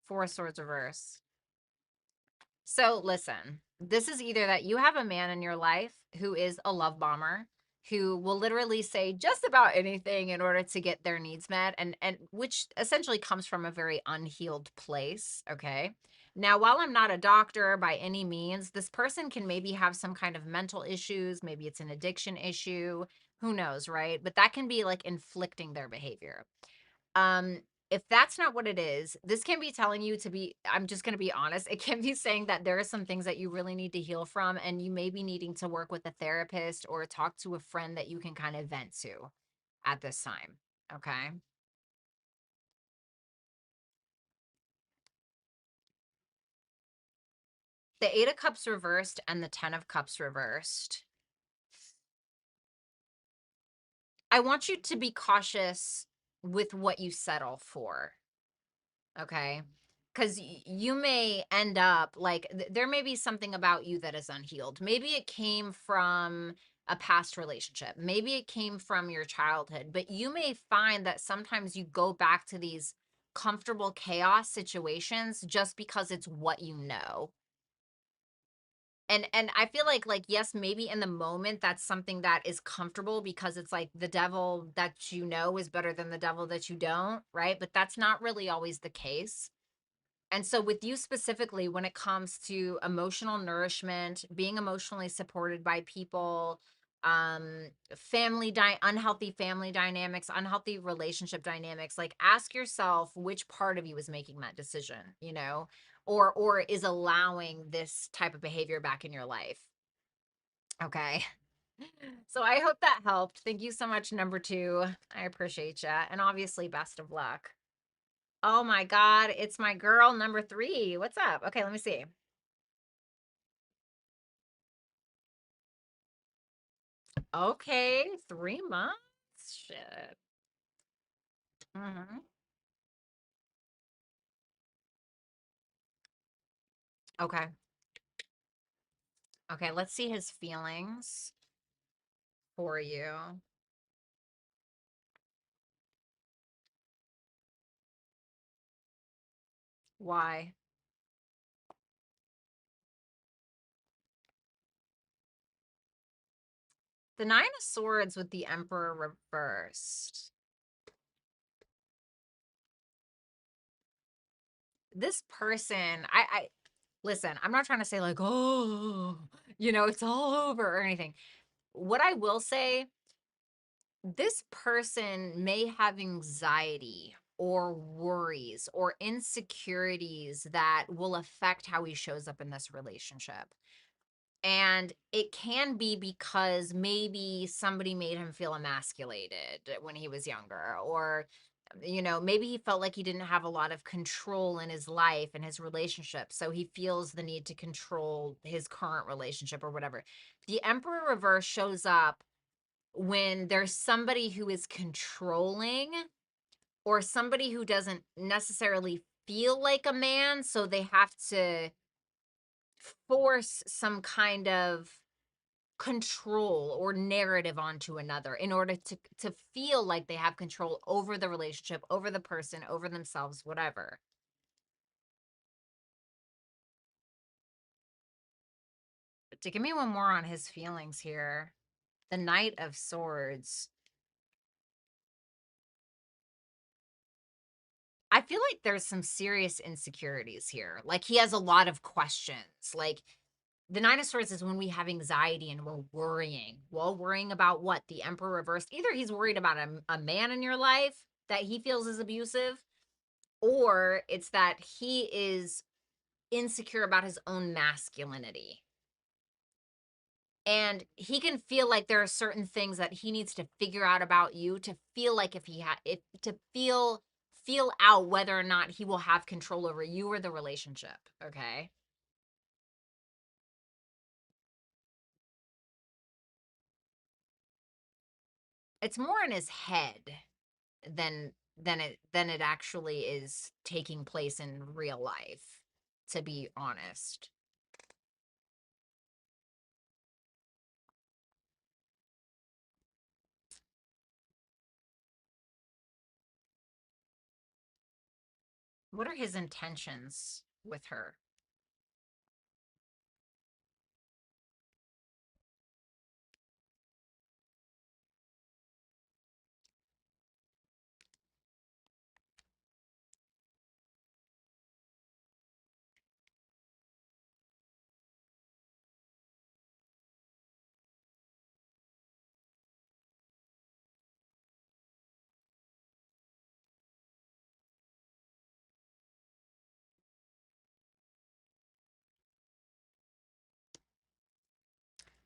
S1: 4 of Swords reverse. So listen, this is either that you have a man in your life who is a love bomber, who will literally say just about anything in order to get their needs met, and which essentially comes from a very unhealed place. Okay. Now, while I'm not a doctor by any means, this person can maybe have some kind of mental issues. Maybe it's an addiction issue. Who knows, right? But that can be like inflicting their behavior. Um, if that's not what it is, this can be telling you to be, I'm just going to be honest, it can be saying that there are some things that you really need to heal from, and you may be needing to work with a therapist or talk to a friend that you can kind of vent to at this time. Okay. The 8 of Cups reversed and the 10 of Cups reversed. I want you to be cautious with what you settle for. Okay. Because you may end up like there may be something about you that is unhealed. Maybe it came from a past relationship. Maybe it came from your childhood, but you may find that sometimes you go back to these comfortable chaos situations just because it's what you know. And I feel like yes, maybe in the moment that's something that is comfortable because it's like the devil that you know is better than the devil that you don't, right? But that's not really always the case. And so with you specifically, when it comes to emotional nourishment, being emotionally supported by people, unhealthy family dynamics, unhealthy relationship dynamics, like ask yourself which part of you is making that decision, or is allowing this type of behavior back in your life. Okay. So I hope that helped. Thank you so much, number 2. I appreciate you. And obviously, best of luck. Oh my God, it's my girl number 3. What's up? Okay, let me see. Okay, 3 months. Shit. Hmm. Okay. Okay, let's see his feelings for you. Why? The 9 of Swords with the Emperor reversed. This person, I listen, I'm not trying to say like, oh, it's all over or anything. What I will say, this person may have anxiety or worries or insecurities that will affect how he shows up in this relationship. And it can be because maybe somebody made him feel emasculated when he was younger, or, maybe he felt like he didn't have a lot of control in his life and his relationship. So he feels the need to control his current relationship or whatever. The Emperor reverse shows up when there's somebody who is controlling, or somebody who doesn't necessarily feel like a man, so they have to force some kind of control or narrative onto another in order to feel like they have control over the relationship, over the person, over themselves, whatever. To give me one more on his feelings here. The Knight of Swords. I feel like there's some serious insecurities here. Like he has a lot of questions. Like The Nine of Swords is when we have anxiety and we're worrying. Well, worrying about what? The Emperor reversed. Either he's worried about a man in your life that he feels is abusive, or it's that he is insecure about his own masculinity. And he can feel like there are certain things that he needs to figure out about you to feel like if to feel out whether or not he will have control over you or the relationship, okay? It's more in his head than than it actually is taking place in real life, to be honest. What are his intentions with her?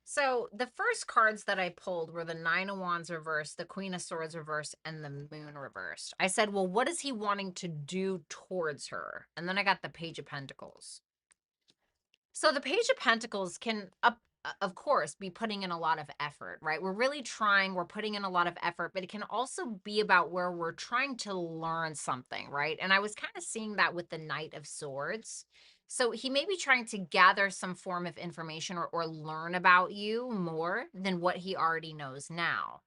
S1: So the first cards that I pulled were the Nine of Wands reversed, the Queen of Swords reversed, and the Moon reversed. I said, well, what is he wanting to do towards her? And then I got the Page of Pentacles. So the Page of Pentacles can, of course, be putting in a lot of effort, right? We're really trying, we're putting in a lot of effort, but it can also be about where we're trying to learn something, right? And I was kind of seeing that with the Knight of Swords. So he may be trying to gather some form of information or learn about you more than what he already knows now.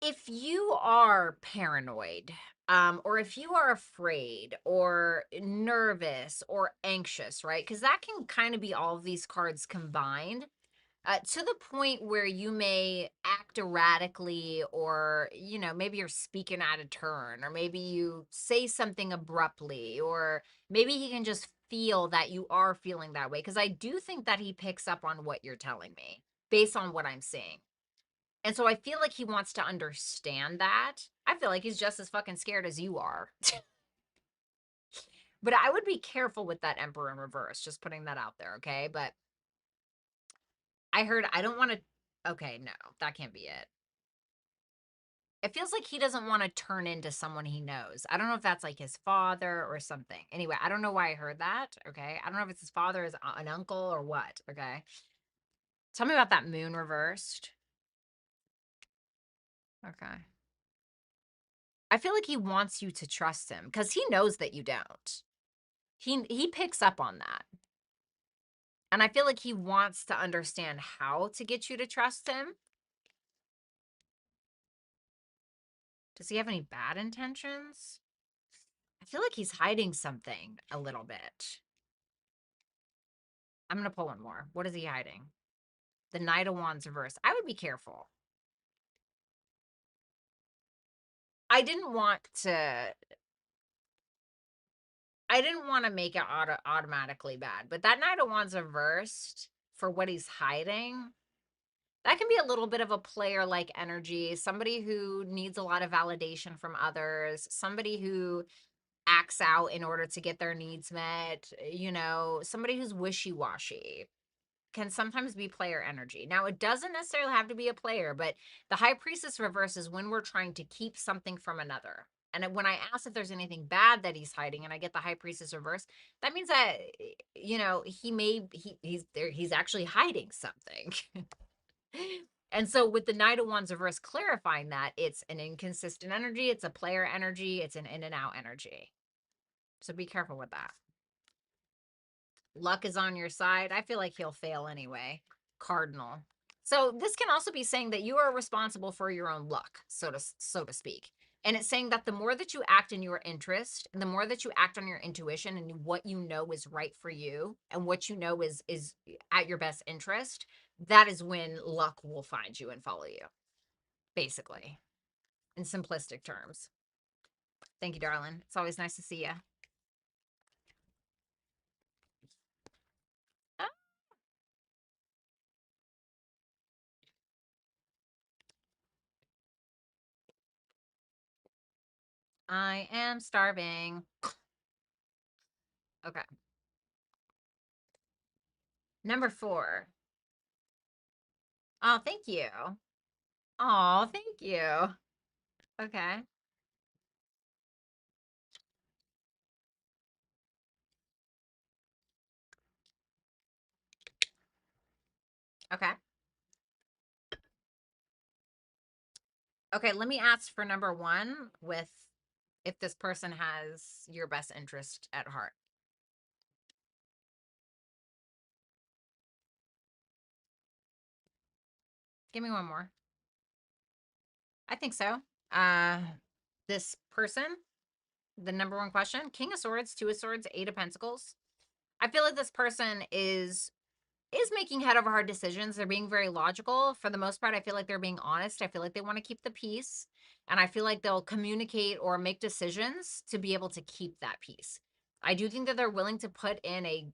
S1: If you are paranoid, or if you are afraid or nervous or anxious, right? Because that can kind of be all of these cards combined, to the point where you may act erratically, or, maybe you're speaking out of turn, or maybe you say something abruptly, or maybe he can just feel that you are feeling that way. Because I do think that he picks up on what you're telling me based on what I'm seeing. And so I feel like he wants to understand that. I feel like he's just as fucking scared as you are. But I would be careful with that Emperor in reverse, just putting that out there, okay? But I heard I don't want to. Okay, no, that can't be it. It feels like he doesn't want to turn into someone he knows. I don't know if that's like his father or something. Anyway, I don't know why I heard that, okay? I don't know if it's his father, an uncle, or what, okay? Tell me about that Moon reversed. Okay. I feel like he wants you to trust him because he knows that you don't. He picks up on that. And I feel like he wants to understand how to get you to trust him. Does he have any bad intentions? I feel like he's hiding something a little bit. I'm going to pull one more. What is he hiding? The Knight of Wands reversed. I would be careful. I didn't want to make it automatically bad, but that Knight of Wands reversed, for what he's hiding, that can be a little bit of a player-like energy, somebody who needs a lot of validation from others, somebody who acts out in order to get their needs met, somebody who's wishy-washy, can sometimes be player energy. Now, it doesn't necessarily have to be a player, but the High Priestess reverse is when we're trying to keep something from another. And when I ask if there's anything bad that he's hiding, and I get the High Priestess reverse, that means that, he's actually hiding something. And so with the Knight of Wands reverse clarifying that, it's an inconsistent energy, it's a player energy, it's an in and out energy. So be careful with that. Luck is on your side. I feel like he'll fail anyway. Cardinal. So this can also be saying that you are responsible for your own luck, so to speak. And it's saying that the more that you act in your interest, and the more that you act on your intuition and what you know is right for you, and what you know is at your best interest, that is when luck will find you and follow you, basically, in simplistic terms. Thank you, darling. It's always nice to see you. I am starving. Okay. Number 4. Oh, thank you. Oh, thank you. Okay. Okay. Okay, let me ask for number 1 with if this person has your best interest at heart. Give me one more. I think so. Uh this person, the number 1 question, King of Swords, 2 of Swords, 8 of Pentacles. I feel like this person is making head over heart decisions. They're being very logical. For the most part, I feel like they're being honest. I feel like they want to keep the peace. And I feel like they'll communicate or make decisions to be able to keep that peace. I do think that they're willing to put in a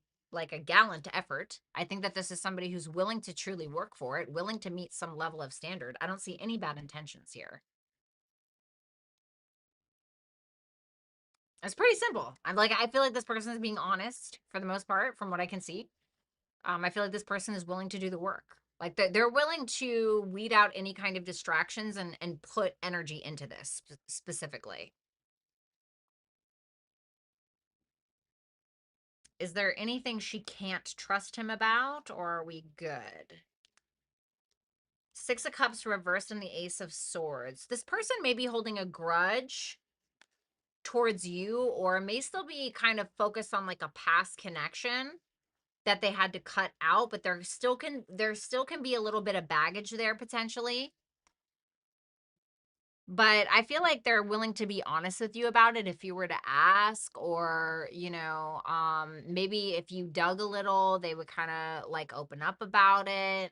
S1: gallant effort. I think that this is somebody who's willing to truly work for it, willing to meet some level of standard. I don't see any bad intentions here. It's pretty simple. I feel like this person is being honest for the most part, from what I can see. I feel like this person is willing to do the work. Like they're willing to weed out any kind of distractions and put energy into this specifically. Is there anything she can't trust him about, or are we good? 6 of Cups reversed and the Ace of Swords. This person may be holding a grudge towards you, or may still be kind of focused on like a past connection that they had to cut out, but there still can be a little bit of baggage there potentially. But I feel like they're willing to be honest with you about it if you were to ask, or, maybe if you dug a little, they would kind of like open up about it.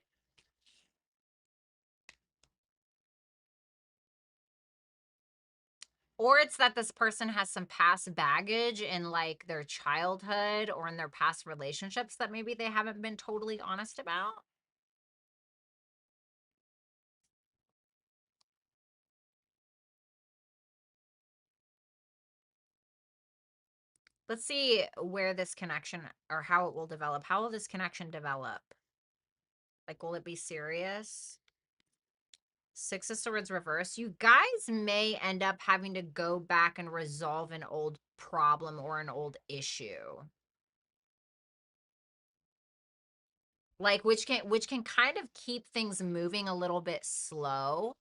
S1: Or it's that this person has some past baggage in like their childhood or in their past relationships that maybe they haven't been totally honest about. Let's see where this connection or how it will develop. How will this connection develop? Like, will it be serious? 6 of Swords reverse. You guys may end up having to go back and resolve an old problem or an old issue. Like which can kind of keep things moving a little bit slow.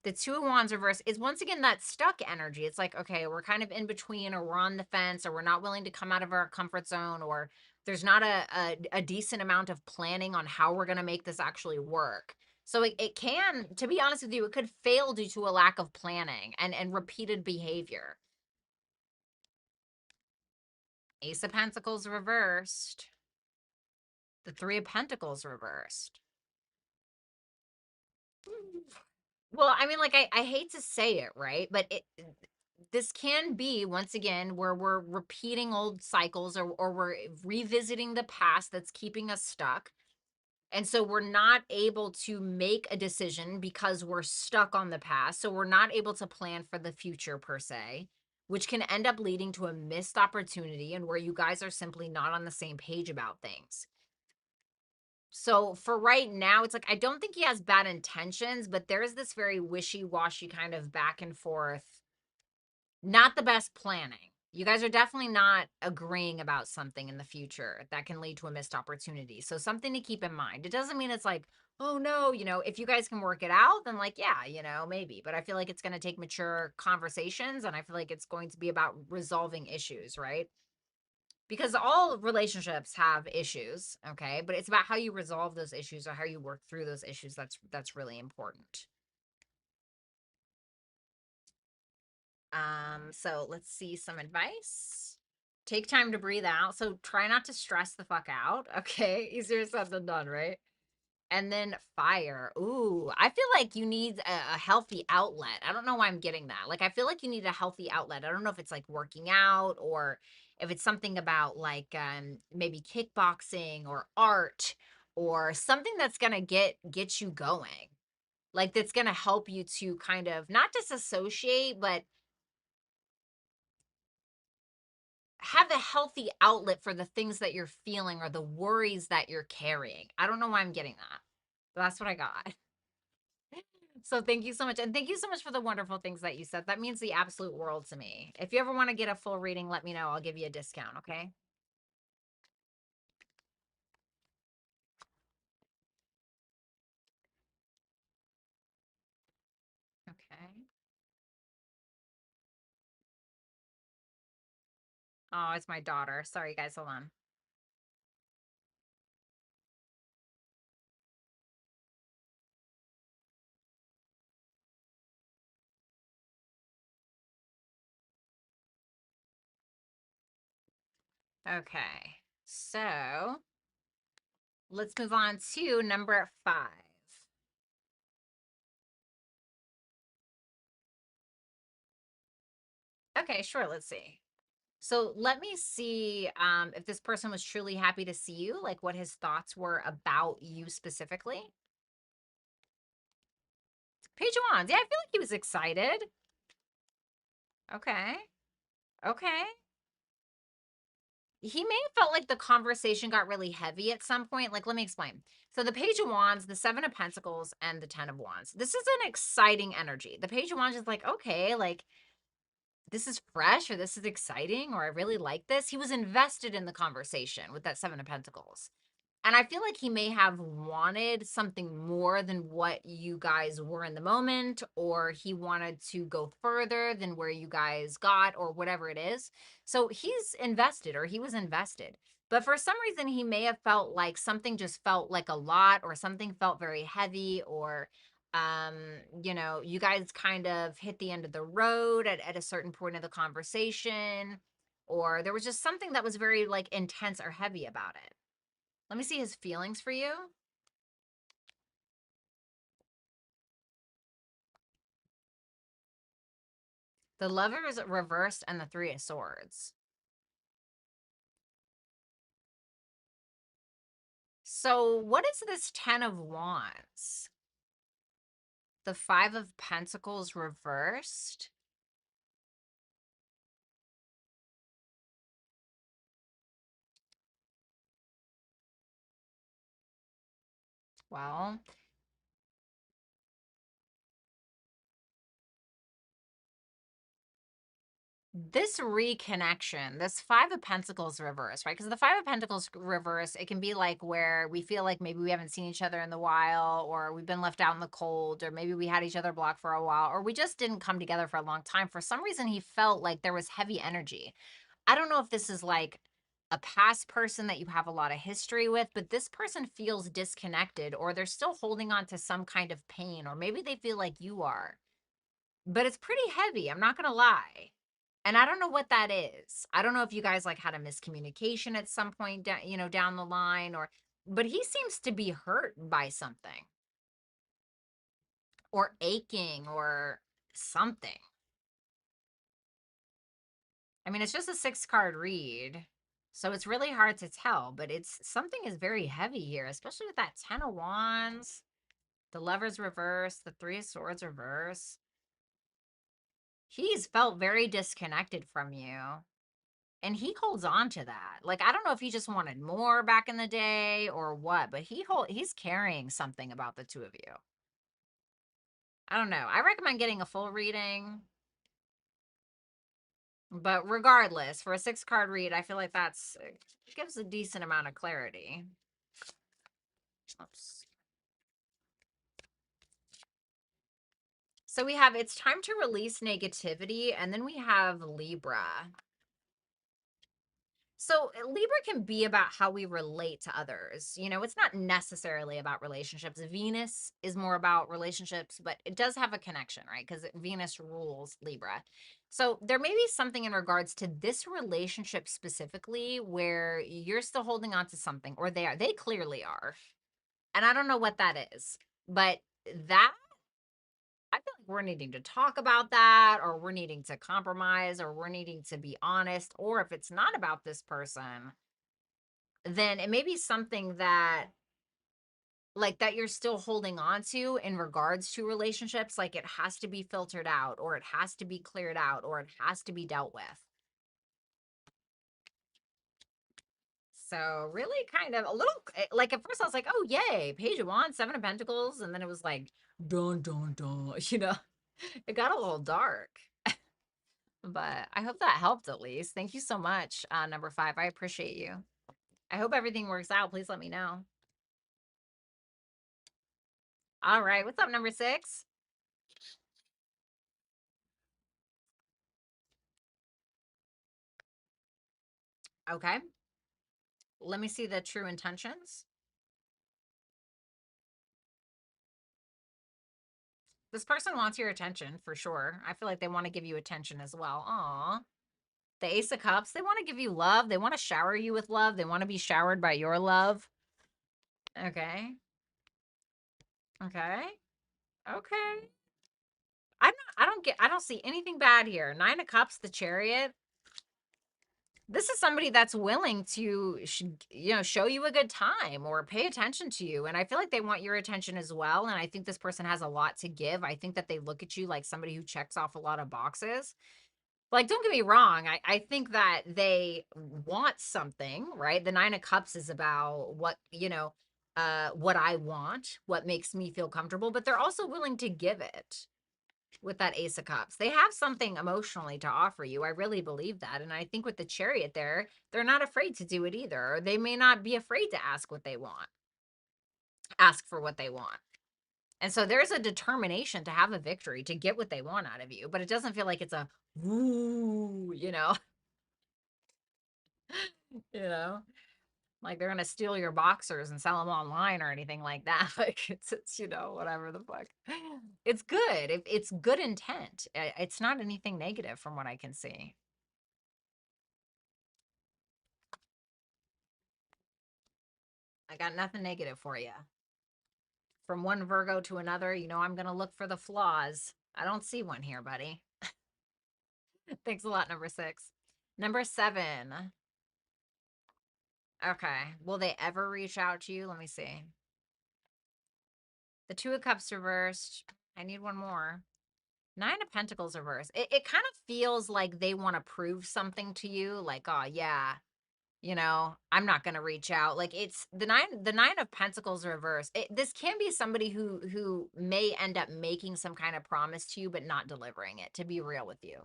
S1: The 2 of Wands reverse is once again that stuck energy. It's like, okay, we're kind of in between, or we're on the fence, or we're not willing to come out of our comfort zone, or there's not a decent amount of planning on how we're going to make this actually work. So it can, to be honest with you, it could fail due to a lack of planning and repeated behavior. Ace of Pentacles reversed. The 3 of Pentacles reversed. Well, I mean, like, I hate to say it, right? But this can be, once again, where we're repeating old cycles, or we're revisiting the past that's keeping us stuck. And so we're not able to make a decision because we're stuck on the past. So we're not able to plan for the future per se, which can end up leading to a missed opportunity and where you guys are simply not on the same page about things. So for right now, it's like, I don't think he has bad intentions, but there's this very wishy-washy kind of back and forth. Not the best planning. You guys are definitely not agreeing about something in the future that can lead to a missed opportunity. So something to keep in mind. It doesn't mean it's like, oh no, if you guys can work it out, then like, yeah, maybe. But I feel like it's going to take mature conversations, and I feel like it's going to be about resolving issues, right? Because all relationships have issues, okay? But it's about how you resolve those issues or how you work through those issues. That's really important. So let's see some advice. Take time to breathe out. So try not to stress the fuck out. Okay. Easier said than done, right? And then fire. Ooh, I feel like you need a healthy outlet. I don't know why I'm getting that. Like, I feel like you need a healthy outlet. I don't know if it's like working out, or if it's something about like maybe kickboxing or art or something that's gonna get you going. like that's going to help you to kind of not disassociate, but have a healthy outlet for the things that you're feeling or the worries that you're carrying. I don't know why I'm getting that. But that's what I got. So thank you so much. And thank you so much for the wonderful things that you said. That means the absolute world to me. If you ever want to get a full reading, let me know. I'll give you a discount, okay? Okay. Oh, it's my daughter. Sorry, guys. Hold on. Okay. So let's move on to number 5. Okay, sure. Let's see. So let me see if this person was truly happy to see you, like what his thoughts were about you specifically. Page of Wands. Yeah, I feel like he was excited. Okay. Okay. He may have felt like the conversation got really heavy at some point. Like, let me explain. So the Page of Wands, the Seven of Pentacles, and the Ten of Wands. This is an exciting energy. The Page of Wands is like, okay, like this is fresh or this is exciting or I really like this. He was invested in the conversation with that Seven of Pentacles. And I feel like he may have wanted something more than what you guys were in the moment, or he wanted to go further than where you guys got, or whatever it is. So he's invested, or he was invested. But for some reason, he may have felt like something just felt like a lot, or something felt very heavy, or you guys kind of hit the end of the road at a certain point of the conversation, or there was just something that was very like intense or heavy about it. Let me see his feelings for you. The Lover is reversed and the Three of Swords. So what is this Ten of Wands? The Five of Pentacles reversed. Well, this reconnection, this Five of Pentacles reverse, right? Because the Five of Pentacles reverse, it can be like where we feel like maybe we haven't seen each other in the while, or we've been left out in the cold, or maybe we had each other blocked for a while, or we just didn't come together for a long time. For some reason, he felt like there was heavy energy. I don't know if this is like a past person that you have a lot of history with, but this person feels disconnected, or they're still holding on to some kind of pain, or maybe they feel like you are. But it's pretty heavy, I'm not gonna lie. And I don't know what that is. I don't know if you guys like had a miscommunication at some point down the line, or but he seems to be hurt by something or aching or something. I mean, it's just a 6-card read, so it's really hard to tell, but it's something is very heavy here, especially with that 10 of Wands, the Lovers reverse, the Three of Swords reverse. He's felt very disconnected from you, and he holds on to that. Like, I don't know if he just wanted more back in the day or what, but he's carrying something about the two of you. I don't know. I recommend getting a full reading. But regardless, for a 6-card read, I feel like that's gives a decent amount of clarity. Oops. So we have it's time to release negativity, and then we have Libra. So Libra can be about how we relate to others. It's not necessarily about relationships. Venus is more about relationships, but it does have a connection, right? Because Venus rules Libra. So there may be something in regards to this relationship specifically where you're still holding on to something, or they are. They clearly are. And I don't know what that is, but that I feel like we're needing to talk about that, or we're needing to compromise, or we're needing to be honest. Or if it's not about this person, then it may be something that like that you're still holding on to in regards to relationships. Like it has to be filtered out, or it has to be cleared out, or it has to be dealt with. So really kind of a little, like at first I was like, oh yay, Page of Wands, Seven of Pentacles. And then it was like, dun, dun, dun, you know, it got a little dark. But I hope that helped at least. Thank you so much, number 5. I appreciate you. I hope everything works out. Please let me know. All right. What's up, number 6? Okay. Let me see the true intentions. This person wants your attention for sure. I feel like they want to give you attention as well. Aw. The Ace of Cups, they want to give you love. They want to shower you with love. They want to be showered by your love. Okay. Okay. Okay. I don't see anything bad here. 9 of Cups, the Chariot. This is somebody that's willing to, show you a good time or pay attention to you. And I feel like they want your attention as well. And I think this person has a lot to give. I think that they look at you like somebody who checks off a lot of boxes. Like, don't get me wrong. I think that they want something, right? The 9 of Cups is about what I want, what makes me feel comfortable, but they're also willing to give it with that Ace of Cups. They have something emotionally to offer you. I really believe that. And I think with the Chariot there, they're not afraid to do it either. Or they may not be afraid to ask what they want, ask for what they want. And so there's a determination to have a victory, to get what they want out of you, but it doesn't feel like it's a woo, you know, like they're going to steal your boxers and sell them online or anything like that. Like it's whatever the fuck. It's good. It's good intent. It's not anything negative from what I can see. I got nothing negative for you. From one Virgo to another, I'm going to look for the flaws. I don't see one here, buddy. Thanks a lot, number 6. Number 7. Okay. Will they ever reach out to you? Let me see. The 2 of Cups reversed. I need one more. 9 of Pentacles reversed. It kind of feels like they want to prove something to you. Like, oh, yeah, I'm not going to reach out. Like it's the 9 of Pentacles reverse. This can be somebody who may end up making some kind of promise to you, but not delivering it, to be real with you.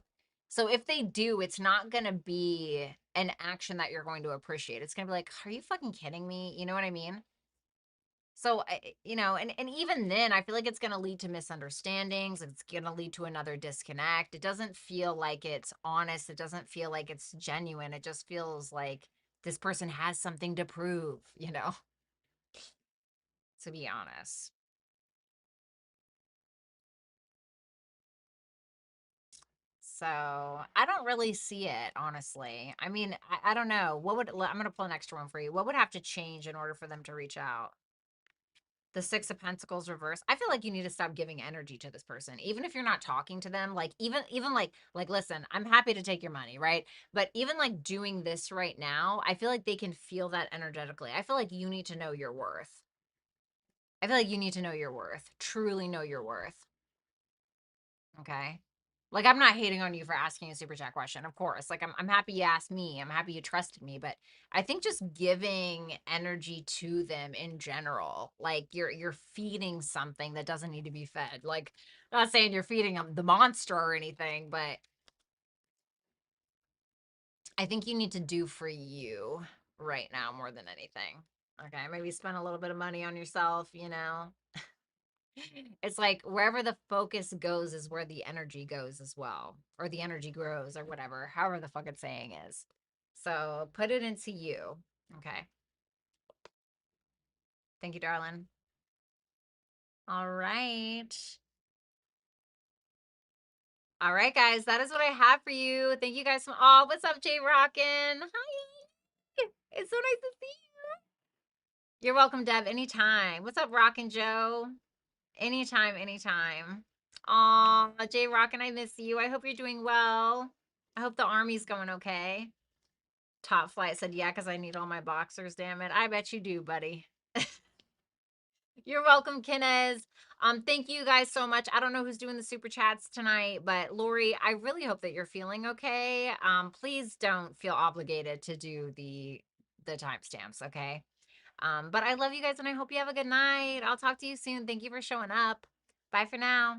S1: So if they do, it's not going to be an action that you're going to appreciate. It's going to be like, are you fucking kidding me? You know what I mean? So, and even then, I feel like it's going to lead to misunderstandings. It's going to lead to another disconnect. It doesn't feel like it's honest. It doesn't feel like it's genuine. It just feels like this person has something to prove, to be honest. So I don't really see it, honestly. I mean, I don't know. I'm going to pull an extra one for you. What would have to change in order for them to reach out? The 6 of Pentacles reverse. I feel like you need to stop giving energy to this person. Even if you're not talking to them, like even like listen, I'm happy to take your money, right? But even like doing this right now, I feel like they can feel that energetically. I feel like you need to know your worth. I feel like you need to know your worth. Truly know your worth. Okay? Like, I'm not hating on you for asking a super chat question, of course. Like, I'm happy you asked me. I'm happy you trusted me. But I think just giving energy to them in general, like you're feeding something that doesn't need to be fed. Like, I'm not saying you're feeding them the monster or anything, but I think you need to do for you right now more than anything. Okay, maybe spend a little bit of money on yourself, It's like wherever the focus goes is where the energy goes as well, or the energy grows, or whatever, however the fucking saying is. So put it into you. Okay. Thank you, darling. All right. All right, guys. That is what I have for you. Thank you guys. Oh, what's up, Jay Rockin'? Hi. It's so nice to see you. You're welcome, Deb. Anytime. What's up, Rockin' Joe? Anytime, anytime. Aw, Jay Rockin', I miss you. I hope you're doing well. I hope the army's going okay. Top Flight said, yeah, because I need all my boxers, damn it. I bet you do, buddy. You're welcome, Kennez. Thank you guys so much. I don't know who's doing the super chats tonight, but Lori, I really hope that you're feeling okay. Please don't feel obligated to do the timestamps, okay? But I love you guys and I hope you have a good night. I'll talk to you soon. Thank you for showing up. Bye for now.